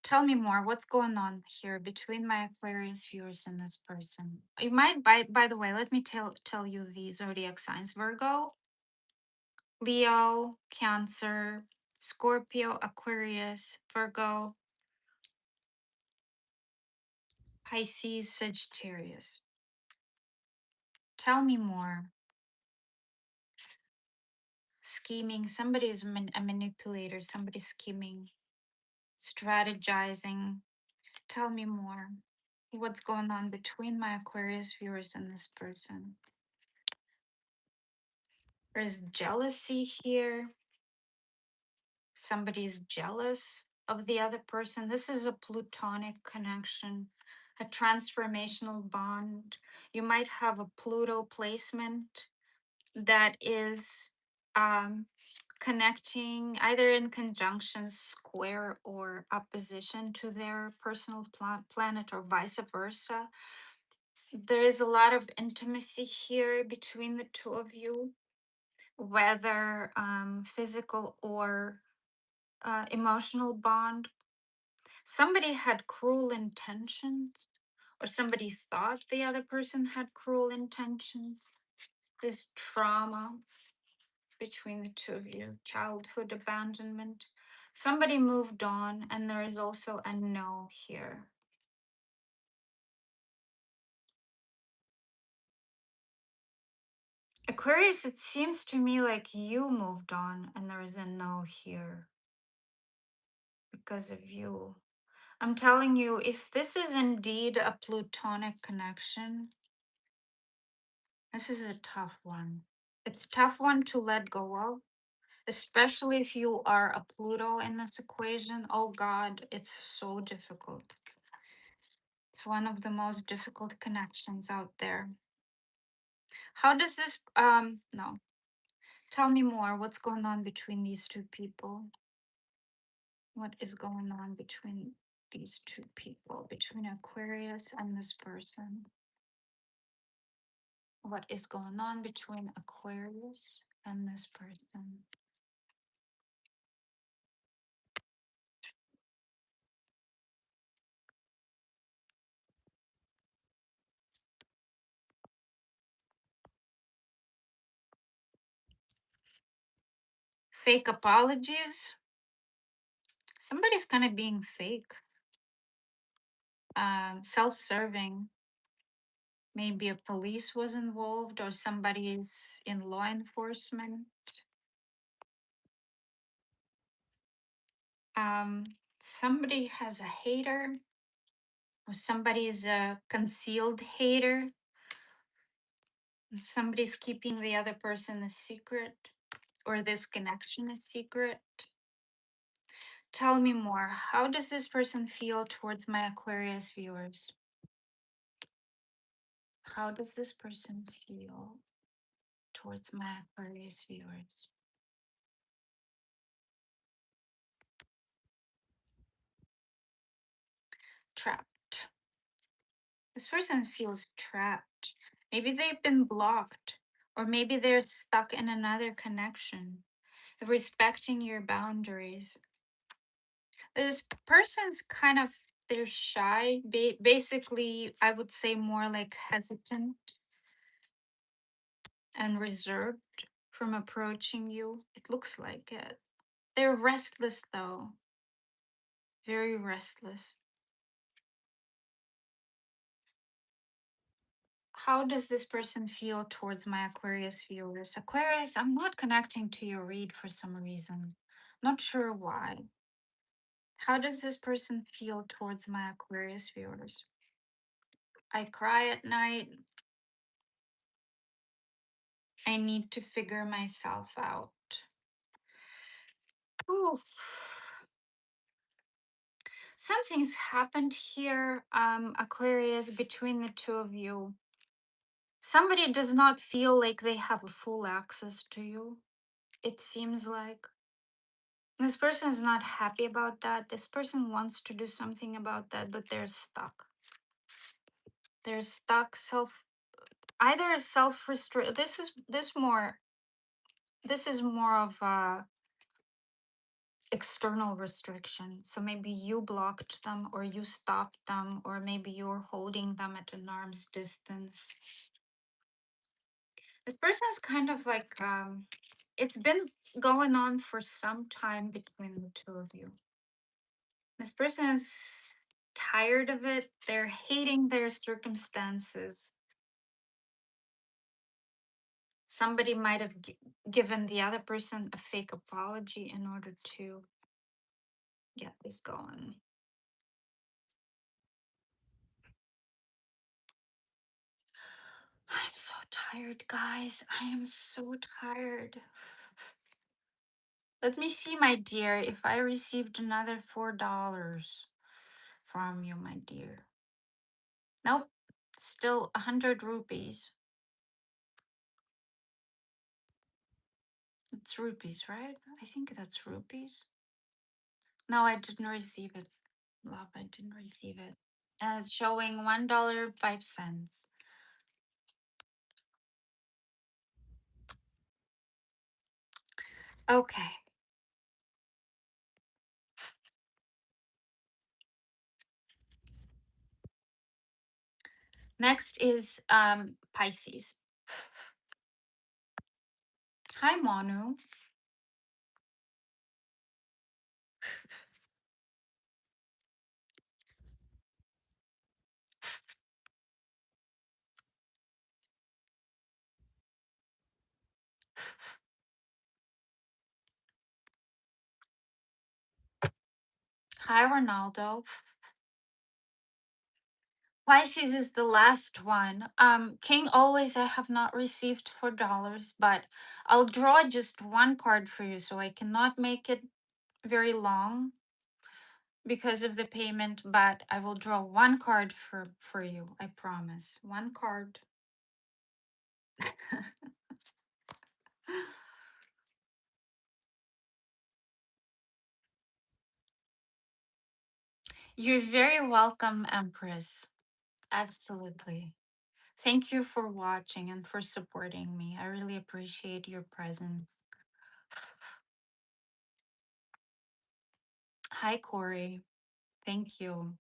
Tell me more. What's going on here between my Aquarius viewers and this person? You might, by the way, let me tell you the zodiac signs: Virgo, Leo, Cancer, Scorpio, Aquarius, Virgo, Pisces, Sagittarius. Tell me more. Scheming. Somebody's a manipulator. Somebody's scheming, strategizing. Tell me more. What's going on between my Aquarius viewers and this person? There's jealousy here. Somebody's jealous of the other person. This is a plutonic connection, a transformational bond. You might have a Pluto placement that is connecting either in conjunction, square, or opposition to their personal planet, or vice versa. There is a lot of intimacy here between the two of you, whether physical or emotional bond. Somebody had cruel intentions, or somebody thought the other person had cruel intentions. There's trauma between the two of you, childhood abandonment. Somebody moved on, and there is also a no here. Aquarius, it seems to me like you moved on, and there is a no here because of you. I'm telling you, if this is indeed a plutonic connection, this is a tough one. It's a tough one to let go of, especially if you are a Pluto in this equation. Oh God, it's so difficult. It's one of the most difficult connections out there. How does this no. Tell me more. What's going on between these two people? What is going on between these two people, between Aquarius and this person? What is going on between Aquarius and this person? Fake apologies. Somebody's kind of being fake, self-serving. Maybe a police was involved, or somebody is in law enforcement. Somebody has a hater, or somebody's a concealed hater. Somebody's keeping the other person a secret, or this connection a secret. Tell me more. How does this person feel towards my Aquarius viewers? How does this person feel towards my Aquarius viewers? Trapped. This person feels trapped. Maybe they've been blocked, or maybe they're stuck in another connection. Respecting your boundaries. This person's kind of, they're shy, basically, I would say more like hesitant and reserved from approaching you. It looks like it. They're restless though, very restless. How does this person feel towards my Aquarius viewers? Aquarius, I'm not connecting to your read for some reason. Not sure why. How does this person feel towards my Aquarius viewers? I cry at night. I need to figure myself out. Oof. Something's happened here, Aquarius, between the two of you. Somebody does not feel like they have a full access to you. It seems like this person is not happy about that. This person wants to do something about that, but they're stuck. They're stuck either self restrict. This is more of a external restriction. So maybe you blocked them, or you stopped them, or maybe you're holding them at an arm's distance. This person is kind of like, it's been going on for some time between the two of you. This person is tired of it. They're hating their circumstances. Somebody might have given the other person a fake apology in order to get this going. I'm so tired, guys. I am so tired. Let me see, my dear, if I received another $4 from you, my dear. Nope, still 100 rupees. It's rupees, right? I think that's rupees. No, I didn't receive it. Love, I didn't receive it. And it's showing $1.05. Okay. Next is Pisces. Hi, Manu. Hi, Ronaldo. Pisces is the last one. King always, I have not received $4, but I'll draw just one card for you, so I cannot make it very long because of the payment, but I will draw one card for you. I promise. One card. You're very welcome, Empress. Absolutely. Thank you for watching and for supporting me. I really appreciate your presence. Hi, Corey. Thank you.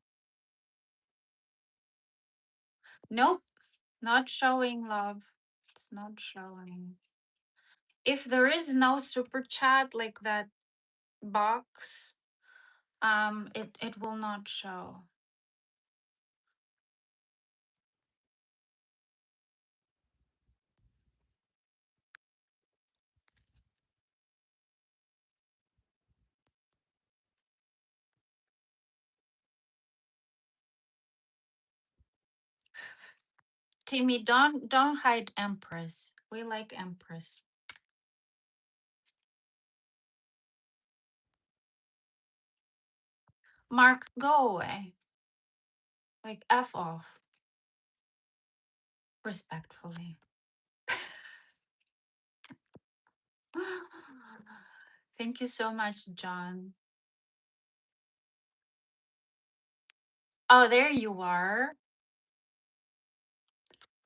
Nope, not showing, love. It's not showing. If there is no super chat like that box, it will not show. Timmy, don't hide Empress. We like Empress. Mark, go away. Like, F off, respectfully. Thank you so much, John. Oh, there you are.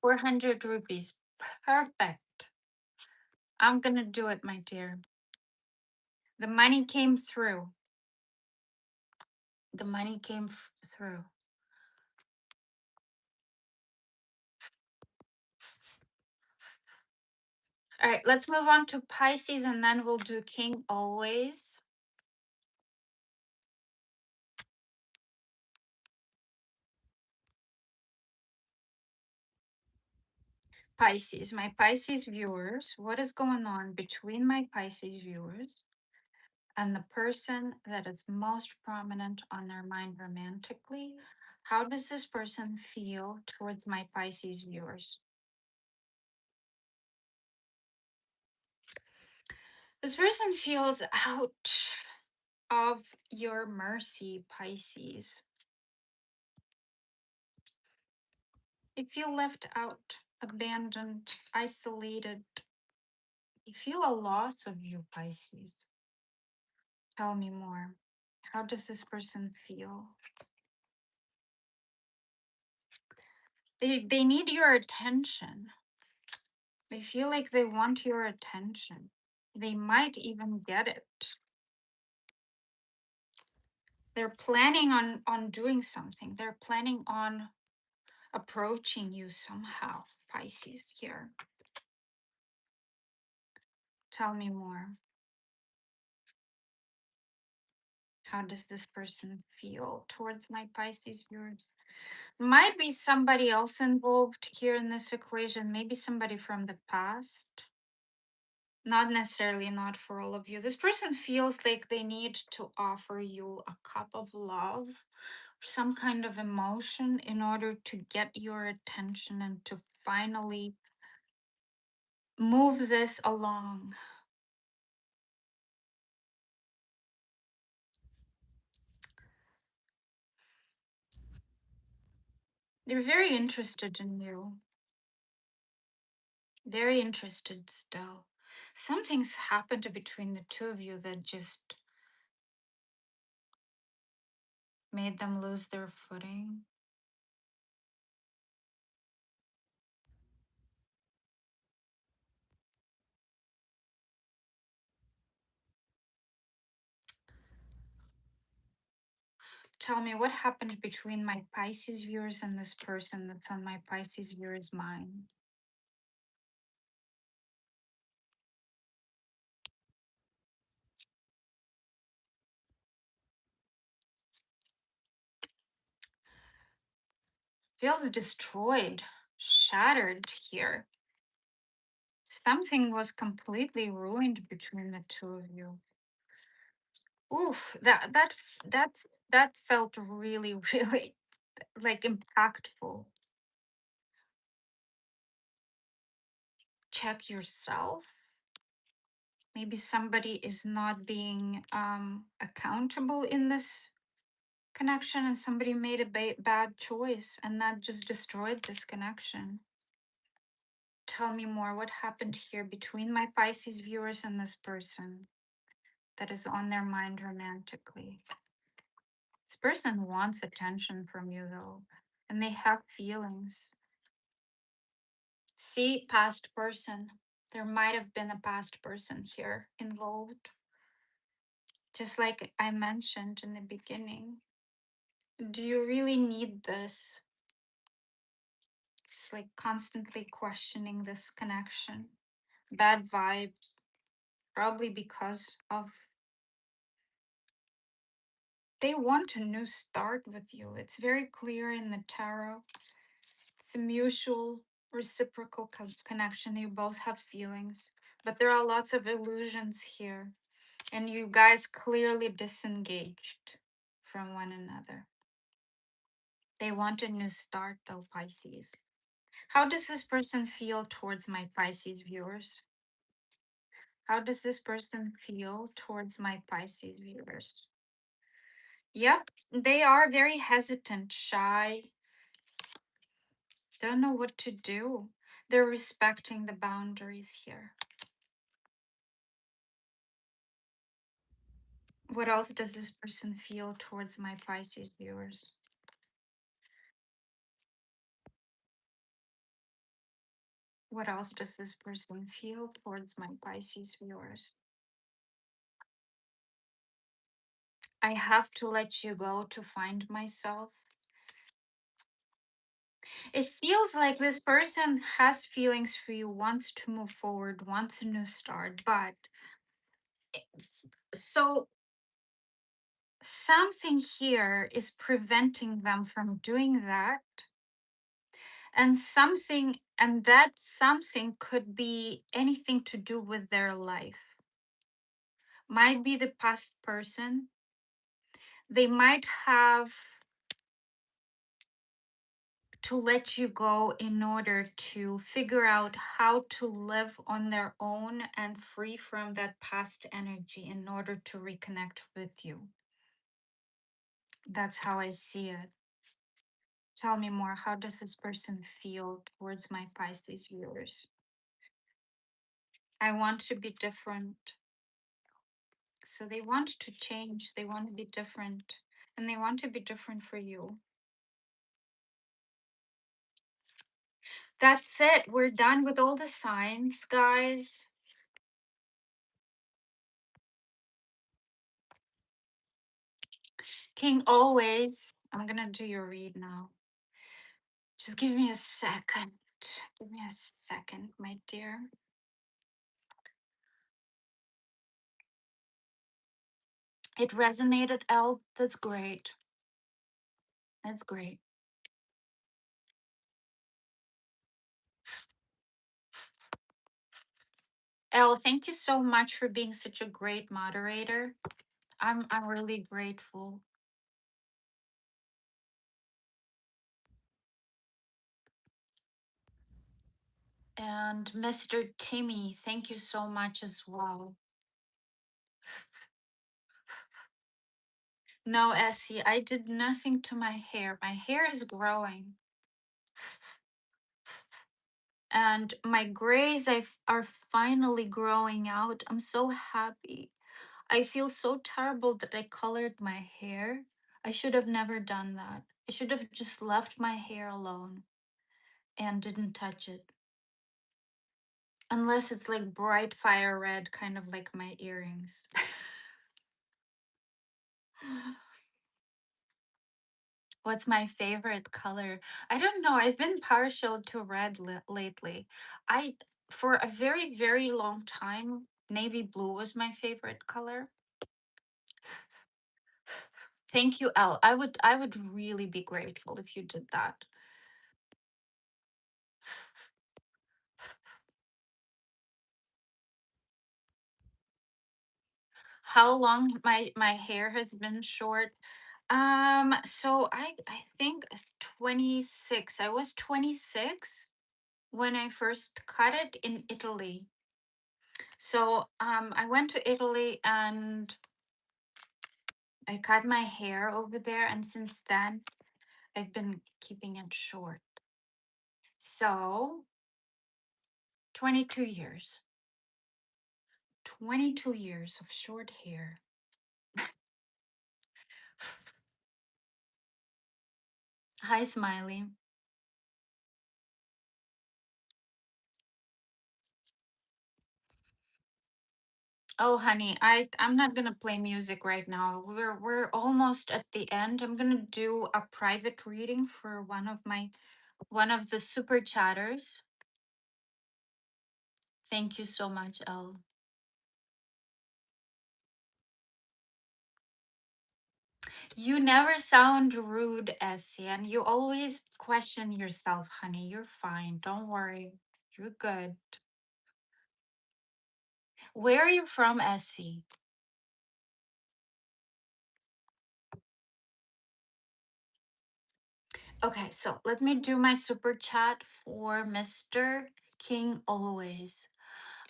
400 rupees. Perfect. I'm gonna do it, my dear. The money came through. The money came through. All right, let's move on to Pisces and then we'll do King always. Pisces, my Pisces viewers, what is going on between my Pisces viewers and the person that is most prominent on their mind romantically? How does this person feel towards my Pisces viewers? This person feels out of your mercy, Pisces. They feel left out, abandoned, isolated. They feel a loss of you, Pisces. Tell me more. How does this person feel? They need your attention. They feel like they want your attention. They might even get it. They're planning on doing something. They're planning on approaching you somehow, Pisces here. Tell me more. How does this person feel towards my Pisces viewers? Might be somebody else involved here in this equation, maybe somebody from the past. Not necessarily not for all of you. This person feels like they need to offer you a cup of love, some kind of emotion in order to get your attention and to finally move this along. They're very interested in you. Very interested still. Something's happened between the two of you that just made them lose their footing. Tell me what happened between my Pisces viewers and this person that's on my Pisces viewers' mind. Feels destroyed, shattered here. Something was completely ruined between the two of you. Oof, that felt really, really like impactful. Check yourself. Maybe somebody is not being accountable in this connection and somebody made a bad choice and that just destroyed this connection. Tell me more. What happened here between my Pisces viewers and this person that is on their mind romantically? This person wants attention from you though, and they have feelings. See, past person. There might have been a past person here involved. Just like I mentioned in the beginning. Do you really need this? It's like constantly questioning this connection. Bad vibes, probably because of they want a new start with you. It's very clear in the tarot. It's a mutual, reciprocal connection. You both have feelings, but there are lots of illusions here, and you guys clearly disengaged from one another. They want a new start, though, Pisces. How does this person feel towards my Pisces viewers? How does this person feel towards my Pisces viewers? Yep, they are very hesitant, shy, don't know what to do. They're respecting the boundaries here. What else does this person feel towards my Pisces viewers? What else does this person feel towards my Pisces viewers? I have to let you go to find myself. It feels like this person has feelings for you, wants to move forward, wants a new start, but so something here is preventing them from doing that. And that something could be anything to do with their life. Might be the past person. They might have to let you go in order to figure out how to live on their own and free from that past energy in order to reconnect with you. That's how I see it. Tell me more. How does this person feel towards my Pisces viewers? I want to be different. So they want to change, they want to be different, and they want to be different for you. That's it. We're done with all the signs, guys. King always. I'm gonna do your read now. Just give me a second. Give me a second, my dear. It resonated, Elle. That's great. That's great. Elle, thank you so much for being such a great moderator. I'm really grateful. And Mr. Timmy, thank you so much as well. No, Essie, I did nothing to my hair. My hair is growing. And my grays are finally growing out. I'm so happy. I feel so terrible that I colored my hair. I should have never done that. I should have just left my hair alone and didn't touch it. Unless it's like bright fire red, kind of like my earrings. What's my favorite color? I don't know. I've been partial to red lately. I For a very very long time, navy blue was my favorite color. Thank you, Elle. I would really be grateful if you did that. How long my hair has been short? So I think it's 26. I was 26 when I first cut it in Italy. So I went to Italy and I cut my hair over there, and since then I've been keeping it short. So 22 years. 22 years of short hair. Hi, Smiley. Oh, honey, I'm not gonna play music right now. We're almost at the end. I'm gonna do a private reading for one of the super chatters. Thank you so much, Elle. You never sound rude, Essie, and you always question yourself, honey. You're fine. Don't worry. You're good. Where are you from, Essie? Okay, so let me do my super chat for Mr. King always.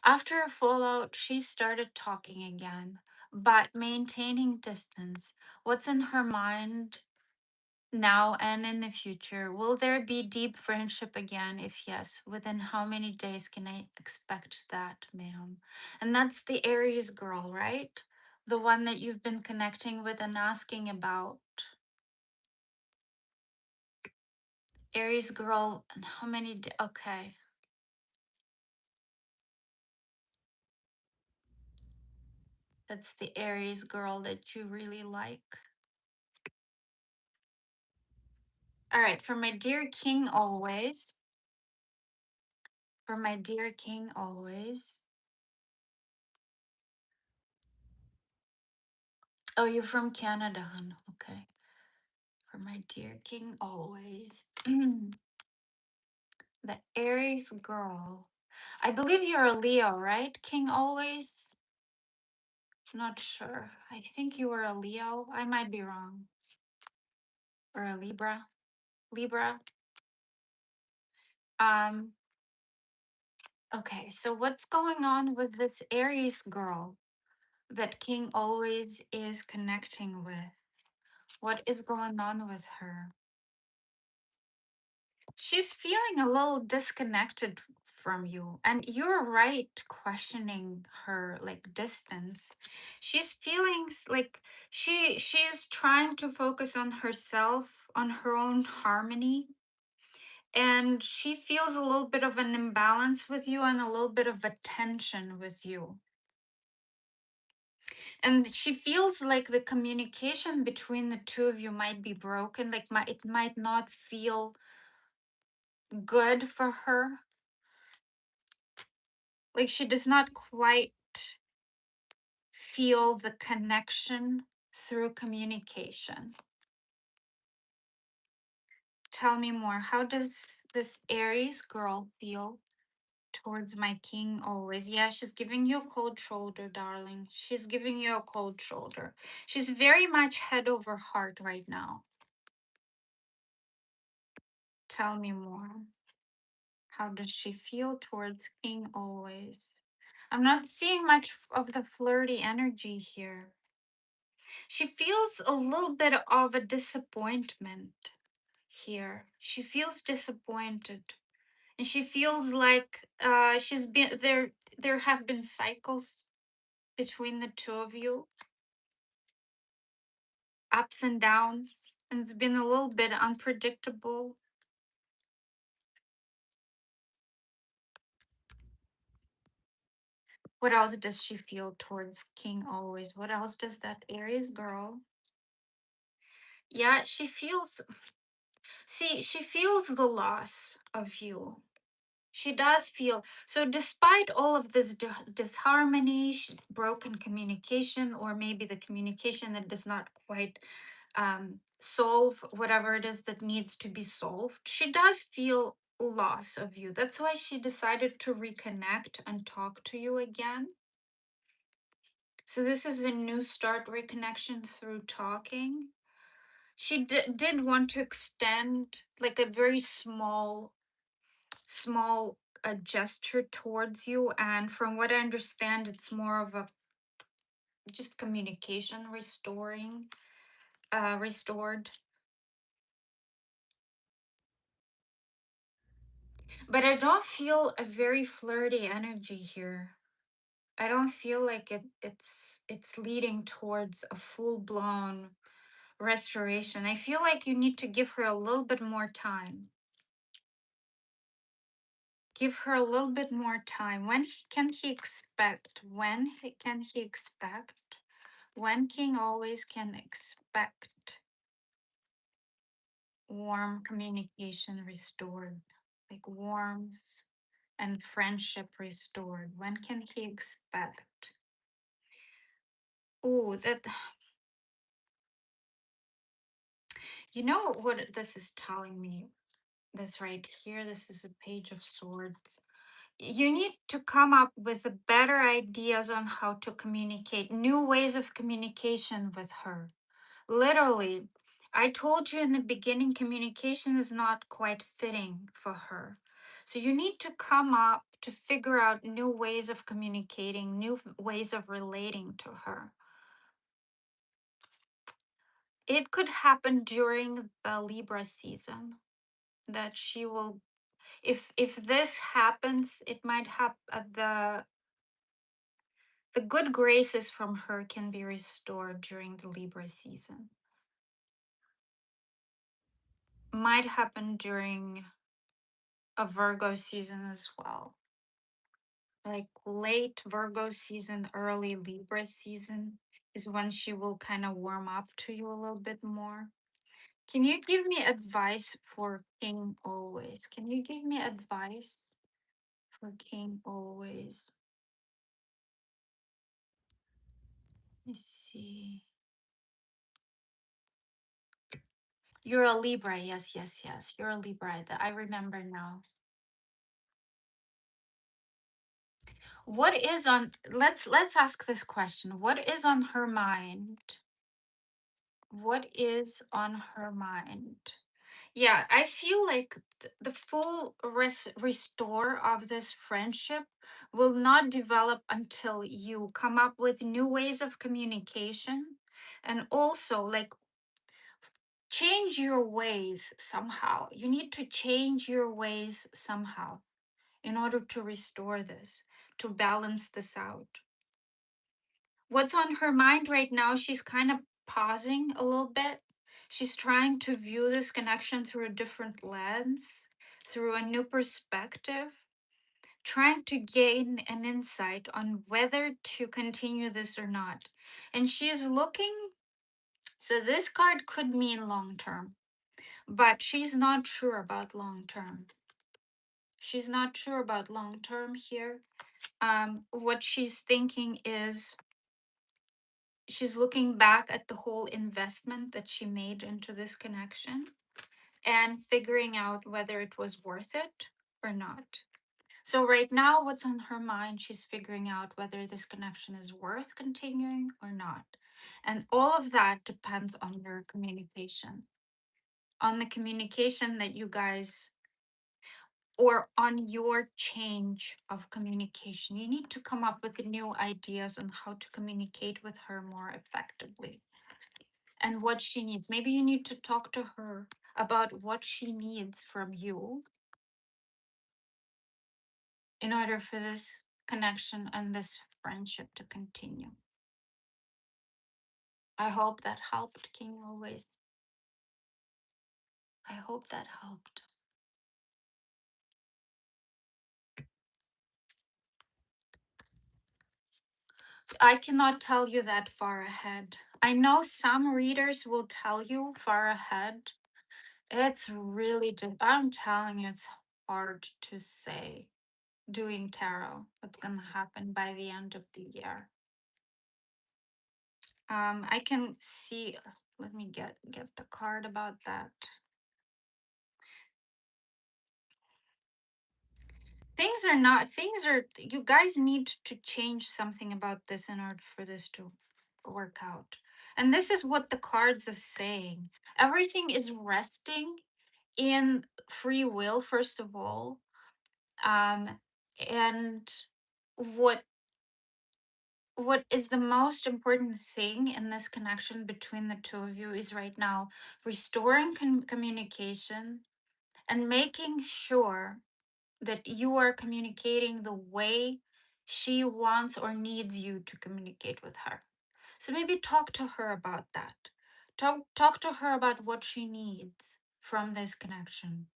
After a fallout, she started talking again. but maintaining distance. What's in her mind now and in the future? Will there be deep friendship again? If yes, within how many days can I expect that, ma'am? And that's the Aries girl, right? The one that you've been connecting with and asking about. Aries girl, and how many okay. That's the Aries girl that you really like. All right, for my dear king always. For my dear king always. Oh, you're from Canada, hun. Okay. For my dear king always. The Aries girl. I believe you're a Leo, right? King always? Not sure. I think you were a Leo. I might be wrong. Or a Libra. Libra. Um, okay, so what's going on with this Aries girl that King always is connecting with? What is going on with her? She's feeling a little disconnected from you, and you're right questioning her like distance. She's feeling like she's trying to focus on herself, on her own harmony, and she feels a little bit of an imbalance with you and a little bit of a tension with you. And she feels like the communication between the two of you might be broken, like it might not feel good for her. Like she does not quite feel the connection through communication. Tell me more. How does this Aries girl feel towards my king always? Yeah, she's giving you a cold shoulder, darling. She's giving you a cold shoulder. She's very much head over heart right now. Tell me more. How does she feel towards king always? I'm not seeing much of the flirty energy here. She feels a little bit of a disappointment here. She feels disappointed. And she feels like she's been there. There have been cycles between the two of you, ups and downs, and it's been a little bit unpredictable. What else does she feel towards King always? What else does that Aries girl? Yeah, she feels, see, she feels the loss of you. She does feel so, despite all of this disharmony, broken communication, or maybe the communication that does not quite solve whatever it is that needs to be solved. She does feel loss of you. That's why she decided to reconnect and talk to you again. So this is a new start, reconnection through talking. She did want to extend like a very small gesture towards you, and from what I understand, it's more of a just communication restored. But I don't feel a very flirty energy here. I don't feel like it's leading towards a full-blown restoration. I feel like you need to give her a little bit more time. Give her a little bit more time. Can he expect? Can he expect? When King always can expect warm communication restored, like warmth and friendship restored? When can he expect? Oh, that, you know what this is telling me? This right here, this is a Page of Swords. You need to come up with better ideas on how to communicate, new ways of communication with her. Literally, I told you in the beginning, communication is not quite fitting for her. So you need to come up to figure out new ways of communicating, new ways of relating to her. it could happen during the Libra season that she will, if this happens, it might happen the good graces from her can be restored during the Libra season. Might happen during a Virgo season as well. Like late Virgo season, early Libra season is when she will kind of warm up to you a little bit more. Can you give me advice for King Always? Can you give me advice for King Always? Let's see. You're a Libra. Yes, yes, yes. You're a Libra. I remember now. What is on let's ask this question. What is on her mind? What is on her mind? Yeah, I feel like the full restore of this friendship will not develop until you come up with new ways of communication, and also like change your ways somehow. You need to change your ways somehow in order to restore this, to balance this out. What's on her mind right now, she's kind of pausing a little bit. She's trying to view this connection through a different lens, through a new perspective, trying to gain an insight on whether to continue this or not. And she's looking, so this card could mean long term, but she's not sure about long term. She's not sure about long term here. What she's thinking is she's looking back at the whole investment that she made into this connection and figuring out whether it was worth it or not. So, right now, what's on her mind, she's figuring out whether this connection is worth continuing or not. And all of that depends on your communication, on the communication that you guys, or on your change of communication. You need to come up with new ideas on how to communicate with her more effectively and what she needs. Maybe you need to talk to her about what she needs from you in order for this connection and this friendship to continue. I hope that helped, King Always. I hope that helped. I cannot tell you that far ahead. I know some readers will tell you far ahead. It's really, I'm telling you, it's hard to say doing tarot what's going to happen by the end of the year. I can see, let me get the card about that. Things are not, things are, you guys need to change something about this in order for this to work out. And this is what the cards are saying. Everything is resting in free will, first of all. And what what is the most important thing in this connection between the two of you is right now restoring communication and making sure that you are communicating the way she wants or needs you to communicate with her. So maybe talk to her about that. Talk to her about what she needs from this connection.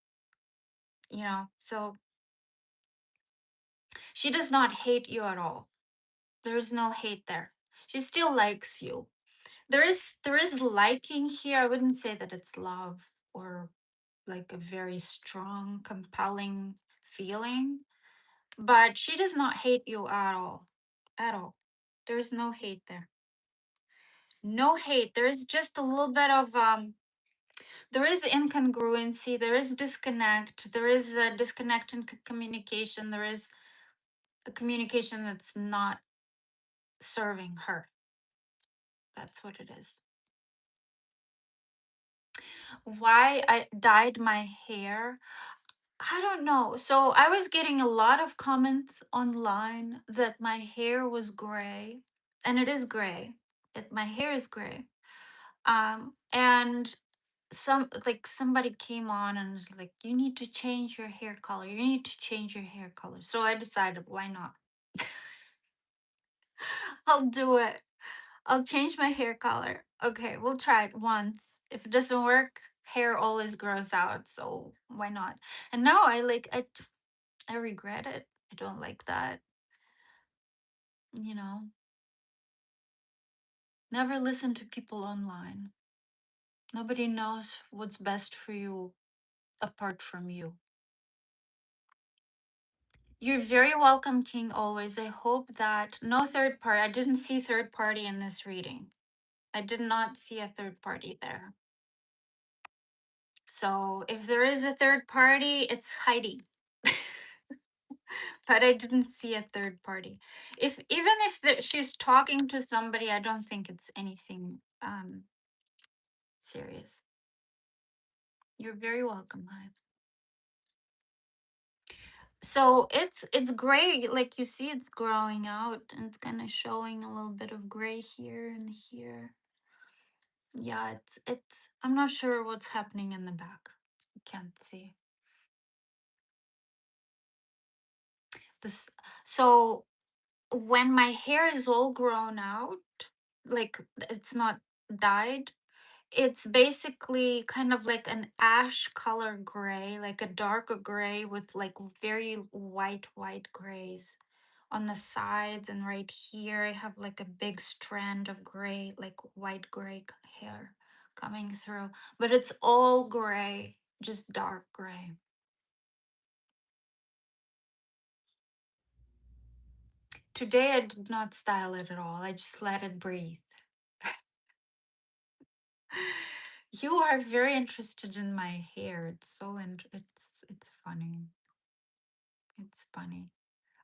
So she does not hate you at all. There's no hate there. She still likes you. There is liking here. I wouldn't say that it's love or like a very strong, compelling feeling, but she does not hate you at all. At all. There's no hate there. No hate. There is just a little bit of there is incongruency, there is disconnect, there is a disconnect in communication, there is a communication that's not serving her. That's what it is. Why I dyed my hair? I don't know. So I was getting a lot of comments online that my hair was gray, and it is gray. My hair is gray. And somebody came on and was like, you need to change your hair color. You need to change your hair color. So I decided, why not? I'll do it. I'll change my hair color. Okay, we'll try it once. If it doesn't work, hair always grows out, so why not? And now I regret it. I don't like that. You know, never listen to people online. Nobody knows what's best for you apart from you. You're very welcome, King, always. I hope that no third party, I didn't see third party in this reading. I did not see a third party there. So if there is a third party, it's Heidi. But I didn't see a third party. If even if she's talking to somebody, I don't think it's anything serious. You're very welcome, Hive. So it's gray, like you see, it's growing out and it's kind of showing a little bit of gray here and here. Yeah, it's. I'm not sure what's happening in the back. I can't see this. So when my hair is all grown out, like it's not dyed, it's basically kind of like an ash color gray, like a darker gray with like very white grays on the sides. And right here I have like a big strand of gray, like white gray hair coming through, but it's all gray, just dark gray. Today I did not style it at all. I just let it breathe. You are very interested in my hair. It's so it's funny. It's funny.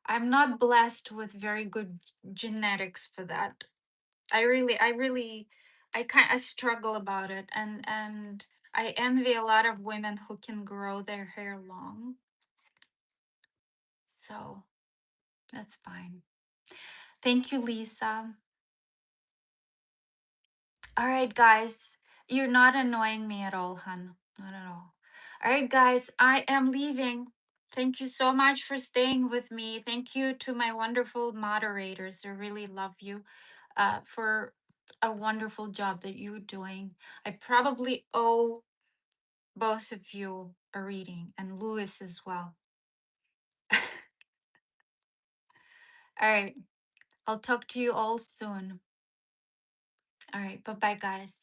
I'm not blessed with very good genetics for that. I struggle about it, and I envy a lot of women who can grow their hair long. So that's fine. Thank you, Lisa. All right, guys. You're not annoying me at all, hun. Not at all. All right, guys. I am leaving. Thank you so much for staying with me. Thank you to my wonderful moderators. I really love you for a wonderful job that you're doing. I probably owe both of you a reading, and Lewis as well. All right. I'll talk to you all soon. All right. Bye bye, guys.